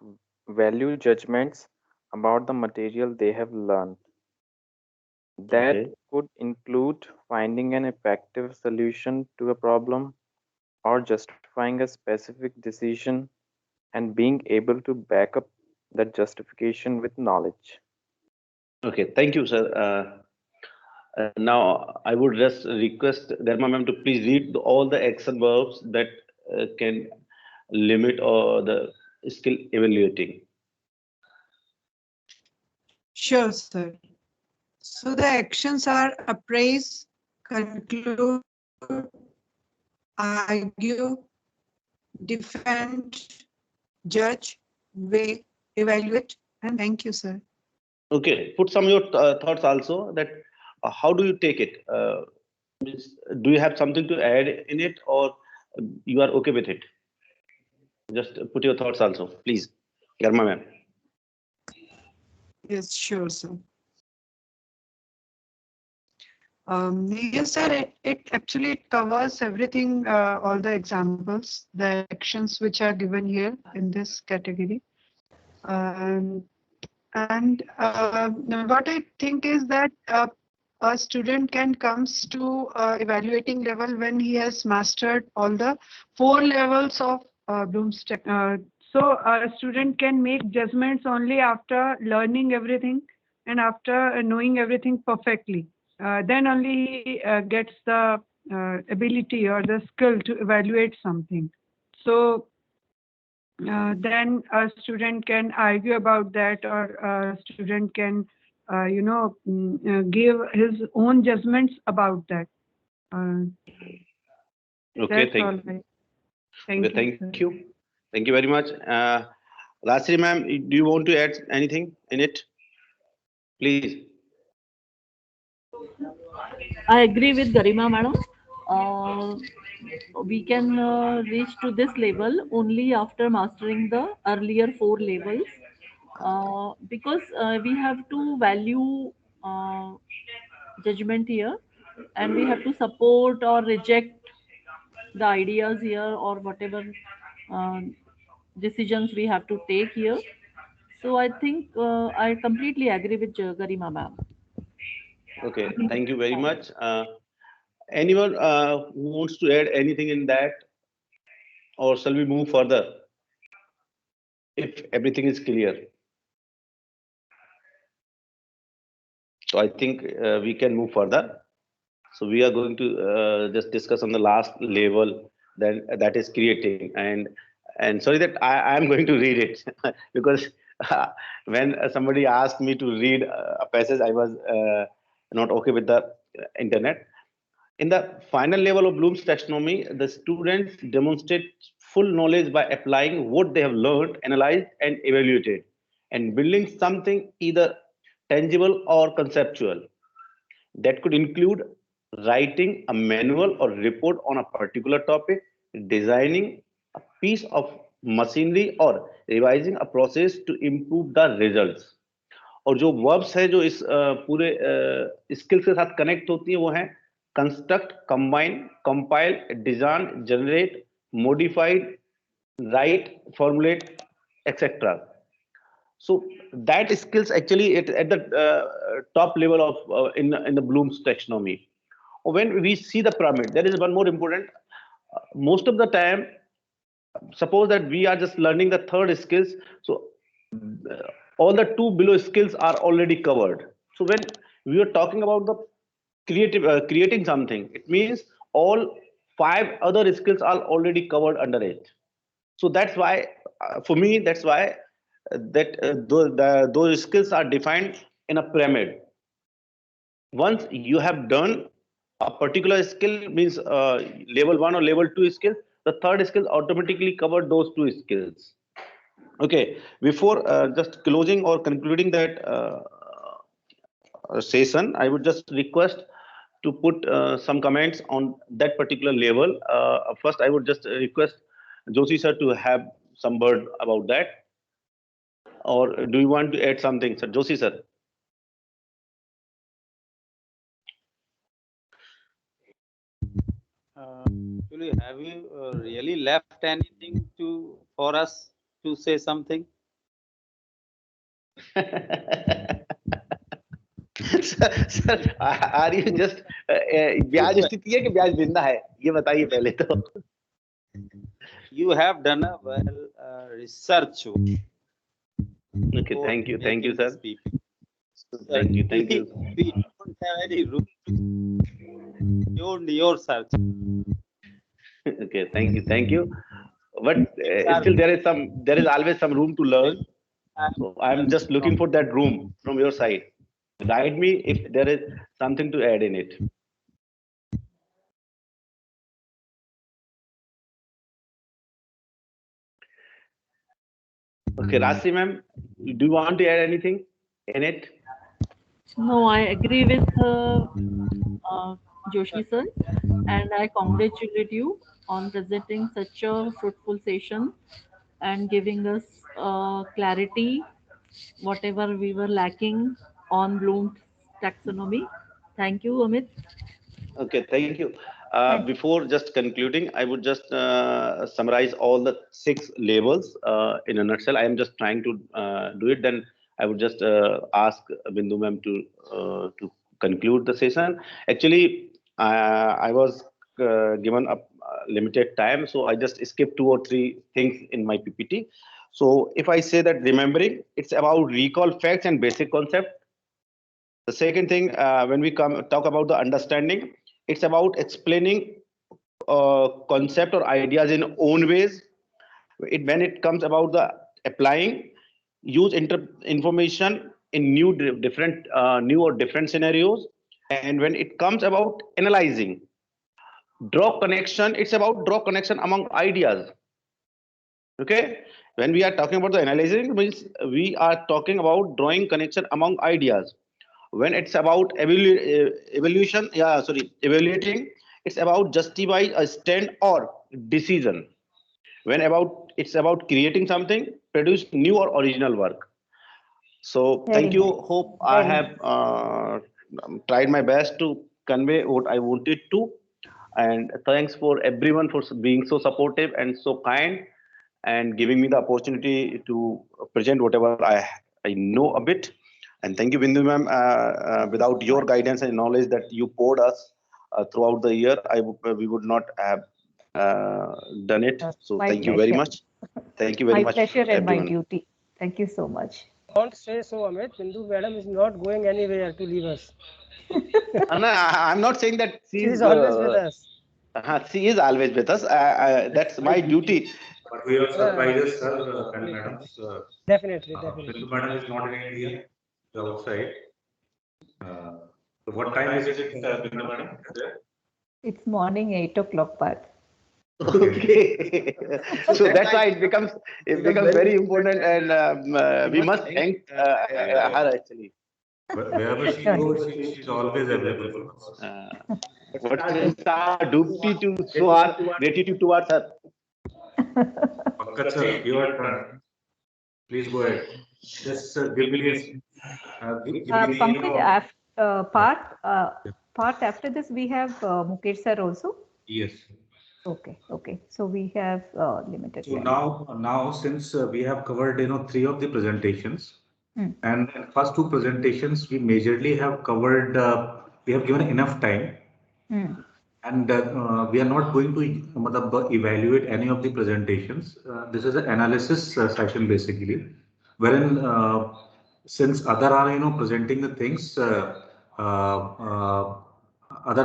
value judgments about the material they have learned. That could include finding an effective solution to a problem or justifying a specific decision and being able to back up that justification with knowledge. Okay, thank you, sir. Now, I would just request Garma ma'am to please read all the action verbs that can limit or the skill evaluating. Sure, sir. So the actions are appraise, conclude, argue, defend, judge, weigh, evaluate, and thank you, sir. Okay, put some of your thoughts also that how do you take it? Do you have something to add in it or you are okay with it? Just put your thoughts also, please. Garma ma'am. Yes, sure, sir. Yes, sir, it actually covers everything, all the examples, the actions which are given here in this category. And what I think is that a student can comes to evaluating level when he has mastered all the 4 levels of Bloom's tech. So a student can make judgments only after learning everything and after knowing everything perfectly. Then only he gets the ability or the skill to evaluate something. So then a student can argue about that, or a student can, give his own judgments about that. Okay, That's all. Thank okay, you. thank you. Thank you very much. Rajshri ma'am, do you want to add anything in it? Please. I agree with Garima madam. We can reach to this level only after mastering the earlier 4 levels, because we have to value judgment here, and we have to support or reject the ideas here, or whatever uh, decisions we have to take here. So I think I completely agree with Garima ma'am. Okay, thank you very much. Anyone who wants to add anything in that, or shall we move further if everything is clear? So I think we can move further. So we are going to just discuss on the last level, then that is creating. And sorry that I am going to read it because when somebody asked me to read a passage, I was not okay with the internet. In the final level of Bloom's taxonomy, the students demonstrate full knowledge by applying what they have learned, analyzed, and evaluated, and building something either tangible or conceptual. That could include writing a manual or report on a particular topic, designing a piece of machinery, or revising a process to improve the results. और जो verbs है जो इस पूरे skills के साथ connect होती है वो है construct, combine, compile, design, generate, modified, write, formulate, etc. So that skills actually at the top level of in the Bloom's taxonomy. When we see the pyramid, there is one more important. Most of the time, suppose that we are just learning the third skills, so all the 2 below skills are already covered. So when we are talking about the creating something, it means all 5 other skills are already covered under it. So that's why for me that's why those skills are defined in a pyramid. Once you have done a particular skill, means level 1 or level 2 skills, the third skill automatically cover those 2 skills. Okay, before just closing or concluding that session, I would just request to put some comments on that particular level. First I would just request Joshi sir to have some word about that, or do you want to add something, sir? Joshi sir. Actually, have you really left anything for us to say something? Sir are you just ब्याज स्थिति है कि ब्याज जिंदा है, ये बताइए पहले तो. You have done a well research. Okay, thank you, sir. Thank you. We don't have any room beyond your search. Okay, thank you. But still there is always some room to learn. So I'm just looking for that room from your side. Guide me if there is something to add in it. Okay, Rasi ma'am, do you want to add anything in it? No, I agree with Joshi sir, and I congratulate you on presenting such a fruitful session and giving us clarity whatever we were lacking on Bloom's taxonomy. Thank you, Amit. Okay, thank you. Before just concluding, I would just summarize all the 6 levels in a nutshell. I am just trying to do it. Then I would just ask Bindu ma'am to conclude the session. Actually, I was given a limited time, so I just skipped 2 or 3 things in my PPT. So if I say that remembering, it's about recall facts and basic concept. The second thing, when we talk about the understanding, it's about explaining concept or ideas in own ways. When it comes about the applying, use information in new or different scenarios. And when it comes about analyzing, draw connection. It's about draw connection among ideas. Okay, when we are talking about the analyzing, means we are talking about drawing connection among ideas. When it's about evaluating, it's about justify a stand or decision. When it's about creating something, produce new or original work. So Very thank you. nice. Hope I Very have tried my best to convey what I wanted to. And thanks for everyone for being so supportive and so kind and giving me the opportunity to present whatever I know a bit. And thank you, Bindu ma'am. Without your guidance and knowledge that you poured us throughout the year, we would not have done it. So My thank you very pleasure. much. Thank you very My much, pleasure and my everyone. duty. Thank you so much. Don't say so, Amit. Bindu madam is not going anywhere to leave us. No, I'm not saying that She is always with us. she is always with us. That's my duty. But we have surprises, sir, madam. Definitely. Bindu madam is not in India, she's outside. So what time is it, Bindu madam? It's morning 8 o'clock, Parth. Okay. So that's why it becomes very important, and we must thank her actually. Wherever she goes, she's always available for us. What is our duty to show our gratitude towards her? Pankaj sir, your turn. Please go ahead. Just give me this. Give me Pankaj, Parth, after this we have Mukesh sir also. Yes. Okay. So we have limited So time. now since we have covered 3 of the presentations, and first 2 presentations we majorly have covered. We have given enough time, and we are not going to evaluate any of the presentations. This is an analysis session basically, wherein since other are presenting the things other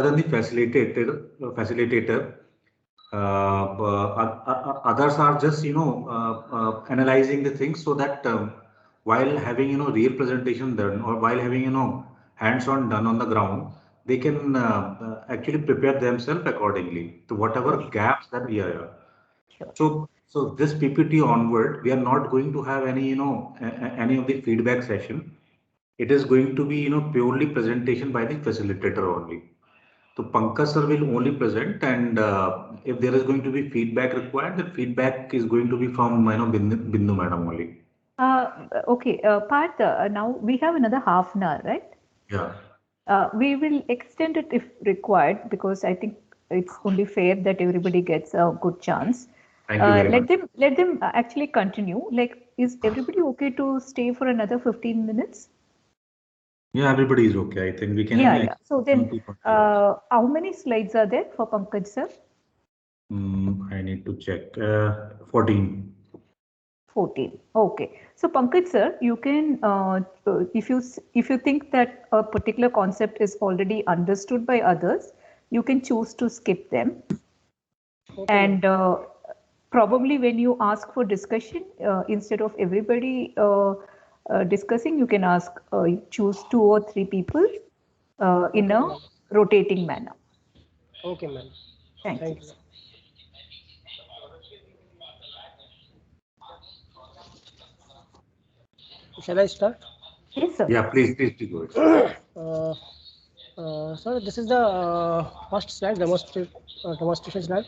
than the facilitator. Others are just analyzing the things so that while having real presentation done or while having hands-on done on the ground, they can actually prepare themselves accordingly to whatever gaps that we are. So this PPT onward, we are not going to have any any of the feedback session. It is going to be purely presentation by the facilitator only. So Pankaj sir will only present, and if there is going to be feedback required, the feedback is going to be from Bindu madam only. Okay, Parth, now we have another half an hour, right? Yeah. We will extend it if required because I think it's only fair that everybody gets a good chance. Thank you very much. Let them actually continue. Like, is everybody okay to stay for another 15 minutes? Yeah, everybody is okay. I think we can. Yeah. So then, how many slides are there for Pankaj sir? I need to check. 14. 14. Okay. So Pankaj sir, you can, if you think that a particular concept is already understood by others, you can choose to skip them. Okay. And probably when you ask for discussion, instead of everybody discussing, you can choose 2 or 3 people in a rotating manner. Okay, ma'am. Thank you. Shall I start? Yes, sir. Yeah, please go ahead. So this is the first slide, demonstration slide.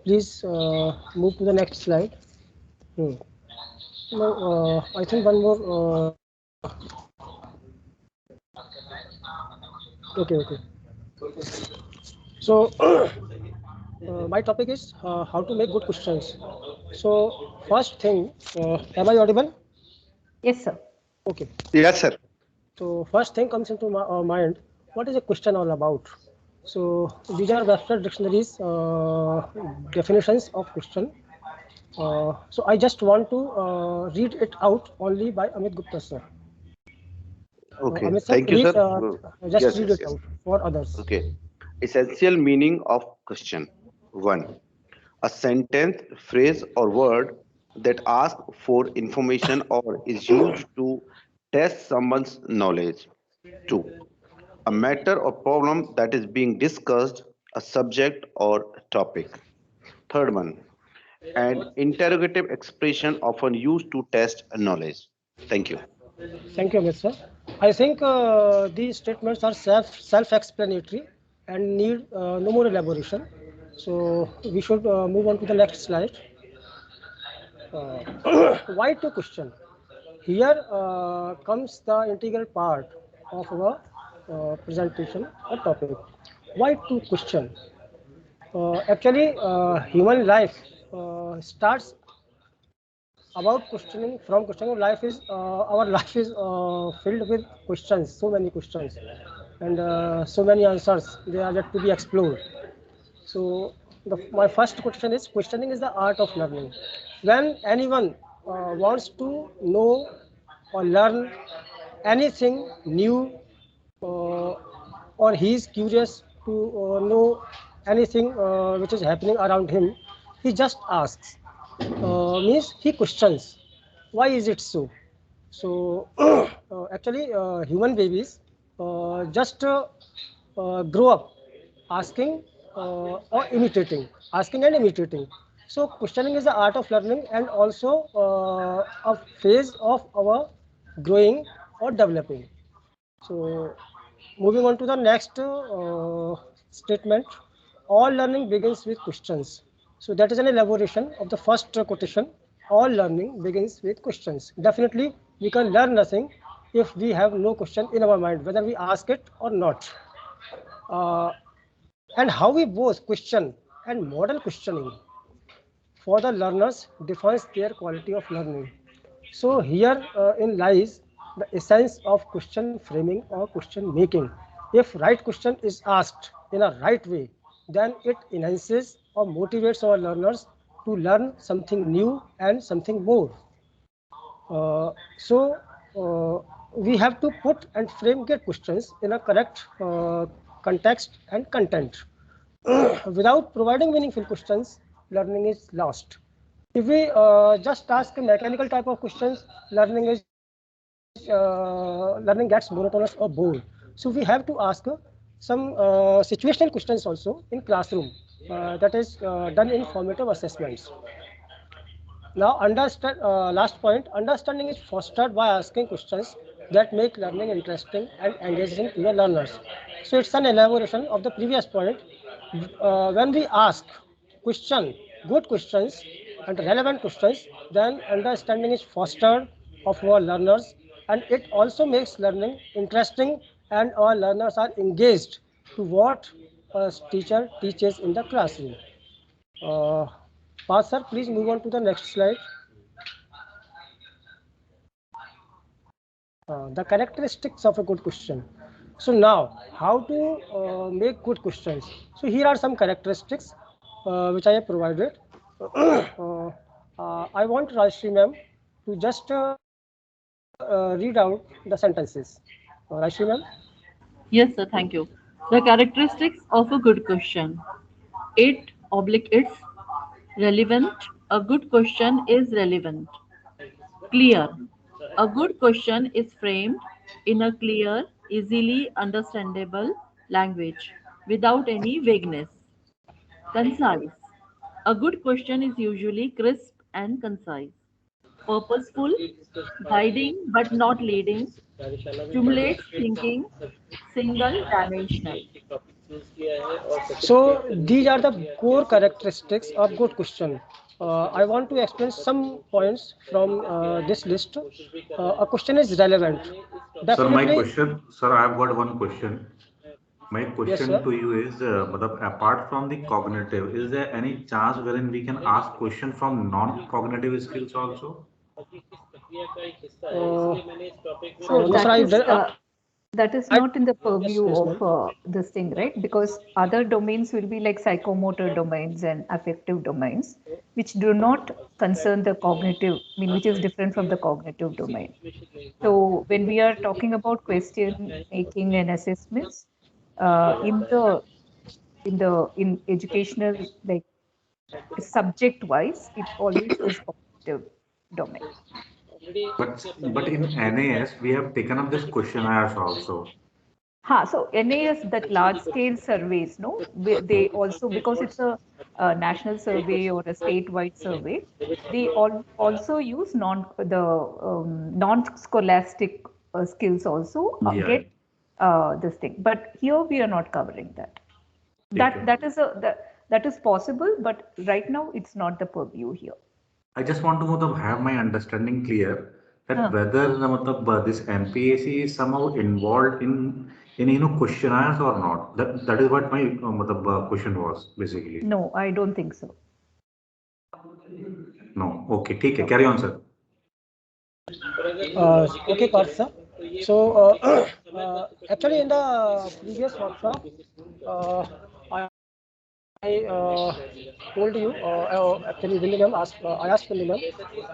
Please move to the next slide. Now, I think one more. Okay. So my topic is how to make good questions. So first thing, am I audible? Yes, sir. Okay. Yes, sir. So first thing comes into my mind, what is a question all about? So these are Webster dictionaries definitions of question. So I just want to read it out only by Amit Gupta sir. Okay, Amit sir, thank you, please sir. just Yes, read yes, it yes. out for others. Okay. Essential meaning of question. 1. A sentence, phrase, or word that asks for information or is used to test someone's knowledge. 2. A matter or problem that is being discussed, a subject or topic. Third one, an interrogative expression often used to test knowledge. Thank you. Thank you, Amit sir. I think these statements are self-explanatory and need no more elaboration. So we should move on to the next slide. Why to question? Here comes the integral part of our presentation or topic. Why to question? Actually, human life starts about questioning. From questioning, life is our life is filled with questions, so many questions, and so many answers. They are yet to be explored. So my first question is, questioning is the art of learning. When anyone wants to know or learn anything new, or he is curious to know anything which is happening around him, he just asks. Means he questions. Why is it so? So actually, human babies just grow up asking or imitating, asking and imitating. So questioning is the art of learning and also a phase of our growing or developing. So moving on to the next statement, all learning begins with questions. So that is an elaboration of the first quotation. All learning begins with questions. Definitely, we can learn nothing if we have no question in our mind, whether we ask it or not. Uh, and how we both question and model questioning for the learners defines their quality of learning. So here in lies the essence of question framing or question making. If right question is asked in a right way, then it enhances or motivates our learners to learn something new and something more. So we have to put and frame get questions in a correct context and content. Without providing meaningful questions, learning is lost. If we just ask a mechanical type of questions, learning gets monotonous or bored. So we have to ask some situational questions also in classroom. That is done in formative assessments. Now, understand last point. Understanding is fostered by asking questions that make learning interesting and engaging to the learners. So it's an elaboration of the previous point. When we ask question, good questions and relevant questions, then understanding is fostered of our learners, and it also makes learning interesting, and our learners are engaged to what a teacher teaches in the classroom. Uh, sir, please move on to the next slide. The characteristics of a good question. So now, how to make good questions? So here are some characteristics which I have provided. I want Rajshri ma'am to just read out the sentences. Rajshri ma'am. Yes, sir. Thank you. The characteristics of a good question. It's relevant. A good question is relevant. Clear. A good question is framed in a clear, easily understandable language without any vagueness. Concise. A good question is usually crisp and concise. Purposeful, guiding but not leading, stimulates thinking, single dimensional. So these are the core characteristics of good question. I want to explain some points from this list. A question is relevant. Sir, my Definitely. question, sir, I've got one question. My Yes, question sir. to you is, apart from the cognitive, is there any chance wherein we can ask question from non-cognitive skills also? So no, sir, that is I- not in the purview yes, of this thing, right? Because other domains will be like psychomotor domains and affective domains, which do not concern the cognitive, I mean, which is different from the cognitive domain. So when we are talking about question making and assessments, in educational, like subject wise, it always is cognitive domain. But in NAS, we have taken up this questionnaires also. So NAS, that large scale surveys, no, they also, because it's a national survey or a statewide survey, they also use non-scholastic skills also Yeah. get this thing. But here we are not covering that. That is possible, but right now it's not the purview here. I just want to have my understanding clear that whether this MPAC is somehow involved in questionnaires or not. That is what my question was basically. No, I don't think so. No. Okay. ठीक है. Carry on, sir. Okay, Parth sir. So actually in the previous workshop, I told you, actually William asked, I asked William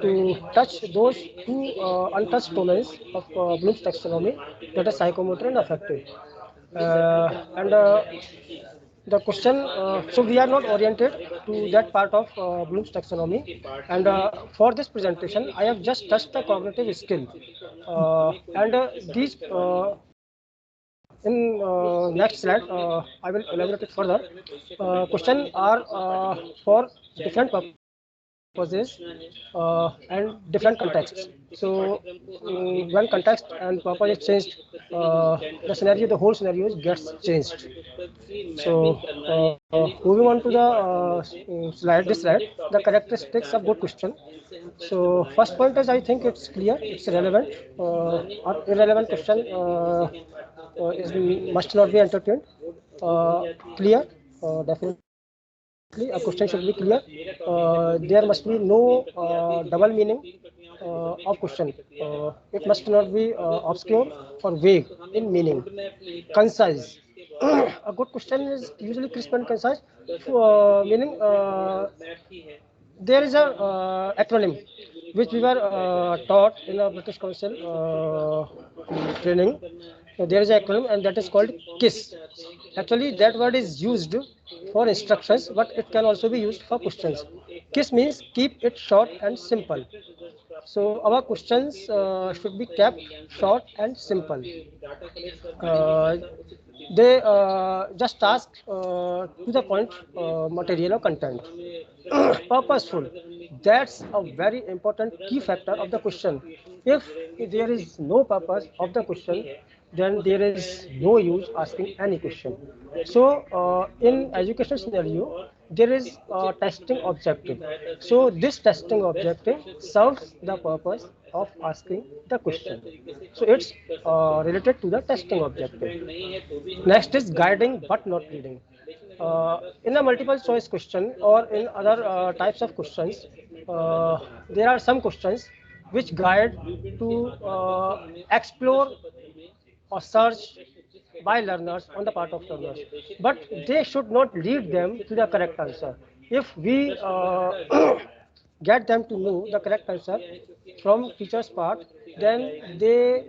to touch those two untouched domains of Bloom's taxonomy, that is psychomotor and affective. And the question, so we are not oriented to that part of Bloom's taxonomy. And for this presentation, I have just touched the cognitive skill. And these in next slide, I will elaborate it further. Questions are for different purposes and different contexts. So when context and purpose is changed, the whole scenario gets changed. So moving on to the slide, the characteristics of good question. So first point is, I think it's clear, it's relevant. Or irrelevant question must not be entertained. Clear, definitely. A question should be clear. There must be no double meaning of question. It must not be obscure or vague in meaning. Concise. A good question is usually crisp and concise, meaning there is a acronym which we were taught in a British Council training. There is an acronym, and that is called KISS. Actually, that word is used for instructions, but it can also be used for questions. KISS means keep it short and simple. So our questions should be kept short and simple. They just ask to the point material or content. Purposeful. That's a very important key factor of the question. If there is no purpose of the question, then there is no use asking any question. So in education scenario, there is a testing objective. So this testing objective serves the purpose of asking the question. So it's related to the testing objective. Next is guiding but not leading. In a multiple choice question or in other types of questions, there are some questions which guide to explore or search by learners on the part of learners, but they should not lead them to the correct answer. If we get them to know the correct answer from teacher's part, then they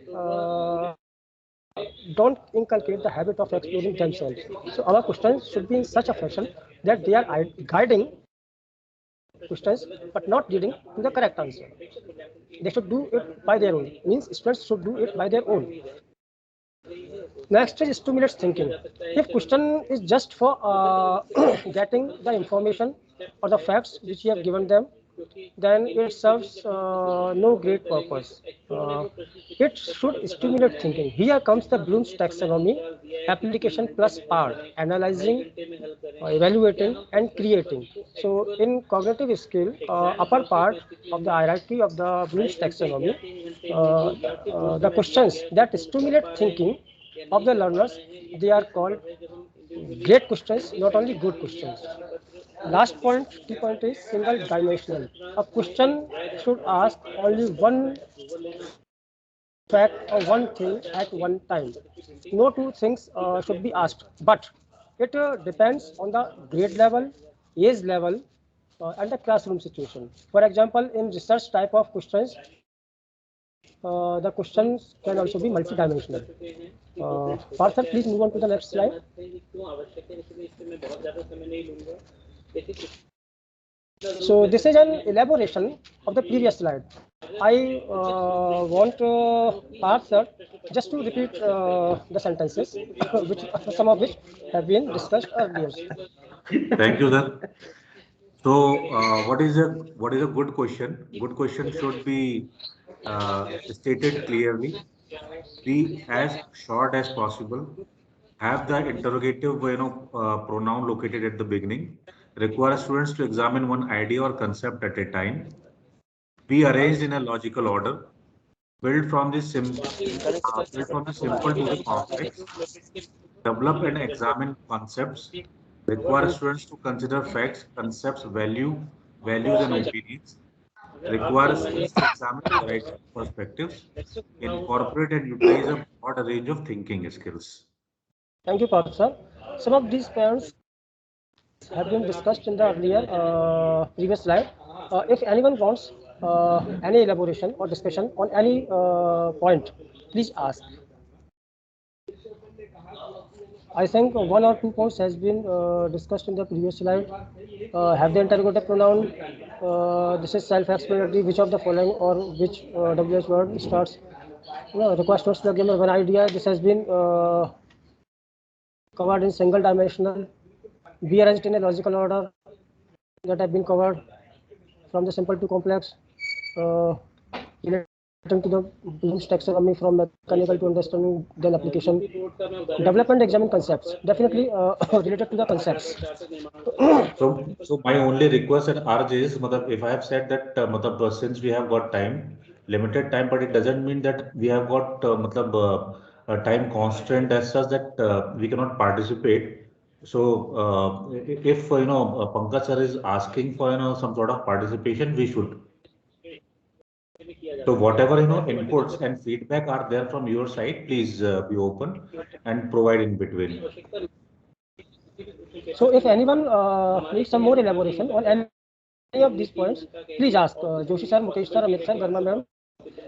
don't inculcate the habit of exploring themselves. So our questions should be in such a fashion that they are guiding questions but not leading to the correct answer. They should do it by their own. Means students should do it by their own. Next is stimulates thinking. If question is just for getting the information or the facts which you have given them, then it serves no great purpose. It should stimulate thinking. Here comes the Bloom's taxonomy, application plus part, analyzing, evaluating, and creating. So in cognitive skill, upper part of the hierarchy of the Bloom's taxonomy, the questions that stimulate thinking of the learners, they are called great questions, not only good questions. Last point, key point is single dimensional. A question should ask only one fact or one thing at one time. No two things should be asked, but it depends on the grade level, age level, and the classroom situation. For example, in research type of questions, the questions can also be multidimensional. Partha, please move on to the next slide. So this is an elaboration of the previous slide. I want Parth sir just to repeat the sentences, which some of which have been discussed earlier. Thank you, sir. So, what is a good question? Good question should be stated clearly, be as short as possible, have the interrogative pronoun located at the beginning, require students to examine one idea or concept at a time, be arranged in a logical order, build from the simple to the complex, develop and examine concepts, require students to consider facts, concepts, values and opinions, require students to examine a variety of perspectives, incorporate and utilize a broad range of thinking skills. Thank you, Parth sir. Some of these points have been discussed in the earlier previous slide. If anyone wants any elaboration or discussion on any point, please ask. I think one or two points has been discussed in the previous slide. Have the interrogative pronoun. This is self-explanatory. Which of the following or which WH word starts? Request notes to give one idea. This has been covered in single dimensional. Be arranged in a logical order. That have been covered from the simple to complex. Relating to the Bloom's taxonomy from mechanical to understanding, then application. Development examine concepts. Definitely related to the concepts. So my only request and urge is, if I have said that, since we have got time, limited time, but it doesn't mean that we have got a time constraint as such that we cannot participate. So if Pankaj sir is asking for some sort of participation, we should. So whatever inputs and feedback are there from your side, please be open and provide in between. So if anyone needs some more elaboration on any of these points, please ask Joshi sir, Mukesh sir, Amit sir, Garma ma'am,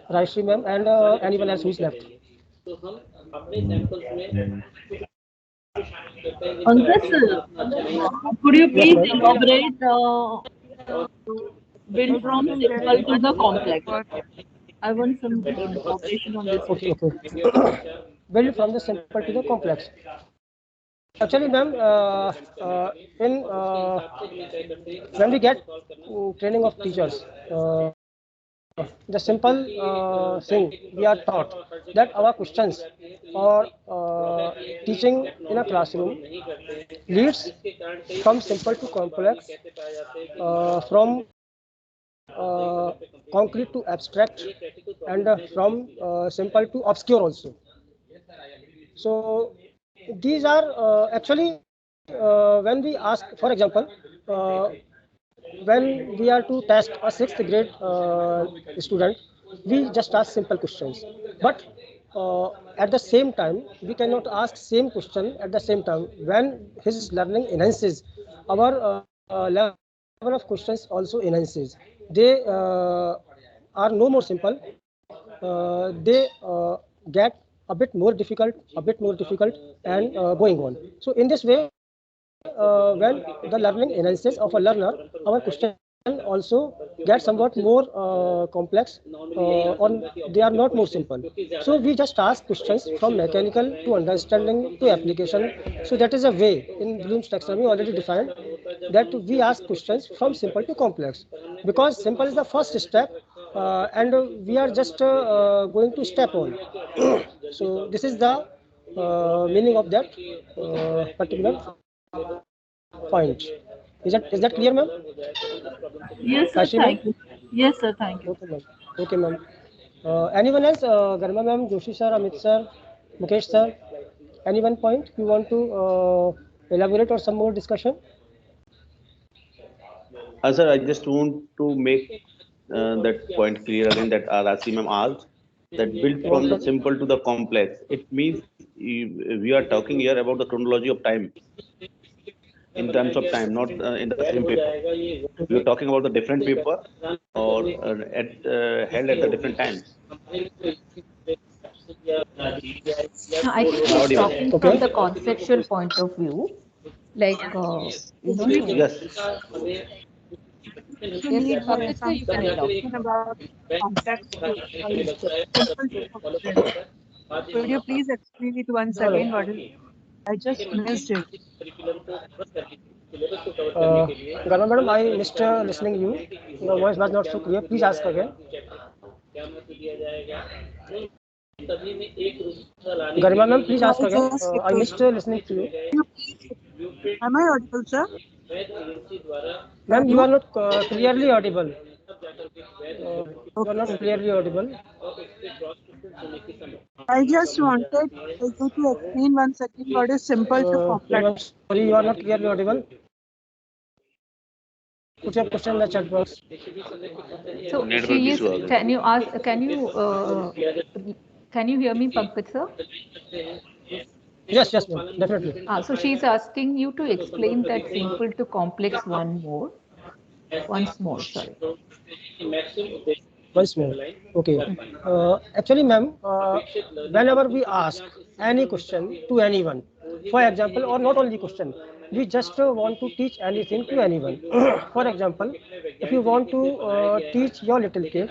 Rajshri ma'am, and anyone else who is left. Pankaj sir, could you please elaborate build from simple to the complex? I want some elaboration on this. Okay. Build from the simple to the complex. Actually, ma'am, when we get training of teachers, the simple thing we are taught that our questions or teaching in a classroom leads from simple to complex, from concrete to abstract, and from simple to obscure also. So these are actually when we ask, for example, when we are to test a 6th grade student, we just ask simple questions. But at the same time, we cannot ask same question at the same time. When his learning enhances, our level of questions also enhances. They are no more simple. They get a bit more difficult, and going on. So in this way, when the learning enhances of a learner, our question also get somewhat more complex, or they are not more simple. So we just ask questions from mechanical to understanding to application. So that is a way in Bloom's taxonomy already defined that we ask questions from simple to complex, because simple is the first step, and we are just going to step on. So this is the meaning of that particular point. Is that clear, ma'am? Yes, sir. Thank you. Yes, sir. Thank you. Okay, ma'am. Anyone else? Garma ma'am, Joshi sir, Amit sir, Mukesh sir. Any one point you want to elaborate or some more discussion? Sir, I just want to make that point clear again that Rasi ma'am asked that built from the simple to the complex. It means we are talking here about the chronology of time in terms of time, not in the same paper. We are talking about the different paper or held at the different times. No, I think he's talking from the conceptual point of view, like Yes. Yes, Pankaj sir, you can talk. About complex to simple to complex. Could you please explain it once again? What is? I just missed it. Garma madam, I missed listening you. Your voice was not so clear. Please ask again. Garima ma'am, please ask again. I missed listening to you. Am I audible, sir? Ma'am, you are not clearly audible. You are not clearly audible. I just wanted you to explain once again what is simple to complex. Sorry, you are not clearly audible. Put your question in the chat box. So she is. Can you ask? Can you hear me, Pankaj sir? Yes, ma'am, definitely. So she's asking you to explain that simple to complex once more. Sorry. Once more. Okay. Actually, ma'am, whenever we ask any question to anyone, for example, or not only question, we just want to teach anything to anyone. For example, if you want to teach your little kid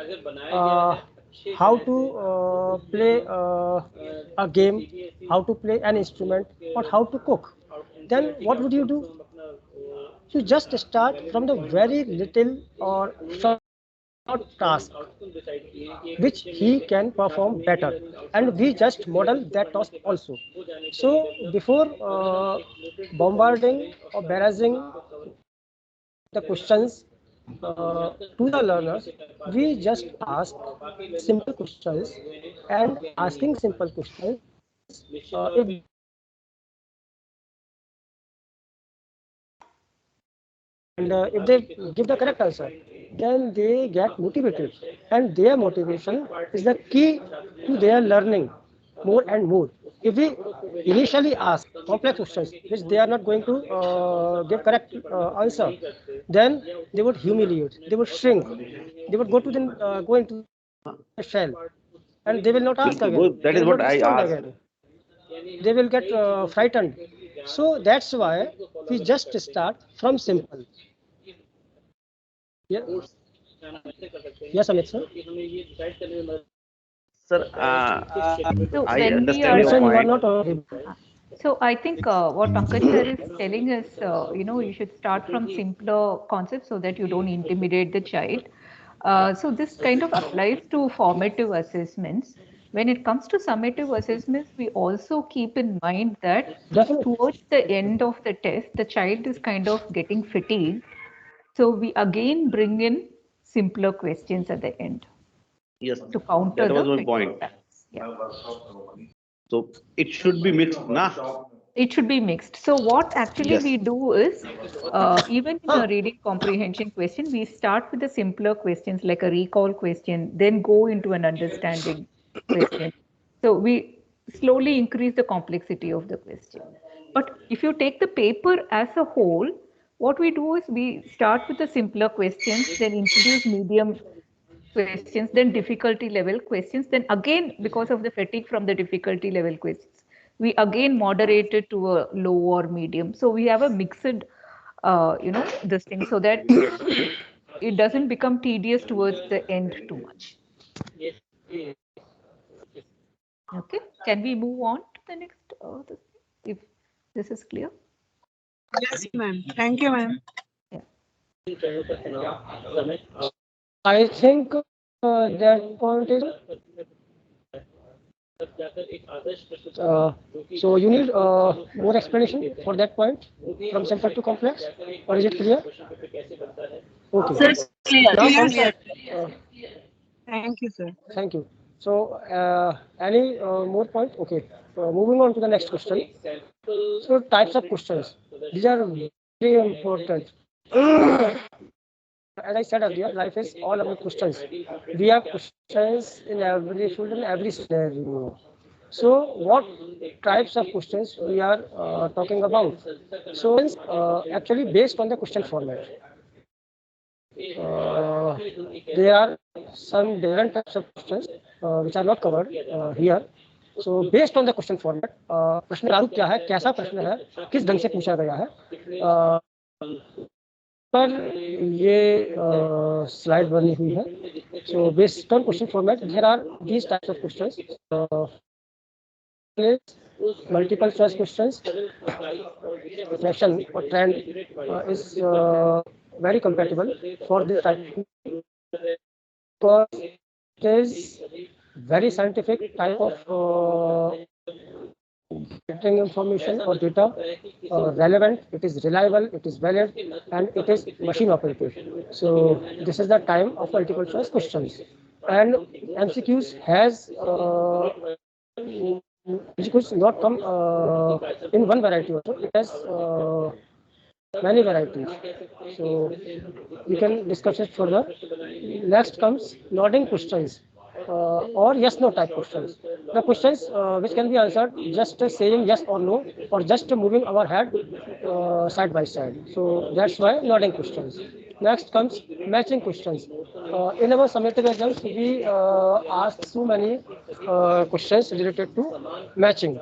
how to play a game, how to play an instrument, or how to cook, then what would you do? You just start from the very little or short task which he can perform better, and we just model that task also. So before bombarding or barraging the questions to the learners, we just ask simple questions, and asking simple questions, if and if they give the correct answer, then they get motivated, and their motivation is the key to their learning more and more. If we initially ask complex questions which they are not going to give correct answer, then they would humiliate, they would shrink, they would go into the shell, and they will not ask again. That is what I asked. Again. They will get frightened. So that's why we just start from simple. Yeah. Yes, Amit sir. Sir, So I when we understand your You are point. not So I think what Pankaj sir is telling us, you should start from simpler concepts so that you don't intimidate the child. So this kind of applies to formative assessments. When it comes to summative assessments, we also keep in mind that towards the end of the test, the child is kind of getting fatigued. So we again bring in simpler questions at the end. Yes, to counter that was the my point. Yeah. So it should be mixed, nah? It should be mixed. So what actually Yes. we do is, even in a reading comprehension question, we start with the simpler questions like a recall question, then go into an understanding question. So we slowly increase the complexity of the question. But if you take the paper as a whole, what we do is we start with the simpler questions, then introduce medium questions, then difficulty level questions, then again, because of the fatigue from the difficulty level questions, we again moderate it to a low or medium. So we have a mixed, this thing, so that it doesn't become tedious towards the end too much. Okay, can we move on to the next, if this is clear? Yes, ma'am. Thank you, ma'am. I think that point is. So you need more explanation for that point from simple to complex, or is it clear? Okay. Sir, it's clear. Now, Thank you, sir. Thank you. So any more point? Okay. Moving on to the next question. So types of questions. These are very important. as I said earlier, life is all about questions. We have questions in every field, in every scenario. So, what types of questions we are talking about? So, actually based on the question format. There are some different types of questions which are not covered here. So based on the question format, प्रश्न प्रारूप क्या है, कैसा प्रश्न है, किस ढंग से पूछा गया है, पर ये स्लाइड बनी हुई है. So based on question format, there are these types of questions. Multiple choice questions. Fashion or trend is very compatible for this type because it is very scientific type of getting information or data relevant, it is reliable, it is valid, and it is machine operated. So this is the time of multiple choice questions. And MCQs has MCQs not come in one variety also, it has many varieties. So we can discuss it further. Next comes nodding questions or yes no type questions. The questions which can be answered just saying yes or no or just moving our head side by side. So that's why nodding questions. Next comes matching questions. In our summative exams, we ask so many questions related to matching.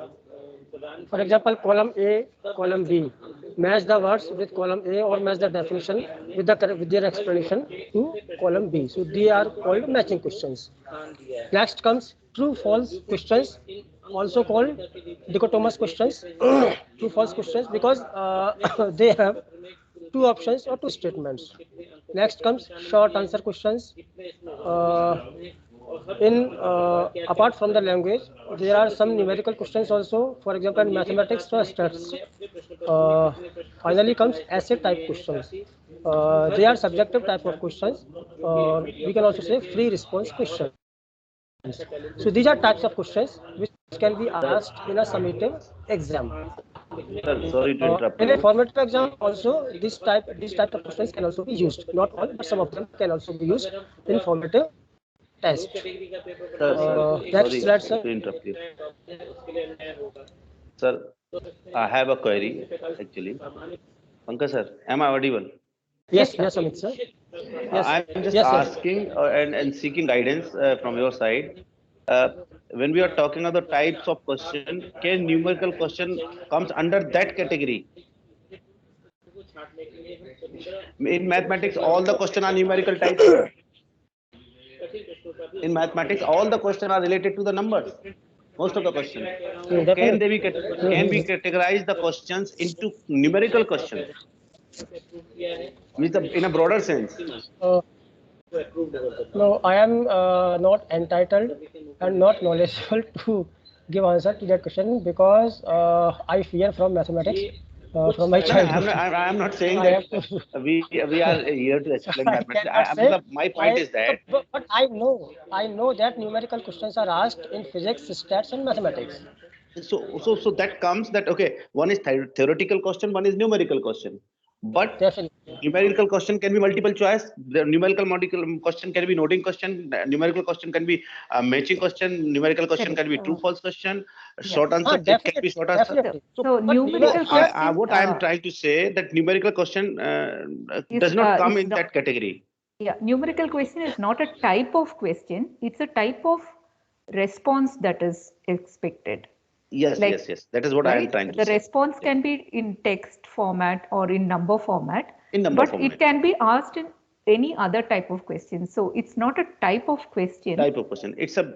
For example, column A, column B. Match the words with column A or match the definition with their explanation to column B. So they are called matching questions. Next comes true-false questions, also called dichotomous questions. True-false questions because they have two options or two statements. Next comes short answer questions. Apart from the language, there are some numerical questions also. For example, in mathematics or stats. Finally comes essay type questions. They are subjective type of questions. We can also say free response questions. So these are types of questions which can be asked in a summative exam. Sir, sorry to interrupt In a you. formative exam, also these type of questions can also be used. Not all, but some of them can also be used in formative test. Next slide, sir. To interrupt you. Sir, I have a query actually. Pankaj sir, am I audible? Yes, yes, Amit sir. Yes, I'm just yes, asking and seeking guidance from your side. When we are talking of the types of question, can numerical question comes under that category? In mathematics, all the question are numerical types. In mathematics, all the questions are related to the numbers. Most of the questions. Can we categorize the questions into numerical questions? In a broader sense. No, I am not entitled and not knowledgeable to give answer to that question because I fear from mathematics from my childhood. I'm not saying that we are here to explain mathematics. My point is that. But I know that numerical questions are asked in physics, stats, and mathematics. So that comes that okay. One is theoretical question, one is numerical question. But numerical question can be multiple choice. The numerical question can be noting question. Numerical question can be matching question. Numerical question can be true/false question. Short answer can be short answer. So numerical question. What I am trying to say that numerical question does not come in that category. Yeah, numerical question is not a type of question. It's a type of response that is expected. Yes, yes. That is what I am trying to say. The response can be in text format or in number format. It can be asked in any other type of question. So it's not a type of question. It's a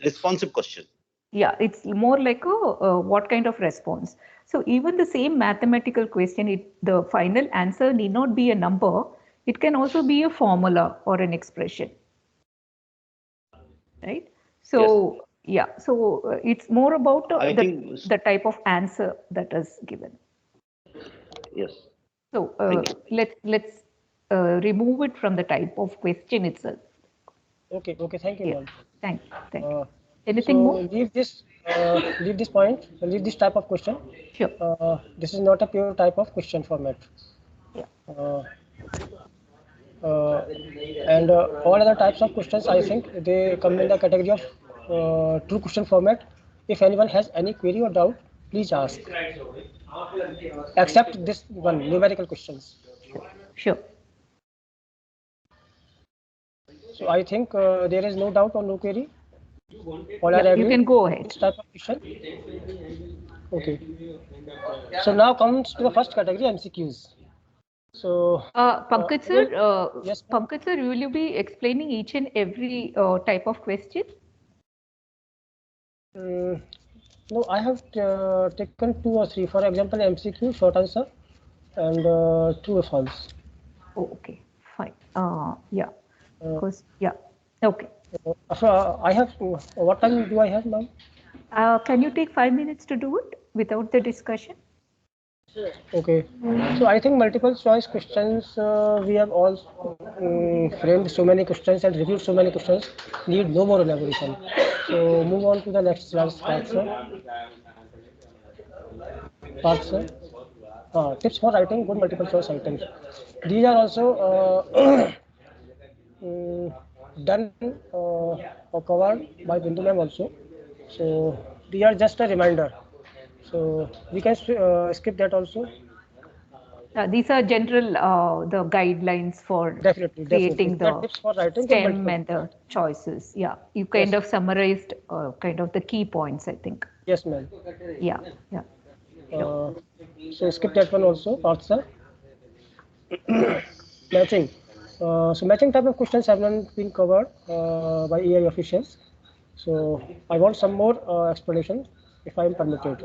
responsive question. Yeah, it's more like a what kind of response. So even the same mathematical question, the final answer need not be a number. It can also be a formula or an expression. Right? So. Yes. Yeah, so it's more about the type of answer that is given. Yes. So let's remove it from the type of question itself. Okay. Thank you, ma'am. Thank you. Anything more? Leave this point. Leave this type of question. Sure. This is not a pure type of question format. Yeah. And all other types of questions, I think they come in the category of true question format. If anyone has any query or doubt, please ask. Except this one, numerical questions. Sure. So I think there is no doubt or no query. All are Yeah, agree? you can go ahead. This type of question. Okay. So now comes to the first category, MCQs. So, Pankaj sir, yes, Pankaj sir, will you be explaining each and every type of question? no, I have taken 2 or 3. For example, MCQ, short answer, and true or false. Oh, okay, fine. Yeah, because yeah, okay. I have. What time do I have, ma'am? Can you take 5 minutes to do it without the discussion? Okay. So I think multiple choice questions, we have all framed so many questions and reviewed so many questions, need no more elaboration. So move on to the next slide, sir. Tips for writing good multiple choice items. These are also done or covered by Bindu ma'am also. So they are just a reminder. So we can skip that also. These are general the guidelines for Definitely. creating There are the tips for writing good STEM multiple. and the choices. Yeah, you kind of summarized kind of the key points, I think. Yes, ma'am. Yeah, yeah. So skip that one also, Partha. Matching. So matching type of questions have not been covered by AI officials. So I want some more explanation, if I am permitted.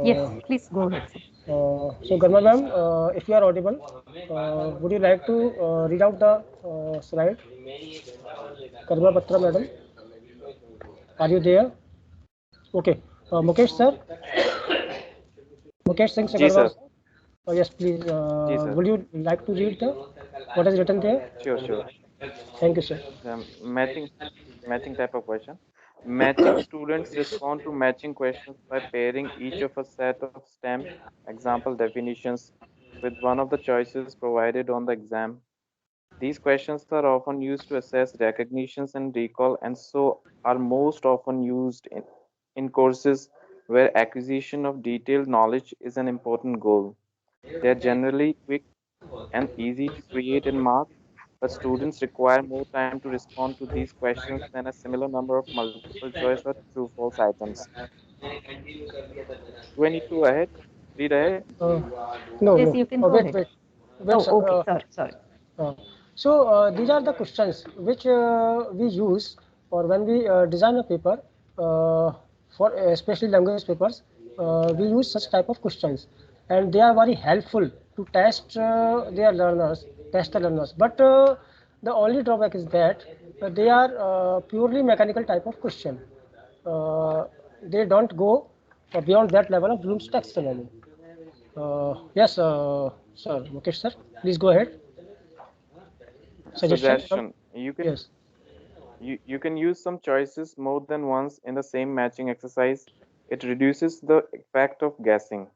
Yes, please go ahead. So Garma ma'am, if you are audible, would you like to read out the slide? Garma Patra madam, are you there? Okay. Mukesh sir, Mukesh Singh Ji Sagarwal sir. sir. Yes, please. Ji sir. Would you like to read the what is written there? Sure. Thank you, sir. Matching type of question. Matching students respond to matching questions by pairing each of a set of STEM example definitions with one of the choices provided on the exam. These questions are often used to assess recognitions and recall, and so are most often used in courses where acquisition of detailed knowledge is an important goal. They are generally quick and easy to create and mark, but students require more time to respond to these questions than a similar number of multiple choice or true false items. Do I need to read ahead? No, Yes, no. you can go Wait, ahead. wait. Oh, Sir. okay. Sorry. So these are the questions which we use, or when we design a paper for especially language papers, we use such type of questions, and they are very helpful to test test the learners. But the only drawback is that they are purely mechanical type of question. They don't go beyond that level of Bloom's taxonomy. Yes, sir, Mukesh sir, please go ahead. Suggestion. You can Yes. you can use some choices more than once in the same matching exercise. It reduces the effect of guessing.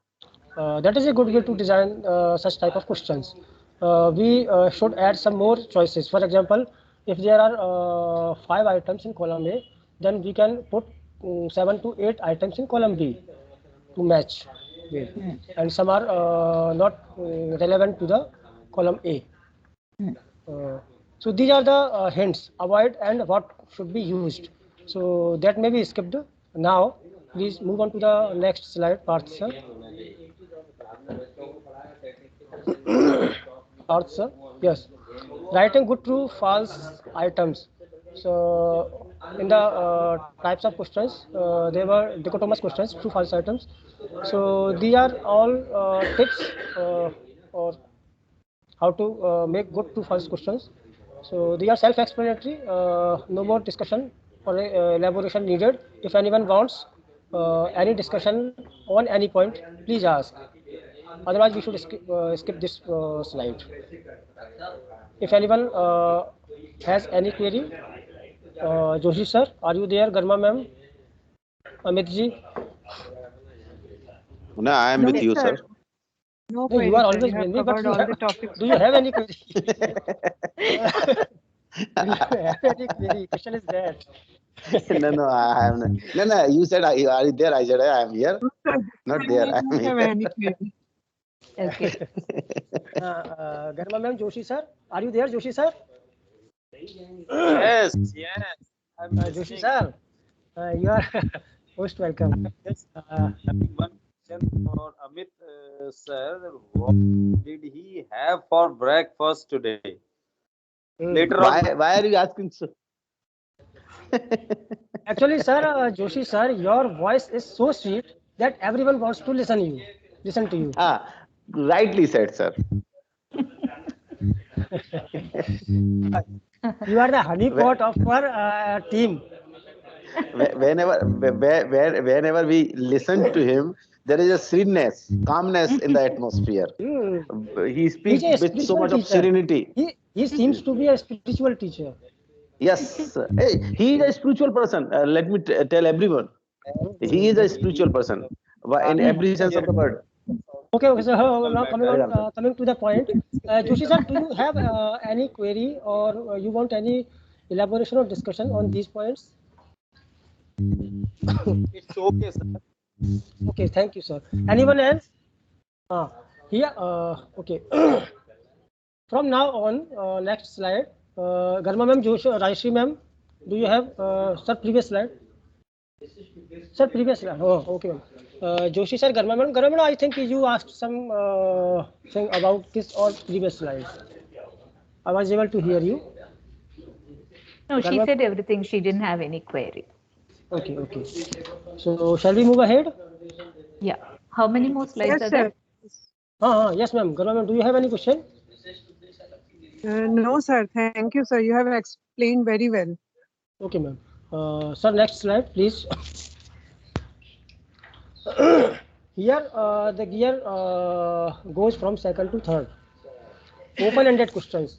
That is a good way to design such type of questions. We should add some more choices. For example, if there are 5 items in column A, then we can put 7 to 8 items in column B to match with, and some are not relevant to the column A. So these are the hints, avoid and what should be used. So that may be skipped. Now, please move on to the next slide, Parth sir. Parth sir, yes. Writing good, true, false items. So in the types of questions, there were dichotomous questions, true, false items. So these are all tips or how to make good true false questions. So they are self-explanatory. No more discussion or elaboration needed. If anyone wants any discussion on any point, please ask. Otherwise, we should skip this slide. If anyone has any query, Joshi sir, are you there? Garma ma'am, Amit ji. No, I am with you, sir. No No, you query, are sir. always You have friendly, but covered all the topics. do you have any query? Do you have any query? Question is that. No, I have not. No. You said, are you there? I said, I am here. Not there. I I am don't have here. any query. Okay. Garma ma'am, Joshi sir, are you there, Joshi sir? Yes, yes. I'm Joshi listening. sir, you are most welcome. Just having one question for Amit sir. What did he have for breakfast today? Later on. Why are you asking so? Actually, sir, Joshi sir, your voice is so sweet that everyone wants to listen to you. Rightly said, sir. You are the honeypot of our team. Whenever we listen to him, there is a sweetness, calmness in the atmosphere. He speaks He's a with so spiritual much of teacher. serenity. He seems to be a spiritual teacher. Yes, hey, he is a spiritual person. Let me tell everyone, he is a spiritual person in every sense of the word. Okay, so now coming to the point, Joshi sir, do you have any query or you want any elaboration or discussion on these points? It's okay, sir. Okay, thank you, sir. Anyone else? Here, okay. From now on, next slide. Garma ma'am, Joshi, Rajshri ma'am, do you have, sir, previous slide? Sir, previous slide. Oh, okay, ma'am. Joshi sir, Garma ma'am, I think you asked some thing about this or previous slide. I was able to hear you. No, she said everything. She didn't have any query. Okay. So, shall we move ahead? Yeah. How many more slides are there? Yes, ma'am. Garma ma'am, do you have any question? No, sir. Thank you, sir. You have explained very well. Okay, ma'am. Sir, next slide, please. Here, the gear goes from second to third. Open-ended questions.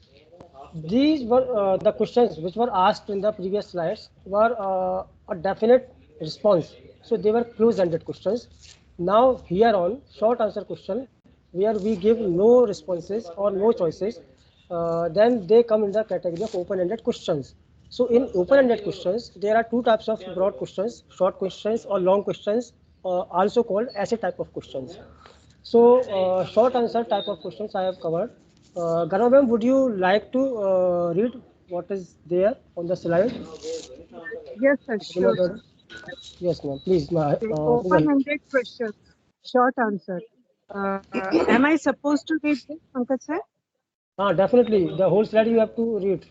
These were the questions which were asked in the previous slides were a definite response. So they were close-ended questions. Now here on short answer question, where we give no responses or no choices, then they come in the category of open-ended questions. So in open-ended questions, there are two types of broad questions: short questions or long questions, also called essay type of questions. So short answer type of questions I have covered. Garma ma'am, would you like to read what is there on the slide? Yes, sir. Sure, sir. Yes, ma'am. Please. Open-ended questions. Short answer. Am I supposed to read this, Pankaj sir? Definitely. The whole slide you have to read.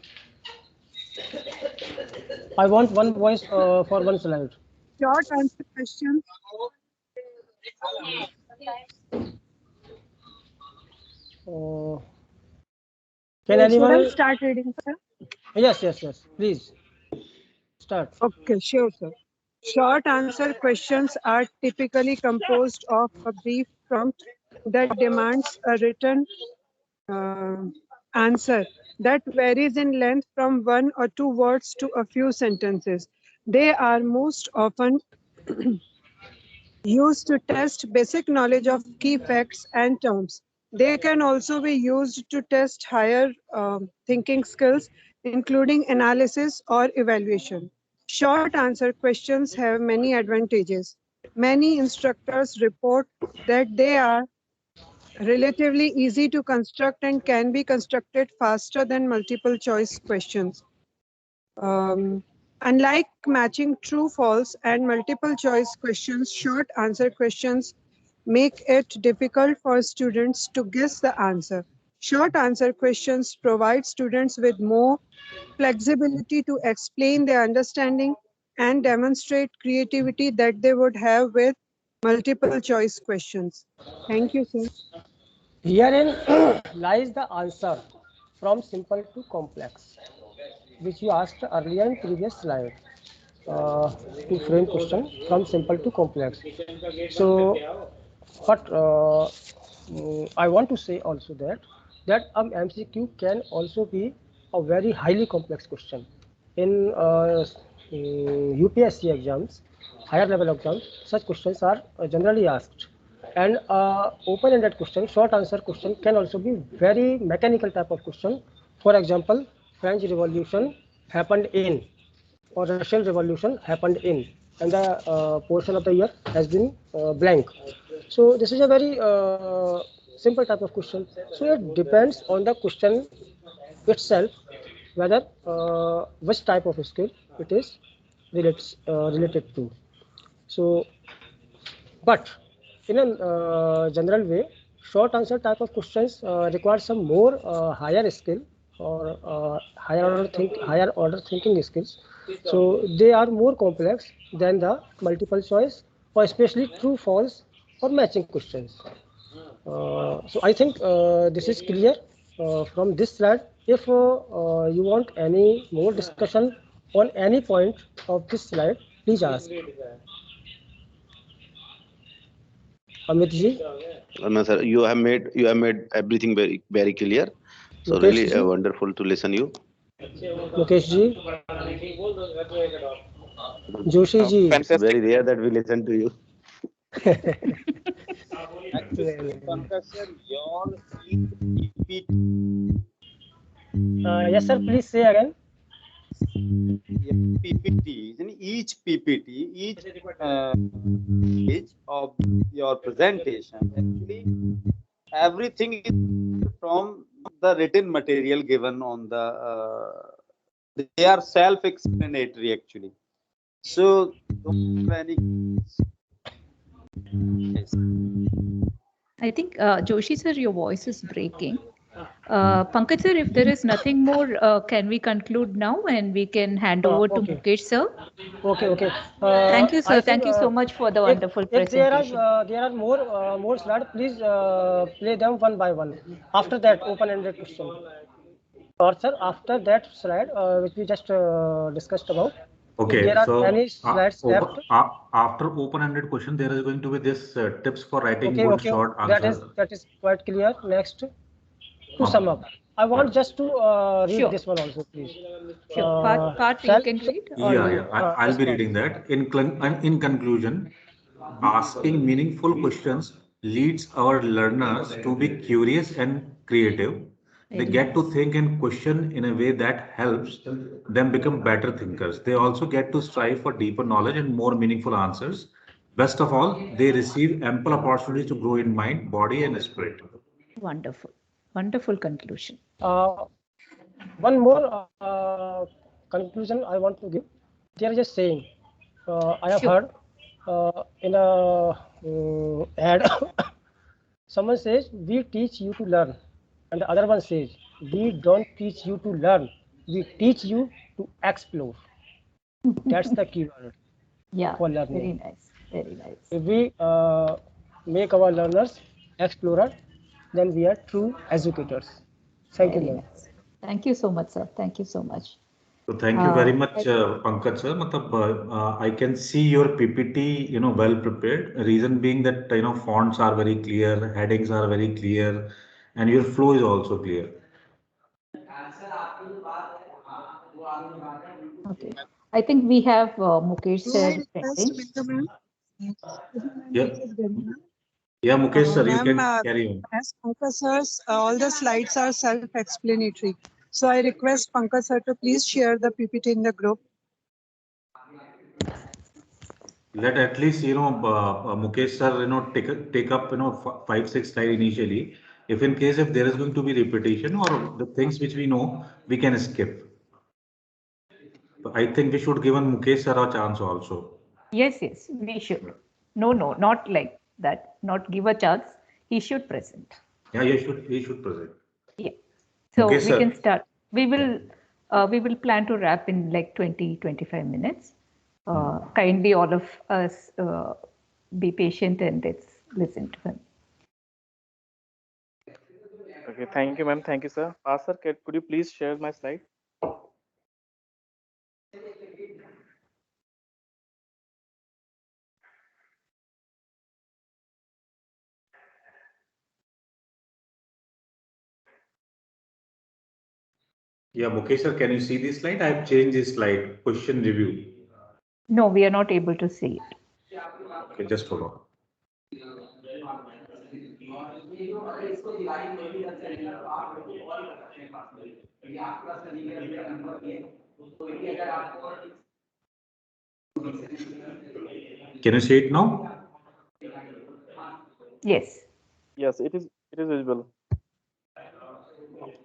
I want one voice for one slide. Short answer questions. Can anyone? Should I start reading, sir? Yes. Please start. Okay, sure, sir. Short answer questions are typically composed of a brief prompt that demands a written answer that varies in length from 1 or 2 words to a few sentences. They are most often used to test basic knowledge of key facts and terms. They can also be used to test higher thinking skills, including analysis or evaluation. Short answer questions have many advantages. Many instructors report that they are relatively easy to construct and can be constructed faster than multiple choice questions. Unlike matching true, false, and multiple choice questions, short answer questions make it difficult for students to guess the answer. Short answer questions provide students with more flexibility to explain their understanding and demonstrate creativity that they would have with multiple choice questions. Thank you, sir. Herein lies the answer from simple to complex, which you asked earlier in previous slide. To frame question from simple to complex. So, what I want to say also that MCQ can also be a very highly complex question. In UPSC exams, higher level exams, such questions are generally asked. And open-ended question, short answer question can also be very mechanical type of question. For example, French Revolution happened in, or Russian Revolution happened in, and the portion of the year has been blank. So this is a very simple type of question. So it depends on the question itself whether which type of skill it is related to. So, but in a general way, short answer type of questions require some more higher skill or higher order thinking skills. So they are more complex than the multiple choice or especially true, false or matching questions. So I think this is clear from this slide. If you want any more discussion on any point of this slide, please ask. Amit ji. No, sir, you have made everything very clear. So Mukesh really ji. wonderful to listen you. Mukesh ji. Joshi ji. It's very rare that we listen to you. Actually, Pankaj sir, your PPT. Yes, sir. Please say again. PPT, in each PPT, each page of your presentation, actually, everything is from the written material given on the. They are self-explanatory, actually. So, don't have any. I think, Joshi sir, your voice is breaking. Pankaj sir, if there is nothing more, can we conclude now and we can hand over to Okay. Mukesh sir? Okay. Thank you, I sir. think, Thank you so much for the wonderful if presentation. there are more slides, please play them one by one. After that, open-ended question. Or sir, after that slide, which we just discussed about, Okay, if there are so any slides left. after open-ended question, there is going to be this tips for writing good Okay. short answer. That is quite clear. Next, to sum up, I want just to read Sure. this one also, please. Sure. Part you can read. Or Yeah. I'll be reading that. In conclusion, asking meaningful questions leads our learners to be curious and creative. They Very get to think and question in a way that helps them become better thinkers. They also get to strive for deeper knowledge and more meaningful answers. Best of all, they receive ample opportunities to grow in mind, body, and spirit. Wonderful. Wonderful conclusion. One more conclusion I want to give. There is a saying I have heard in a ad. Someone says, "We teach you to learn," and the other one says, "We don't teach you to learn. We teach you to explore." That's the key word Yeah. for learning. Very nice. Very nice. If we make our learners explorer, then we are true educators. Thank you, Very ma'am. nice. Thank you so much, sir. Thank you so much. So thank you very much, Pankaj sir. I can see your PPT, well prepared. Reason being that fonts are very clear, headings are very clear, and your flow is also clear. Okay. I think we have Mukesh sir May I request pending. Bindu ma'am? Yeah, Mukesh sir, you Ma'am, can carry on. as Pankaj sir's, all the slides are self-explanatory. So I request Pankaj sir to please share the PPT in the group. Let at least Mukesh sir take up 5-6 slide initially. If there is going to be repetition or the things which we know, we can skip. I think we should give Mukesh sir a chance also. Yes, we should. No, not like that. Not give a chance. He should present. Yeah, he should present. Yeah. So Mukesh we sir. can start. We will plan to wrap in like 20-25 minutes. Kindly all of us be patient and let's listen to him. Okay, thank you, ma'am. Thank you, sir. Sir, could you please share my slide? Yeah, Mukesh sir, can you see this slide? I have changed this slide. Question review. No, we are not able to see it. Okay, just hold on. Can you see it now? Yes. Yes, it is visible.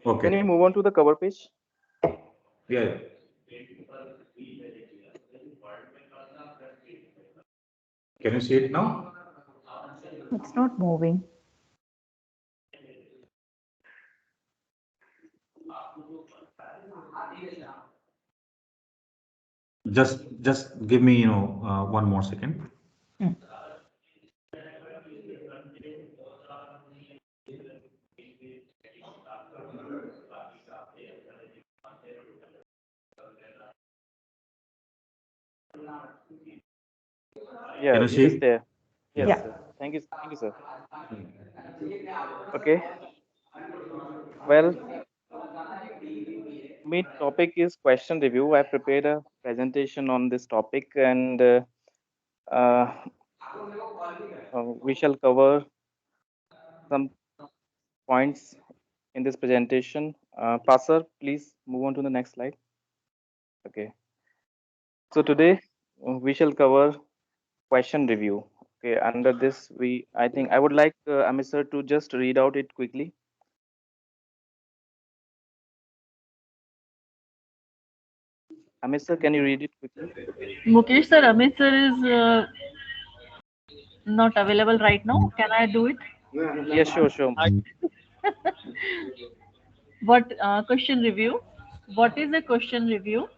Okay. Can you move on to the cover page? Yeah. Can you see it now? It's not moving. Just give me, one more second. Yeah, Can you it see is it? there. Yes, Yeah. sir. Thank you, sir. Okay. Well, my topic is question review. I prepared a presentation on this topic, and uh, we shall cover some points in this presentation. Passer, please move on to the next slide. Okay. So today we shall cover question review. Okay. Under this, I think I would like Amit sir to just read out it quickly. Amit sir, can you read it quickly? Mukesh sir, Amit sir is not available right now. Can I do it? Yes, sure. What question review? What is a question review?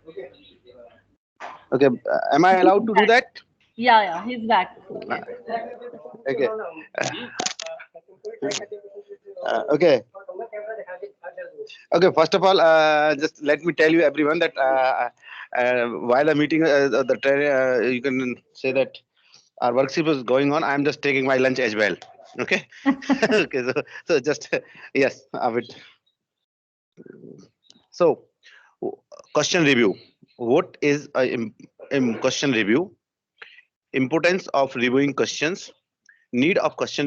Okay, am I allowed to do that? Yeah, he's back. Yes. Okay. Okay. Okay. First of all, just let me tell you, everyone, that while the meeting, you can say that our workshop is going on. I'm just taking my lunch as well. Okay. Okay. So just yes, a bit. So, question review. What is a question review? Importance of reviewing questions. Need of question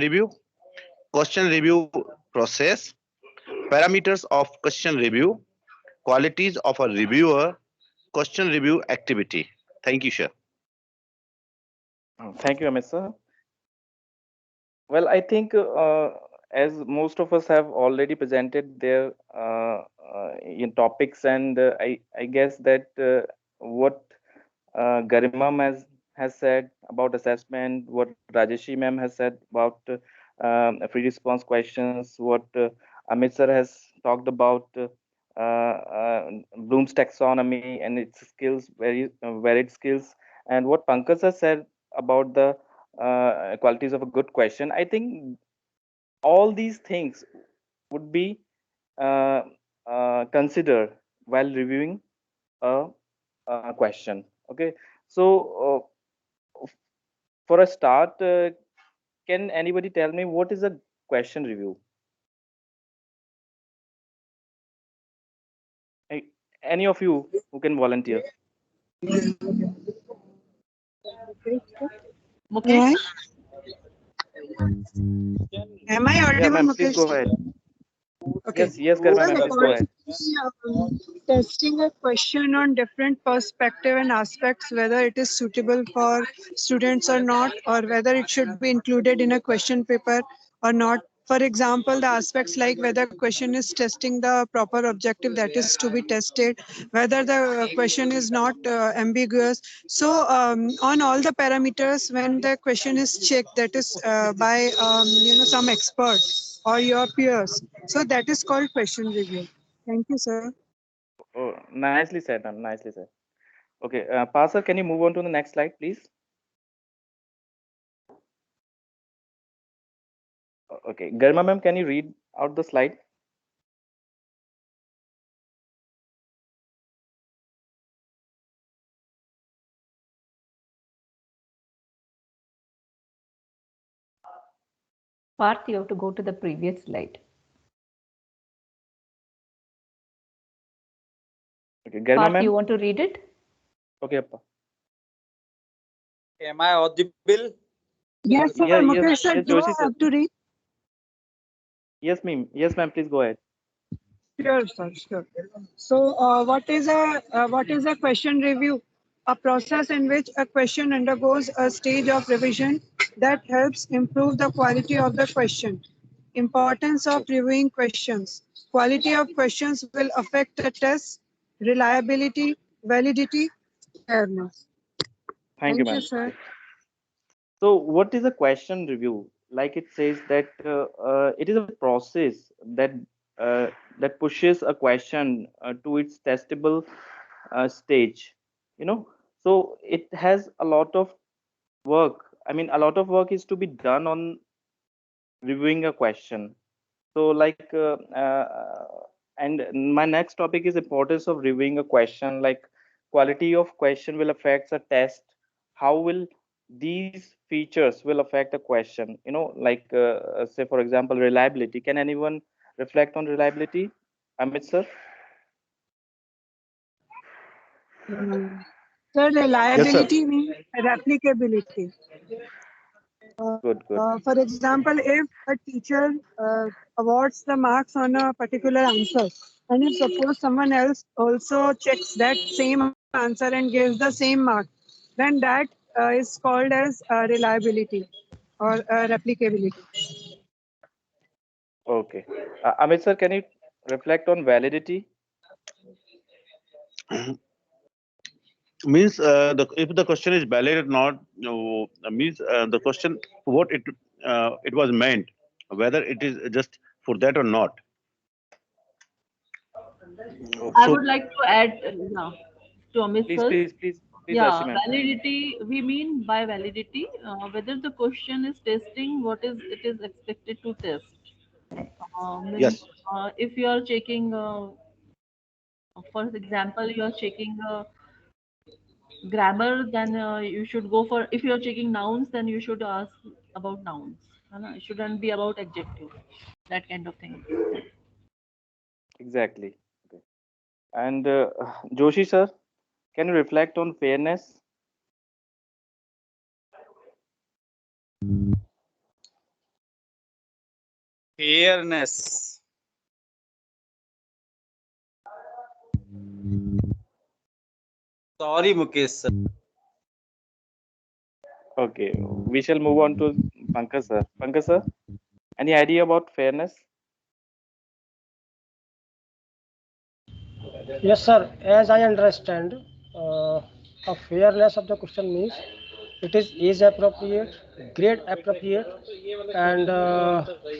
review process, parameters of question review, qualities of a reviewer, question review activity. Thank you, sir. Thank you, Amit sir. Well, I think as most of us have already presented their in topics, and I guess that what Garima has said about assessment, what Rajeshi ma'am has said about free response questions, what Amit sir has talked about Bloom's taxonomy and its skills, very varied skills, and what Pankaj has said about the qualities of a good question. I think all these things would be considered while reviewing a question. Okay, so for a start, can anybody tell me what is a question review? Any of you who can volunteer? Mukesh? Am I Yeah, audible, ma'am, please Mukesh? go ahead. Okay. Yes, Garima Well, ma'am, please go ahead. testing a question on different perspective and aspects, whether it is suitable for students or not, or whether it should be included in a question paper or not. For example, the aspects like whether question is testing the proper objective that is to be tested, whether the question is not ambiguous. So on all the parameters, when the question is checked, that is by some expert or your peers. So that is called question review. Thank you, sir. Oh, nicely said, ma'am. Nicely said. Okay, Passer, can you move on to the next slide, please? Okay, Garima ma'am, can you read out the slide? Parth, you have to go to the previous slide. Okay, Garima Parth, ma'am. you want to read it? Okay, Appa. Am I audible? Yes, sir. Yeah, Mukesh, sir, yes, do I Joshi sir. have to read? Yes, ma'am. Yes, ma'am. Please go ahead. Sure, sir, sure. So, what is a question review? A process in which a question undergoes a stage of revision that helps improve the quality of the question. Importance of reviewing questions. Quality of questions will affect the test, reliability, validity, fairness. Thank you, Thank you, ma'am. sir. So, what is a question review? Like it says that it is a process that pushes a question to its testable stage. You know, so it has a lot of work. I mean, a lot of work is to be done on reviewing a question. So, and my next topic is importance of reviewing a question. Like quality of question will affect a test. How will these features will affect a question? You know, say for example, reliability. Can anyone reflect on reliability? Amit sir. So, Yes, sir. reliability means replicability. Good, good. For example, if a teacher awards the marks on a particular answer, and if suppose someone else also checks that same answer and gives the same mark, then that is called as reliability or replicability. Okay. Amit sir, can you reflect on validity? Means if the question is valid or not, means the question what it was meant, whether it is just for that or not. I So would like to add to Amit Please, first. please, please, please, Yeah, Rashi ma'am. validity, we mean by validity, whether the question is testing what is it is expected to test. Means, yes, if you are checking, for example, you are checking grammar, then you should go for, if you are checking nouns, then you should ask about nouns. It shouldn't be about adjective, that kind of thing. Exactly. Okay. And Joshi sir, can you reflect on fairness? Fairness. Sorry, Mukesh sir. Okay, we shall move on to Pankaj sir. Pankaj sir, any idea about fairness? Yes, sir. As I understand, uh, a fairness of the question means it is age appropriate, grade appropriate, and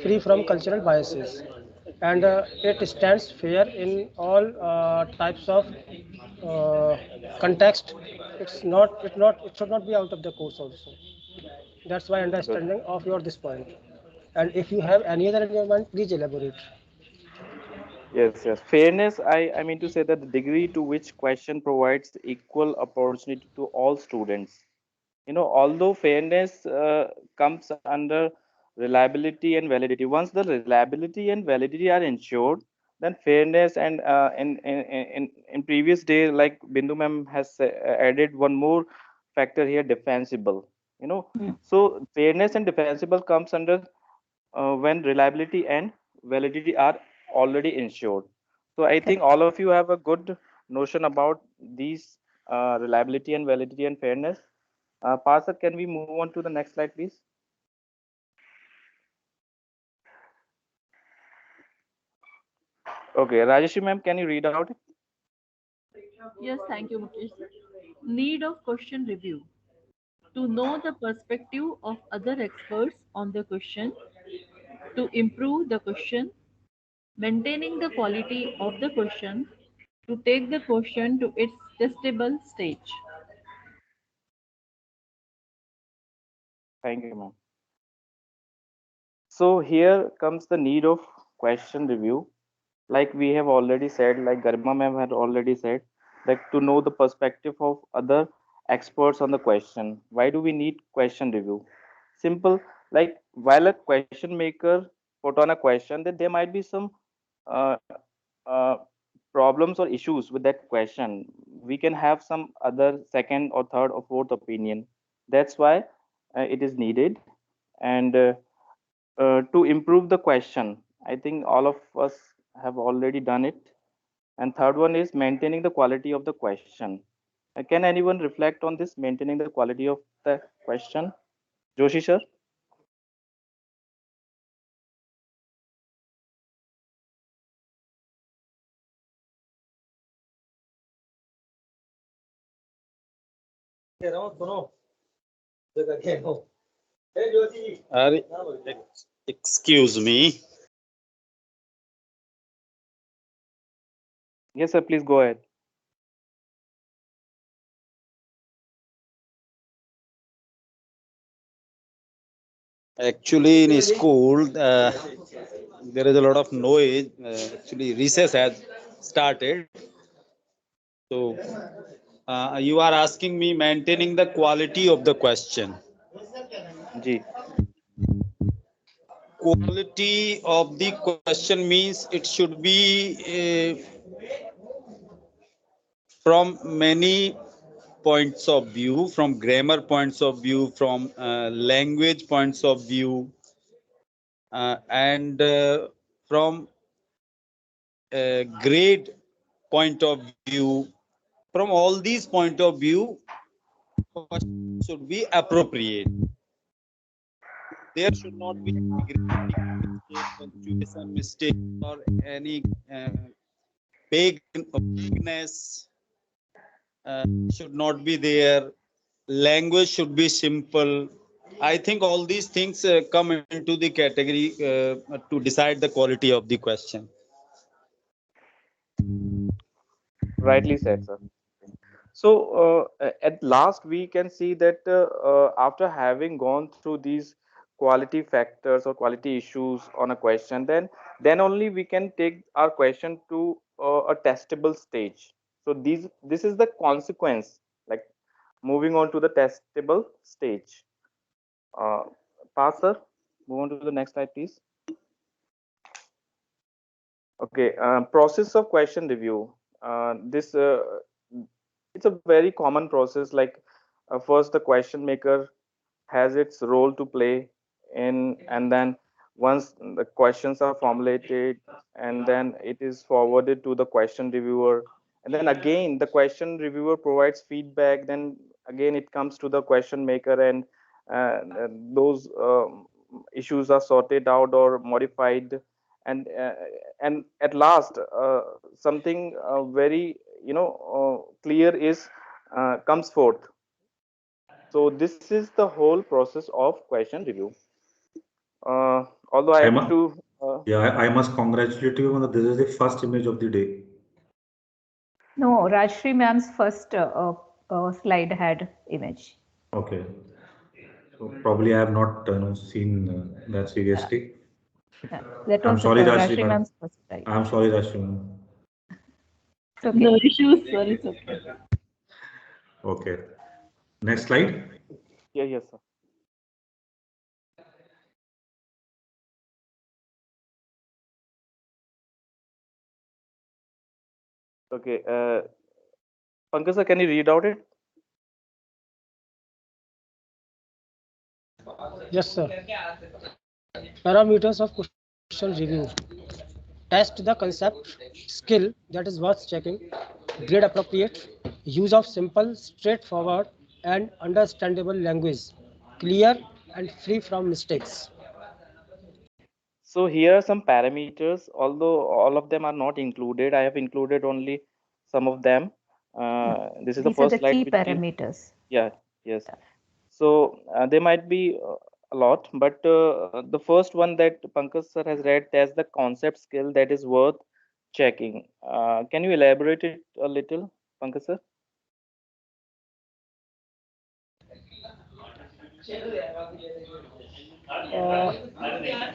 free from cultural biases. And it stands fair in all types of uh, context. It should not be out of the course also. That's my Good. understanding of your this point. And if you have any other in your mind, please elaborate. Yes, yes. Fairness, I mean to say that the degree to which question provides equal opportunity to all students. You know, although fairness comes under reliability and validity, once the reliability and validity are ensured, then fairness and in previous day, like Bindu ma'am has added one more factor here, defensible. You know, so fairness and defensible comes under when reliability and validity are already ensured. So I think all of you have a good notion about these reliability and validity and fairness. Parsa, can we move on to the next slide, please? Okay, Rajeshi ma'am, can you read out? Yes, thank you, Mukesh. Need of question review. To know the perspective of other experts on the question, to improve the question, maintaining the quality of the question, to take the question to its testable stage. Thank you, ma'am. So here comes the need of question review. Like we have already said, like Garima ma'am had already said, like to know the perspective of other experts on the question. Why do we need question review? Simple, like while a question maker put on a question, that there might be some uh, uh, problems or issues with that question. We can have some other second or third or fourth opinion. That's why it is needed. And to improve the question, I think all of us have already done it. And third one is maintaining the quality of the question. Can anyone reflect on this, maintaining the quality of the question? Joshi sir? Excuse me. Yes, sir, please go ahead. Actually, in school, there is a lot of noise. Actually, recess has started. So, you are asking me maintaining the quality of the question. Ji. Quality of the question means it should be from many points of view, from grammar points of view, from language points of view, and from grade point of view. From all these point of view, question should be appropriate. There should not be grammatical mistake, punctuation mistake, or any vagueness should not be there. Language should be simple. I think all these things come into the category to decide the quality of the question. Rightly said, sir. So at last, we can see that after having gone through these quality factors or quality issues on a question, then only we can take our question to a testable stage. So this is the consequence, like moving on to the testable stage. Pass, sir. Move on to the next slide, please. Okay, process of question review. This it's a very common process. Like first, the question maker has its role to play in, and then once the questions are formulated, and then it is forwarded to the question reviewer, and then again the question reviewer provides feedback. Then again it comes to the question maker, and those issues are sorted out or modified, and at last something very clear is comes forth. So this is the whole process of question review. Although I have to yeah, I must congratulate you on that. This is the first image of the day. No, Rajshri ma'am's first slide had image. Okay. So probably I have not seen that seriously. That I'm was sorry, Rajshri Rajshri ma'am. ma'am's first slide. I'm sorry, Rajshri ma'am. It's okay. No issues, sir. It's okay. Okay. Next slide. Yeah, yes, sir. Okay. Pankaj sir, can you read out it? Yes, sir. Parameters of question review. Test the concept, skill that is worth checking, grade appropriate, use of simple, straightforward, and understandable language, clear and free from mistakes. So here are some parameters, although all of them are not included. I have included only some of them. This is the These are first the slide. key parameters. Yeah, yes. So there might be a lot, but the first one that Pankaj sir has read, test the concept skill that is worth checking. Can you elaborate it a little, Pankaj sir?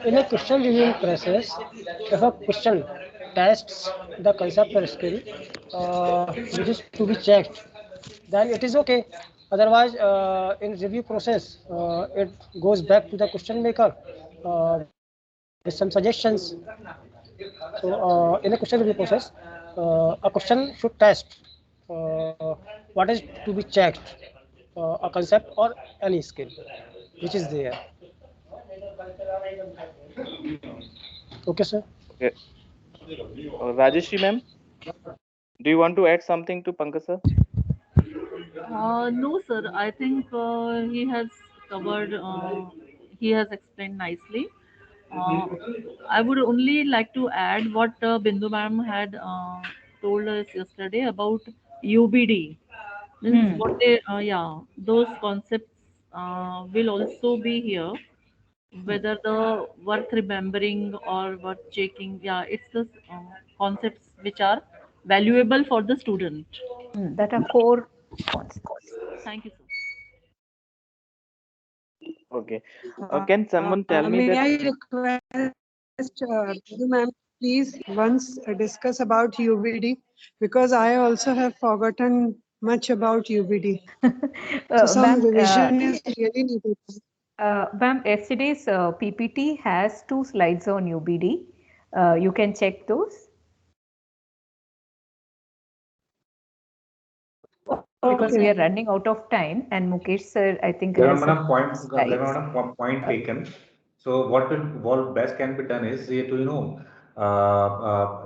In a question reviewing process, if a question tests the concept or skill which is to be checked, then it is okay. Otherwise, in review process, it goes back to the question maker with some suggestions. So, in a question review process, a question should test what is to be checked, a concept or any skill which is there. Okay, sir. Okay. Rajeshri ma'am, do you want to add something to Pankaj sir? No, sir. I think he has covered, he has explained nicely. Uh, I would only like to add what Bindu ma'am had told us yesterday about UBD. Means what they, yeah, those concepts will also be here. Whether the worth remembering or worth checking, yeah, it's the concepts which are valuable for the student. That are core concepts. Thank you, sir. Okay. Can someone tell me May that? I request Bindu ma'am, please once discuss about UBD, because I also have forgotten much about UBD. So some Ma'am, revision is really needed. ma'am, yesterday's PPT has 2 slides on UBD. You can check those. Because we are Okay. running out of time, and Mukesh sir, I think, There has are some point, slides. point taken. So what best can be done is to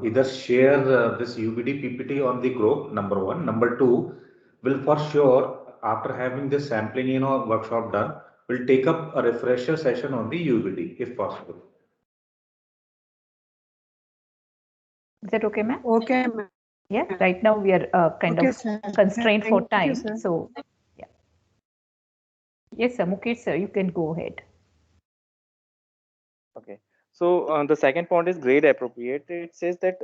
either share this UBD PPT on the group. Number one. Number two, will for sure after having this sampling workshop done, we'll take up a refresher session on the UBD if possible. Is that okay, ma'am? Okay, ma'am. Yeah. Right now we are kind Okay, of sir. constrained for Thank you, time. sir. So, yeah. Yes, sir. Mukesh sir, you can go ahead. Okay. So the second point is grade appropriate. It says that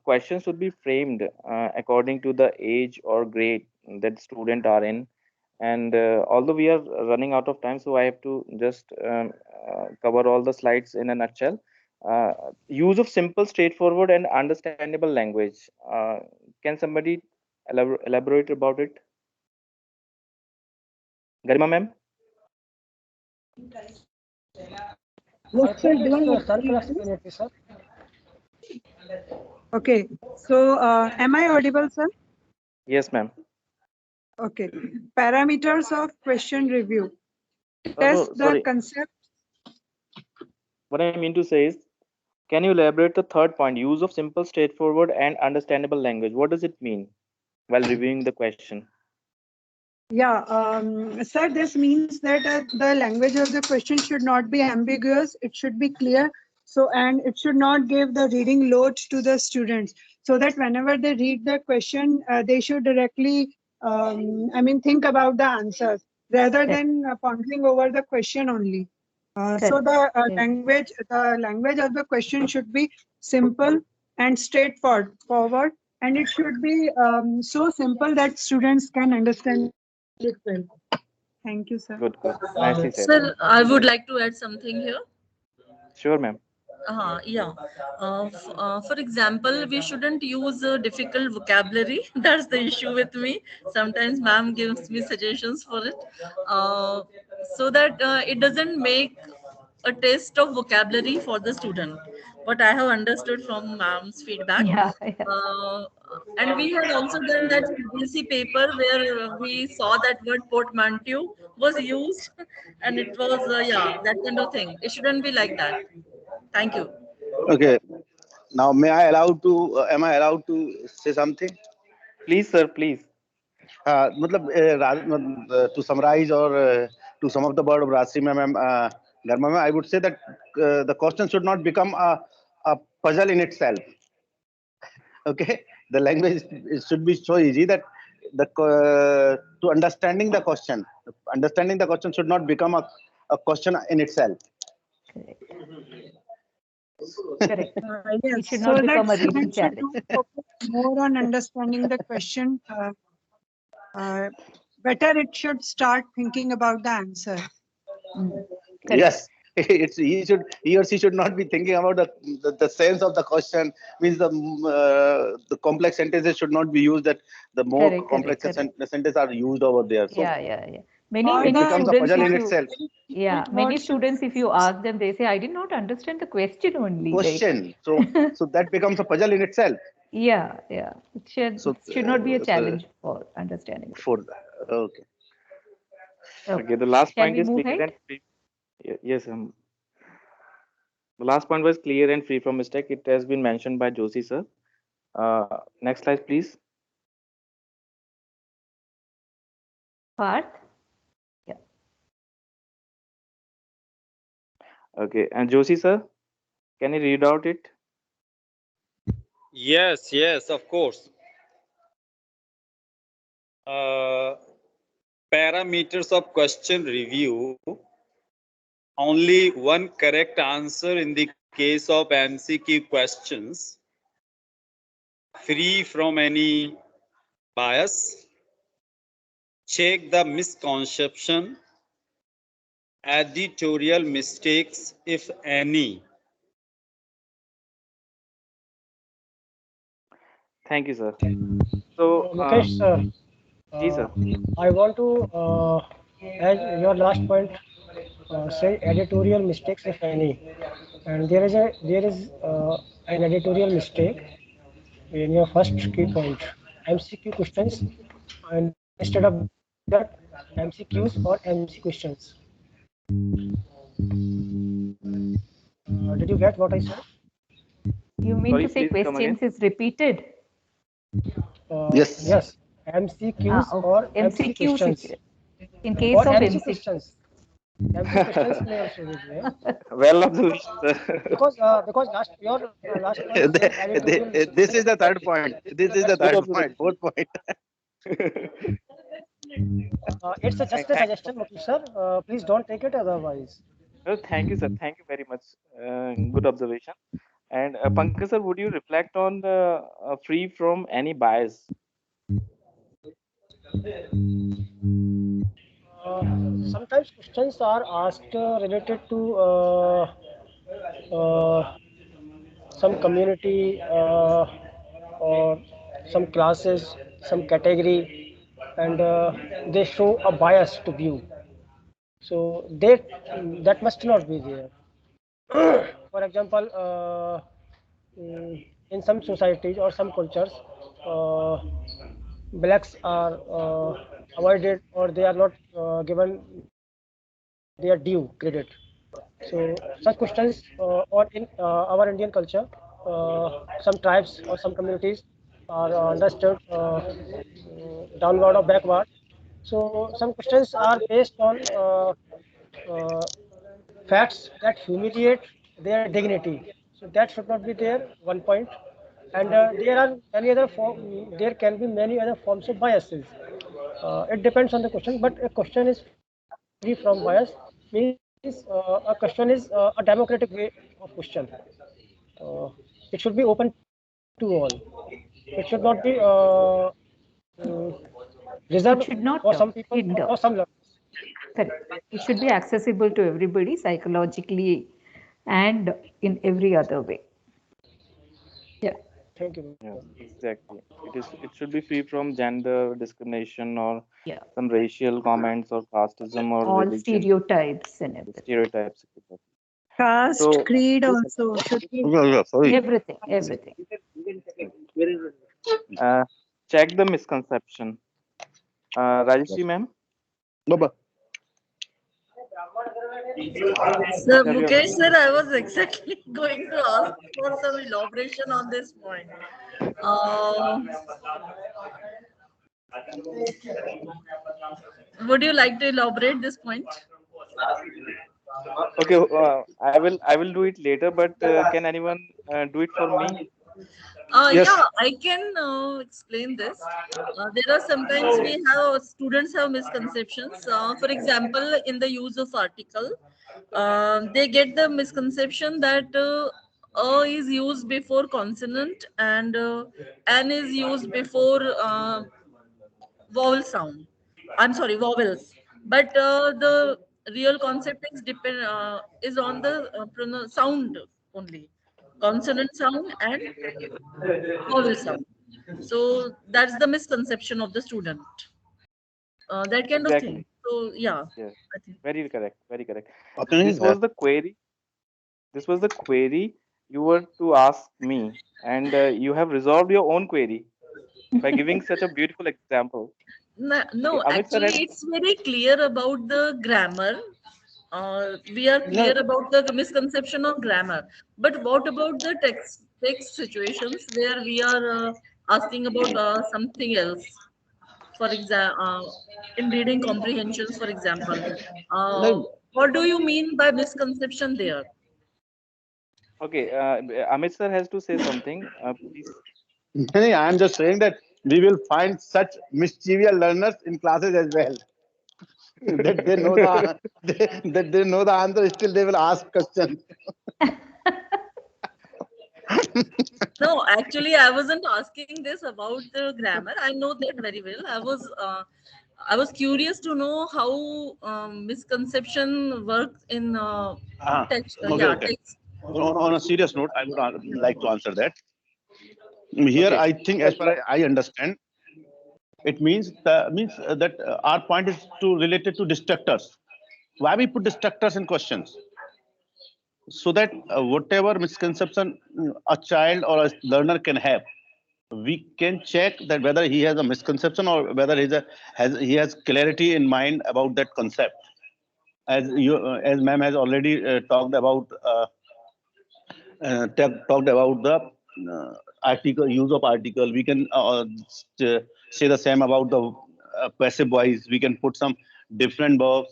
questions should be framed according to the age or grade that student are in. And although we are running out of time, so I have to just cover all the slides in a nutshell. Use of simple, straightforward, and understandable language. Can somebody elaborate about it? Garima ma'am? Yes, sir. Do I Sir, can I have explain it, sir? Okay. So, am I audible, sir? Yes, ma'am. Okay. Parameters of question review. No, Test the sorry. concept. What I mean to say is, can you elaborate the third point? Use of simple, straightforward, and understandable language. What does it mean while reviewing the question? Yeah, sir, this means that the language of the question should not be ambiguous. It should be clear. So, and it should not give the reading load to the students, so that whenever they read the question, they should directly, think about the answers rather than pondering over the question only. So the language of the question should be simple and straightforward, and it should be so simple that students can understand it well. Thank you, sir. Good, good. Nicely said. Sir, I would like to add something here. Sure, ma'am. Yeah. For example, we shouldn't use difficult vocabulary. That's the issue with me. Sometimes ma'am gives me suggestions for it, so that it doesn't make a test of vocabulary for the student. What I have understood from ma'am's feedback. Yeah, yeah. And we had also done that CBSE paper where we saw that word portmanteau was used, and it was yeah, that kind of thing. It shouldn't be like that. Thank you. Okay. Now, am I allowed to say something? Please, sir, please. To summarize or to sum up the word of Rajshri ma'am, Garma ma'am, I would say that the question should not become a puzzle in itself. Okay, the language it should be so easy that to understanding the question should not become a question in itself. Correct. It Yes, should so not that become a reading students should challenge. focus more on understanding the question. Better it should start thinking about the answer. Yes, he or she should not be thinking about the sense of the question. Means the complex sentences should not be used. That the more Correct, complex correct. sentences are used over there. So Yeah. it Many becomes a students, puzzle if in you, itself. yeah, many students, if you ask them, they say, I did not understand the question only. Question. So that becomes a puzzle in itself. Yeah. It should not be a So challenge for understanding it. for okay. Okay, the last Shall point we is move clear ahead? and yes, The last point was clear and free from mistake. It has been mentioned by Joshi sir. Next slide, please. Parth? Yeah. Okay, and Joshi sir, can you read out it? Yes, yes, of course. Parameters of question review. Only one correct answer in the case of MCQ questions. Free from any bias. Check the misconception. Editorial mistakes, if any. Thank you, sir. So, Mukesh, sir, ji, sir. I want to add your last point. Say editorial mistakes, if any, and there is an editorial mistake in your first key point. MCQ questions, and instead of that, MCQs or MC questions. Did you get what I said? You mean Sorry, to say please come questions again. is repeated? Yes. Yes. MCQs Okay. or MC MCQs questions. in case Or of MC MC. questions. MC questions may also be there. Well observed, sir. Because your last point says editorial. This is the third point. This is the Good third observation. point. Fourth point. It's just a suggestion, Mukesh sir. Please don't take it otherwise. Well, thank you, sir. Thank you very much. Good observation. And Pankaj sir, would you reflect on the free from any bias? Sometimes questions are asked related to some community or some classes, some category, and they show a bias to view. So that must not be there. For example, in some societies or some cultures, uh, blacks are avoided or they are not given their due credit. So such questions, or in our Indian culture, some tribes or some communities are understood downward or backward. So some questions are based on uh, facts that humiliate their dignity. So that should not be there. One point. And there are many other there can be many other forms of biases. It depends on the question, but a question is free from bias means a question is a democratic way of question. Uh, it should be open to all. It should not be reserved It should not for some people hinder. or some learners. Correct. It should be accessible to everybody psychologically and in every other way. Yeah. Thank you. Yeah, exactly. It should be free from gender discrimination or Yeah. some racial comments or casteism or All religion. Stereotypes and everything. Stereotypes. Caste, So, creed also should be. Sorry. Everything. Check the misconception. Rajeshri ma'am. Baba. Sir Mukesh sir, I was exactly going to ask for some elaboration on this point. Would you like to elaborate this point? Okay, I will do it later, but can anyone do it for me? Yes. Yeah, I can explain this. There are sometimes we have students have misconceptions. For example, in the use of article, they get the misconception that a is used before consonant and n is used before vowel sound. I'm sorry, vowels. But the real concept is on the sound only, consonant sound and vowel sound. So that's the misconception of the student. That kind of thing. Exactly. So yeah, Yes. I think. Very correct. Very correct. Okay. This was the query. This was the query you were to ask me, and you have resolved your own query by giving such a beautiful example. No, Okay, Amit sir, actually, it's very clear about the grammar. we are clear about the misconception of grammar. But what about the text situations where we are asking about something else? For example, in reading comprehensions, for example, what do you mean by misconception there? Okay, Amit sir has to say something. Please. I am just saying that we will find such mischievous learners in classes as well. That they know that they know the answer, still they will ask questions. No, actually, I wasn't asking this about the grammar. I know that very well. I was curious to know how misconception works in text. Okay, Yeah, okay. text. On a serious note, I would like to answer that. Here, Okay. I think, as far as I understand, it means that our point is to related to destructors. Why we put destructors in questions? So that whatever misconception a child or a learner can have, we can check that whether he has a misconception or whether he has clarity in mind about that concept. As ma'am has already talked about the article use of article. We can say the same about the passive voice. We can put some different verbs.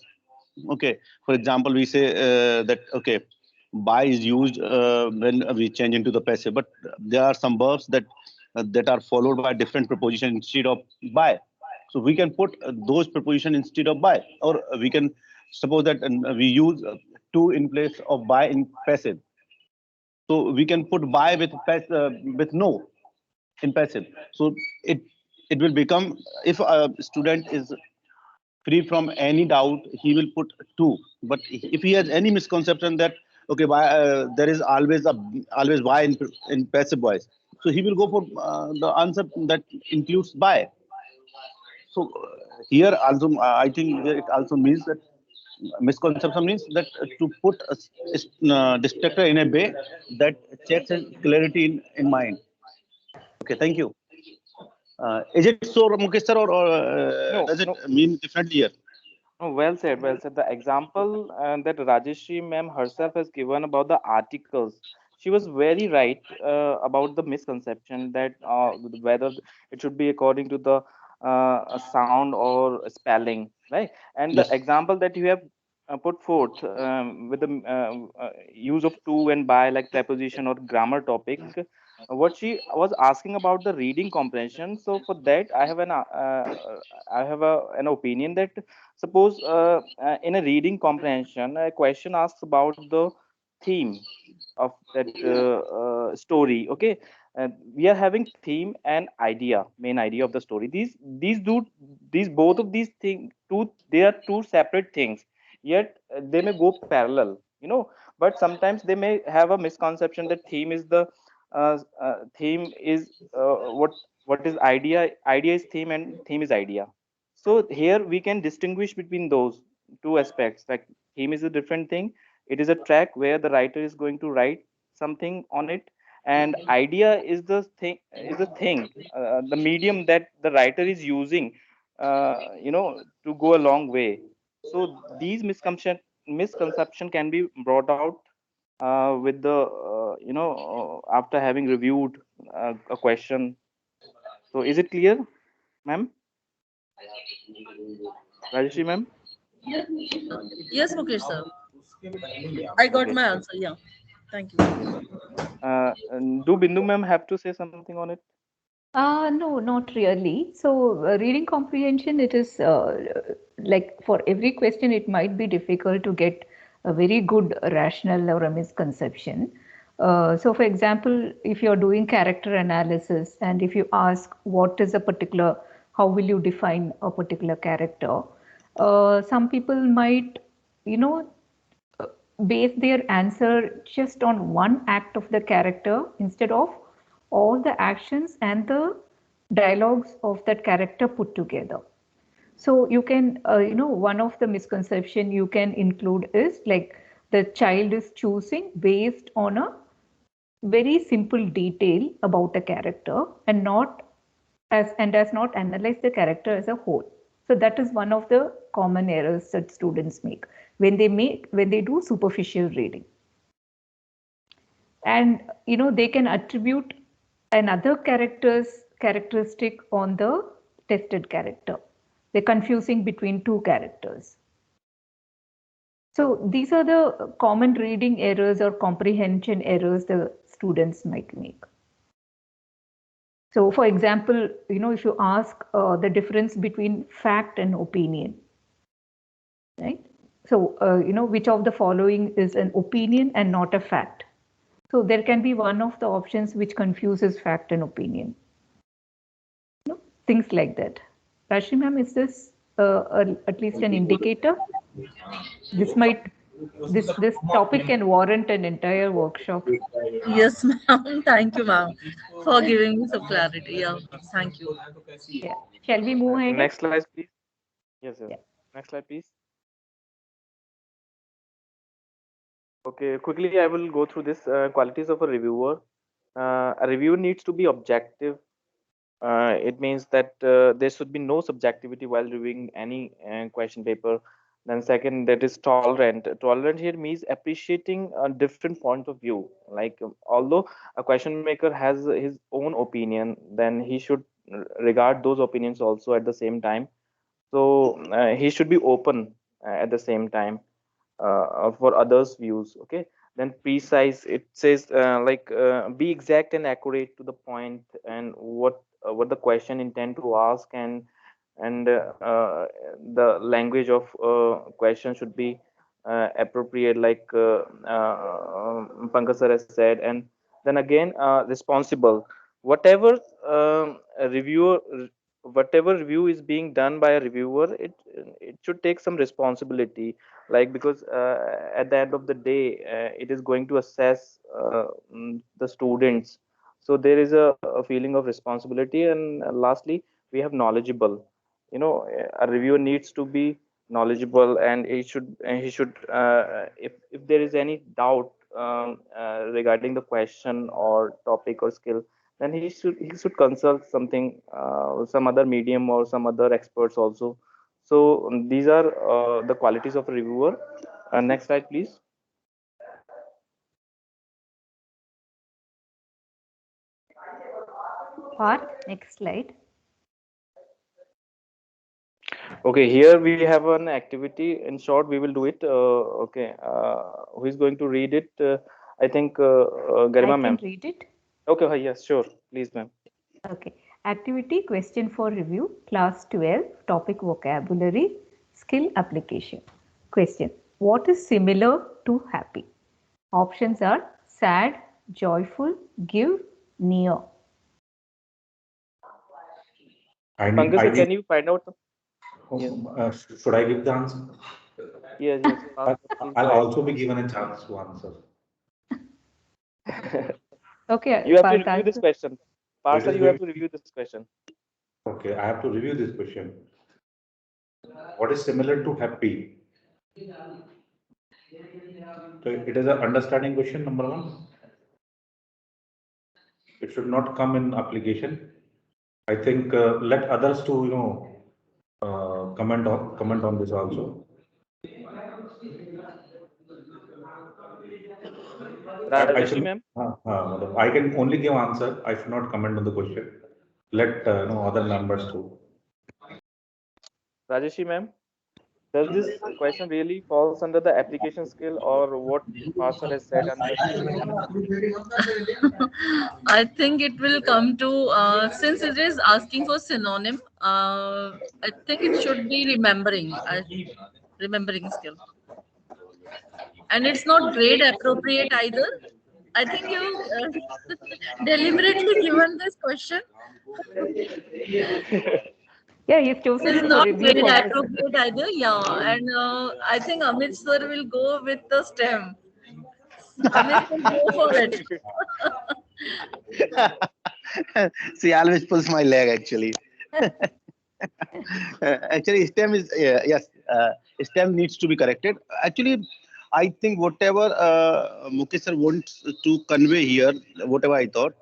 Okay, for example, we say that okay, by is used when we change into the passive, but there are some verbs that are followed by different preposition instead of by. So we can put those preposition instead of by, or we can suppose that we use to in place of by in passive. So we can put by with no in passive. So it will become, if a student is free from any doubt, he will put two. But if he has any misconception that okay, there is always by in passive voice, so he will go for the answer that includes by. So here also, I think it also means that misconception means that to put a distractor in a way that checks his clarity in mind. Okay, thank you. Is it so, Mukesh sir, or No, does it no. mean differently here? Oh, well said, well said. The example that Rajeshri ma'am herself has given about the articles, she was very right about the misconception that whether it should be according to the a sound or spelling, right? And the Yes. example that you have put forth with the use of to and by, like preposition or grammar topic, what she was asking about the reading comprehension. So for that, I have an opinion that suppose in a reading comprehension, a question asks about the theme of that story. Okay, we are having theme and idea, main idea of the story. These both of these things, they are two separate things. Yet they may go parallel, you know. But sometimes they may have a misconception that theme is what is idea. Idea is theme and theme is idea. So here we can distinguish between those two aspects. Like theme is a different thing. It is a track where the writer is going to write something on it, and idea is the thing, the medium that the writer is using, to go a long way. So these misconception can be brought out with the after having reviewed a question. So is it clear, ma'am? Rajeshri ma'am? Yes, Mukesh sir. I got Okay. my answer. Yeah. Thank you. And do Bindu ma'am have to say something on it? No, not really. So, reading comprehension, it is like for every question, it might be difficult to get a very good rationale or a misconception. So, for example, if you're doing character analysis and if you ask what is a particular, how will you define a particular character, some people might, you know, base their answer just on one act of the character instead of all the actions and the dialogues of that character put together. So you can, one of the misconception you can include is like the child is choosing based on a very simple detail about a character and not as and does not analyze the character as a whole. So that is one of the common errors that students make when they do superficial reading. And they can attribute another characteristic on the tested character. They're confusing between two characters. So these are the common reading errors or comprehension errors the students might make. So for example, if you ask the difference between fact and opinion, right? So, which of the following is an opinion and not a fact? So there can be one of the options which confuses fact and opinion. Things like that. Rashmi ma'am, is this at least an indicator? This topic can warrant an entire workshop. Yes, ma'am. Thank you, ma'am, for giving me some clarity. Yeah, thank you. Yeah. Shall we move ahead? Next slide, please. Yes, yes. Yeah. Next slide, please. Okay, quickly I will go through this qualities of a reviewer. A reviewer needs to be objective. It means that there should be no subjectivity while reviewing any question paper. Then second, that is tolerant. Tolerant here means appreciating a different point of view. Like although a question maker has his own opinion, then he should regard those opinions also at the same time. So he should be open at the same time for others' views. Okay. Then precise. It says be exact and accurate to the point, and what the question intend to ask, and the language of question should be appropriate, like Pankaj sir has said. And then again, responsible. Whatever a reviewer whatever review is being done by a reviewer, it should take some responsibility, like because at the end of the day it is going to assess the students. So there is a feeling of responsibility. And lastly, we have knowledgeable. A reviewer needs to be knowledgeable, and he should if there is any doubt regarding the question or topic or skill, then he should consult some other medium or some other experts also. So these are the qualities of a reviewer. Next slide, please. Parth, next slide. Okay, here we have an activity. In short, we will do it. Okay, who is going to read it? I think Garima ma'am. I can read it. Okay, yes, sure. Please, ma'am. Okay. Activity question for review, class 12, topic vocabulary, skill application. Question: what is similar to happy? Options are sad, joyful, give, near. Pankaj, can you find out? Should I give the answer? Yes. I'll also be given a chance to answer. Okay. You have to review this question. Parsa, you have to review this question. Okay, I have to review this question. What is similar to happy? So it is an understanding question, number one. It should not come in application. I think let others to comment on this also. Rajesh ma'am. I can only give answer. I should not comment on the question. Let other members too. Rajesh ma'am, does this question really falls under the application skill, or what Parsa has said under? I think it will come to since it is asking for synonym. I think it should be remembering skill, and it's not grade appropriate either. I think you deliberately given this question. Yeah, you've chosen It's it for not review grade purposes. appropriate either. Yeah, and I think Amit sir will go with the STEM. Amit will go for it. She always pulls my leg, actually. Actually, STEM is, yes, STEM needs to be corrected. Actually, I think whatever Mukesh sir wants to convey here, whatever I thought,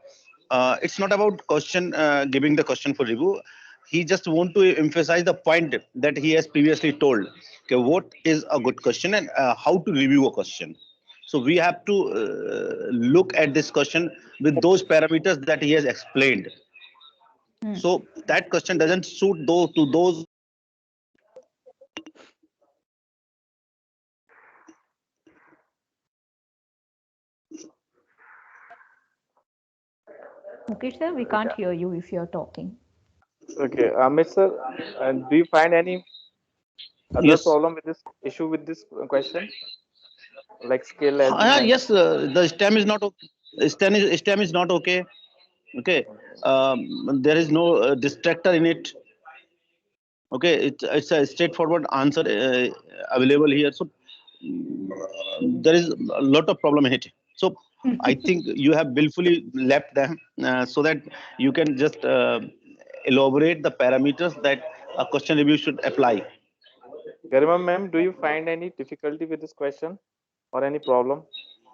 it's not about question giving the question for review. he just want to emphasize the point that he has previously told. Okay, what is a good question and how to review a question. So we have to look at this question with those parameters that he has explained. So that question doesn't suit those to those. Mukesh sir, we can't hear you if you're talking. Okay, Amit sir, do you find any other Yes. problem with this issue with this question? Like skill as you mentioned? Yes, the stem is not okay. Stem is not okay. Okay, there is no distractor in it. Okay, it's a straightforward answer available here. So there is a lot of problem in it. So I think you have willfully left them so that you can just elaborate the parameters that a question review should apply. Garima ma'am, do you find any difficulty with this question or any problem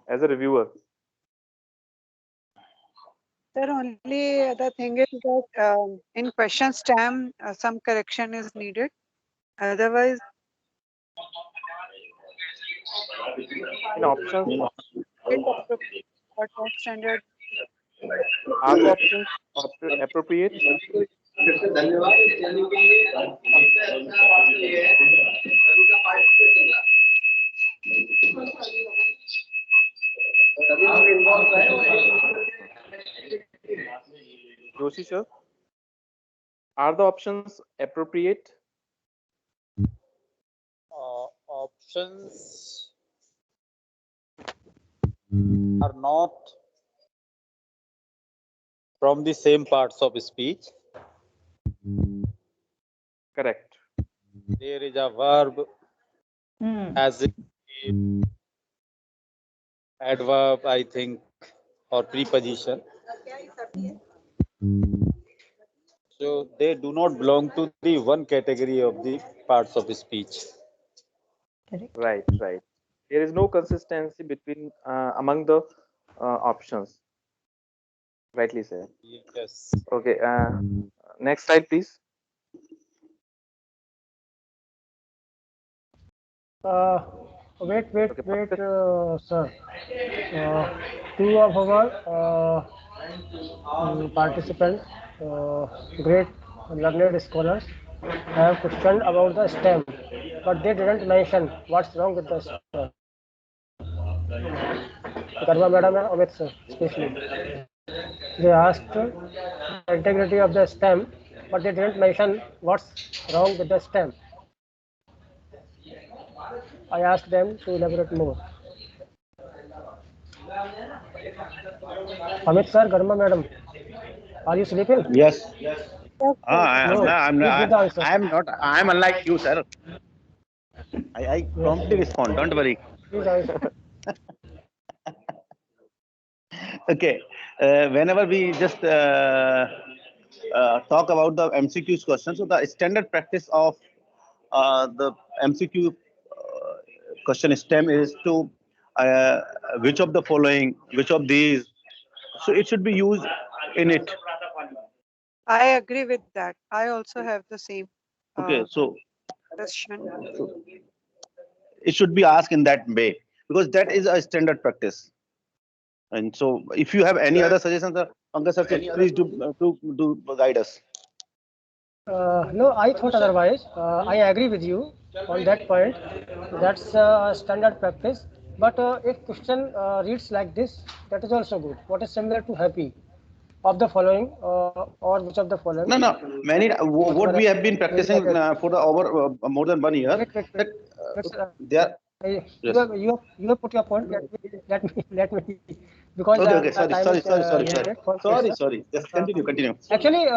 as a reviewer? Sir, only the thing is that in question stem, some correction is needed. Otherwise, In options, it for top standard. are the options appropriate? Joshi sir, are the options appropriate? Options are not from the same parts of speech. Correct. There is a verb as in adverb, I think, or preposition. So they do not belong to the one category of the parts of speech. Right, right. There is no consistency between among the options. Rightly said. Yes. Okay. Next slide, please. Wait, sir. Two of our participants, great learned scholars, have questioned about the stem, but they didn't mention what's wrong with the stem. Garma madam and Amit sir, especially. They asked the integrity of the stem, but they didn't mention what's wrong with the stem. I asked them to elaborate more. Amit sir, Garma madam, are you sleeping? Yes. No, I'm please give the answer. not. I'm unlike you, sir. I promptly respond. Don't worry. Please answer. Okay. Whenever we just talk about the MCQs question, so the standard practice of the MCQ question stem is to which of the following, which of these. So it should be used in it. I agree with that. I also have the same Okay, so question. it should be asked in that way because that is a standard practice. And so, if you have any other suggestions, Pankaj sir, please do guide us. No, I thought otherwise. I agree with you on that point. That's standard practice. But if question reads like this, that is also good. What is similar to happy? Of the following or which of the following? No. Many what we have been practicing for the over more than 1 year. You have put your point. Let me because okay. Sorry. Just continue. Actually,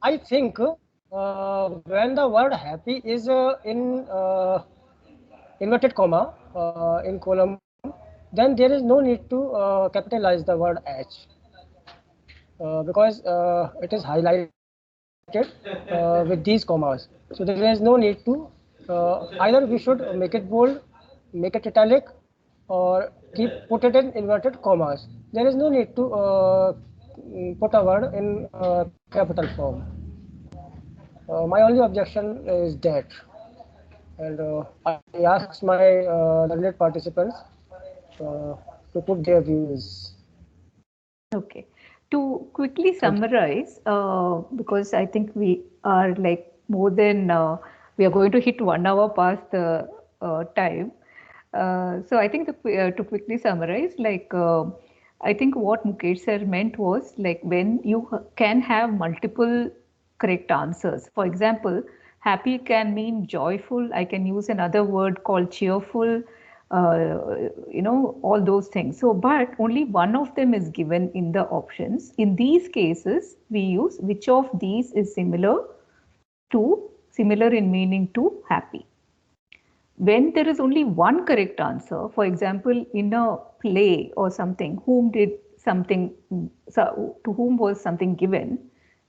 I think when the word happy is in inverted comma in column, then there is no need to capitalize the word H. Because it is highlighted with these commas. So there is no need to, either we should make it bold, make it italic, or put it in inverted commas. There is no need to put a word in capital form. My only objection is that, and I ask my learned participants to put their views. Okay. To quickly summarize, because I think we are like more than, we are going to hit 1 hour past the time. So I think to quickly summarize, like, I think what Mukesh sir meant was like when you can have multiple correct answers. For example, happy can mean joyful. I can use another word called cheerful, all those things. So, but only one of them is given in the options. In these cases, we use which of these is similar in meaning to happy. When there is only one correct answer, for example, in a play or something, to whom was something given,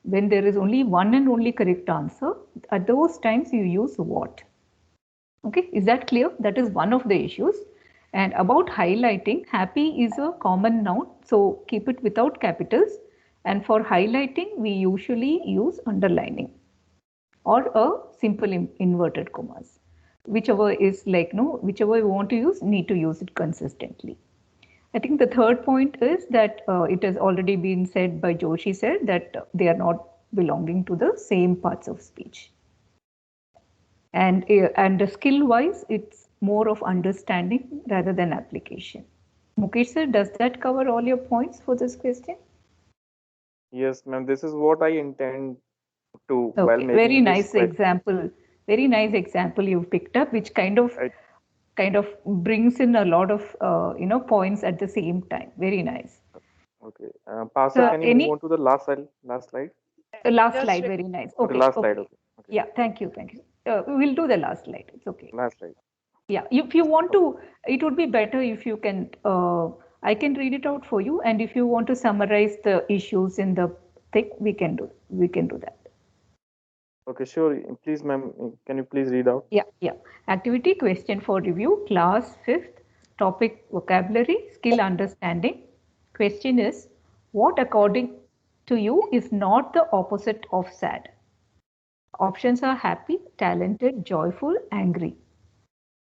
when there is only one and only correct answer, at those times you use what. Okay, is that clear? That is one of the issues. And about highlighting, happy is a common noun, so keep it without capitals. And for highlighting, we usually use underlining or a simple inverted commas. Whichever is like, whichever you want to use, need to use it consistently. I think the third point is that it has already been said by Joshi sir that they are not belonging to the same parts of speech. And skill wise, it's more of understanding rather than application. Mukesh sir, does that cover all your points for this question? Yes, ma'am. This is what I intend to Okay, while making very this nice question. example. Very nice example you've picked up, which kind of brings in a lot of points at the same time. Very nice. Okay. Pastor, can you move on to the last slide? Last slide. Last slide. Very nice. Okay, Okay. last slide. Okay. Yeah. Thank you. Thank you. We'll do the last slide. It's okay. Last slide. Yeah. If you want to, it would be better if you can. I can read it out for you, and if you want to summarize the issues in the thing, we can do that. Okay, sure. Please, ma'am, can you please read out? Yeah. Activity question for review, class 5th, topic vocabulary, skill understanding. Question is, what according to you is not the opposite of sad? Options are happy, talented, joyful, angry.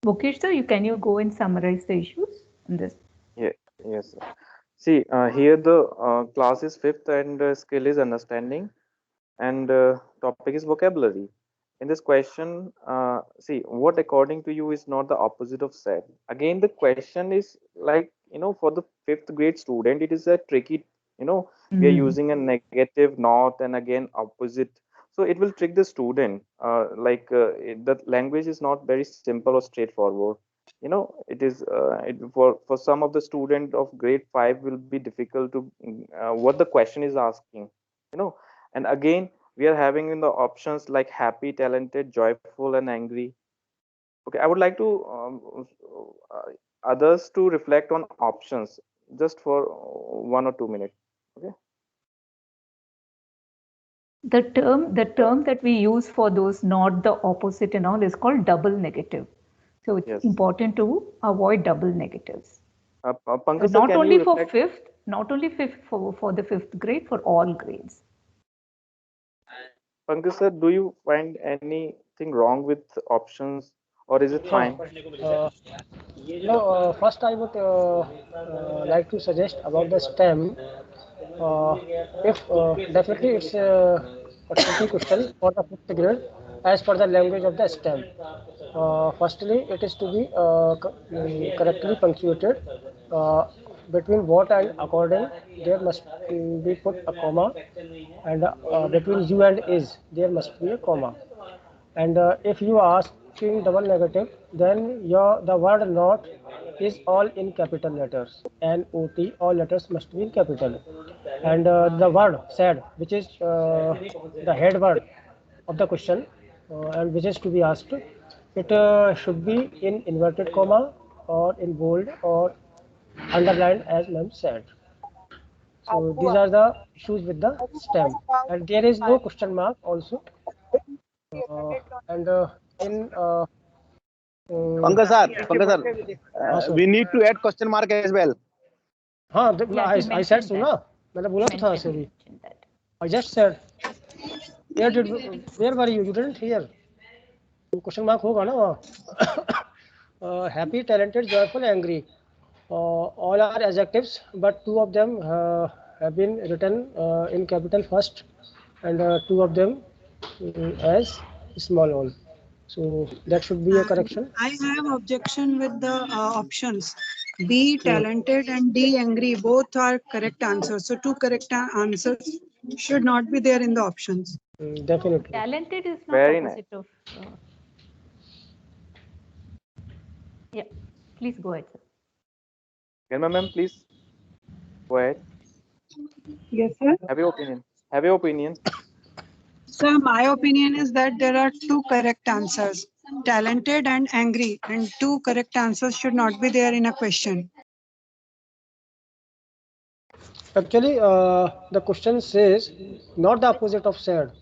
Mukesh sir, can you go and summarize the issues in this? Yeah, yes. See, here the class is 5th and skill is understanding, and topic is vocabulary. In this question, see, what according to you is not the opposite of sad? Again, the question is like, for the 5th grade student, it is a tricky, we are using a negative, not, and again, opposite. So it will trick the student. The language is not very simple or straightforward. It is for some of the student of grade 5 will be difficult to what the question is asking. And again, we are having in the options like happy, talented, joyful, and angry. Okay, I would like to others to reflect on options just for 1 or 2 minutes. Okay. The term that we use for those not the opposite and all is called double negative. So it's important to avoid double negatives. Pankaj, not only for fifth, not only for the 5th grade, for all grades. Pankaj sir, do you find anything wrong with options, or is it fine? First I would like to suggest about the STEM. If definitely it's a tricky question for the 5th grade as per the language of the STEM. Firstly, it is to be correctly punctuated. Between what and according, there must be put a comma, and between you and is, there must be a comma. And if you are asking double negative, then the word not is all in capital letters. N-O-T, all letters must be in capital. And the word sad, which is the head word of the question, and which is to be asked, it should be in inverted comma or in bold or underlined, as ma'am said. So these are the issues with the STEM, and there is no question mark also. And in Pankaj sir, we need to add question mark as well. I said so ना मैंने बोला तो था ऐसे भी I just said where were you? You didn't hear. Question mark होगा ना वहाँ. Happy, talented, joyful, angry. All are adjectives, but two of them have been written in capital first, and two of them as small one. So that should be a correction. I have objection with the options. B, talented, and D, angry. Both are correct answers. So two correct answers should not be there in the options. Definitely. Talented is not Very nice. opposite of. Yeah, please go ahead, sir. Garima ma'am, please go ahead. Yes, sir. Have your opinion. Have your opinion. So my opinion is that there are two correct answers, talented and angry, and two correct answers should not be there in a question. Actually, the question says not the opposite of sad.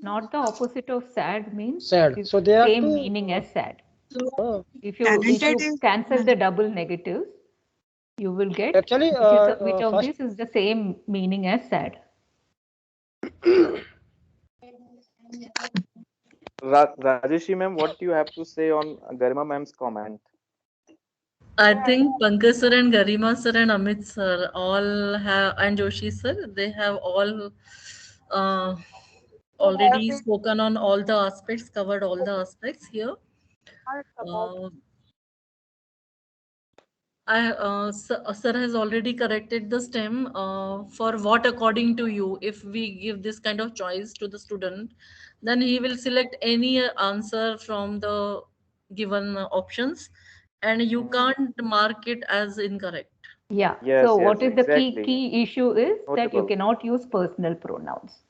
Not the opposite of sad means Sad. So there are same two. meaning as sad. If you Talented is cancel the double negatives, you will get Actually, which of first, these is the same meaning as sad. Rajeshi ma'am, what do you have to say on Garima ma'am's comment? I think Pankaj sir and Garima sir and Amit sir all have, and Joshi sir, they have all already spoken on all the aspects, covered all the aspects here. Sir has already corrected the stem for what according to you. If we give this kind of choice to the student, then he will select any answer from the given options, and you can't mark it as incorrect. Yeah. Yes, So yes, what is exactly. the key issue is that you Notable. cannot use personal pronouns.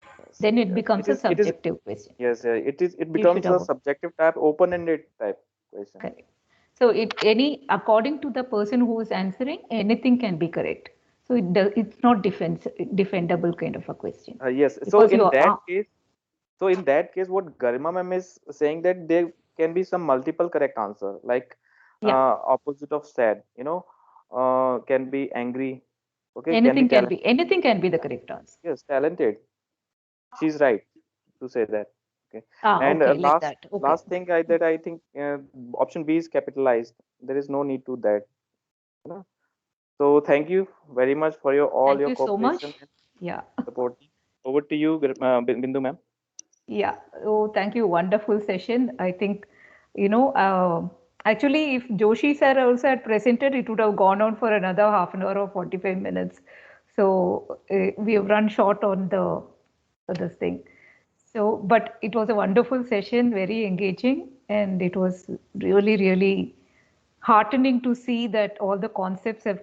Yes, Then it yes. becomes a subjective question. Yes, it should becomes a have- subjective type, open-ended type question. Correct. So according to the person who is answering, anything can be correct. So it's not defendable kind of a question. Yes. So Because in you that are- case, what Garima ma'am is saying that there can be some multiple correct answer, like opposite of sad, can be angry. Okay, anything can be anything can be the correct answer. yes, talented. She's right to say that. Okay. And Okay, like that. Okay. last thing that I think option B is capitalized. There is no need to that. So thank you very much for all Thank your you so much. cooperation Yeah. and support. Over to you, Bindu ma'am. Yeah. Oh, thank you. Wonderful session. I think, actually, if Joshi sir also had presented, it would have gone on for another half an hour or 45 minutes. So we have run short on this thing. So, but it was a wonderful session, very engaging, and it was really, really heartening to see that all the concepts have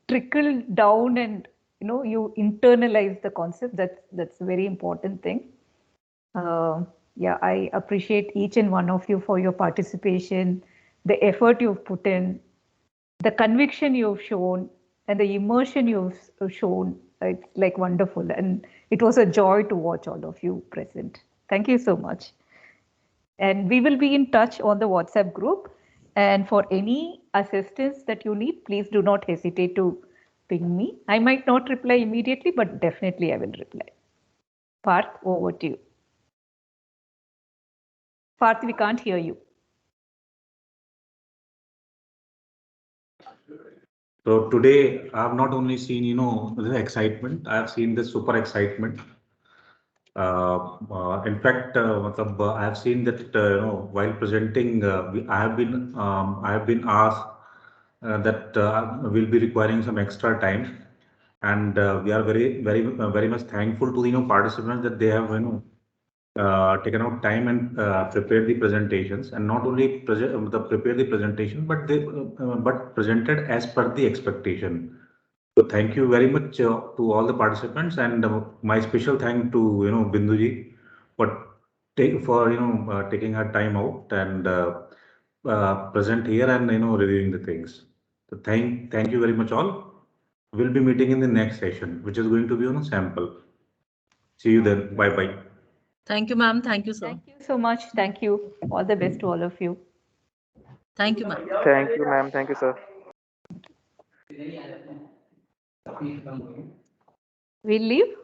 trickled down, and you internalize the concept. That's a very important thing. Yeah, I appreciate each and one of you for your participation, the effort you've put in, the conviction you've shown, and the immersion you've shown. It's like wonderful. And it was a joy to watch all of you present. Thank you so much. And we will be in touch on the WhatsApp group. And for any assistance that you need, please do not hesitate to ping me. I might not reply immediately, but definitely I will reply. Parth, over to you. Parth, we can't hear you. So today I have not only seen, the excitement, I have seen the super excitement. In fact, I have seen that, while presenting, I have been asked that we'll be requiring some extra time. And we are very much thankful to the participants that they have taken out time and prepared the presentations, and not only prepare the presentation, but they but presented as per the expectation. So thank you very much to all the participants, and my special thank to Binduji for taking her time out and present here and reviewing the things. So thank you very much all. We'll be meeting in the next session, which is going to be on a sample. See you then. Bye bye. Thank you, ma'am. Thank you, sir. Thank you so much. Thank you. All the best to all of you. Thank you, ma'am. Thank you, ma'am. Thank you, sir. We'll leave.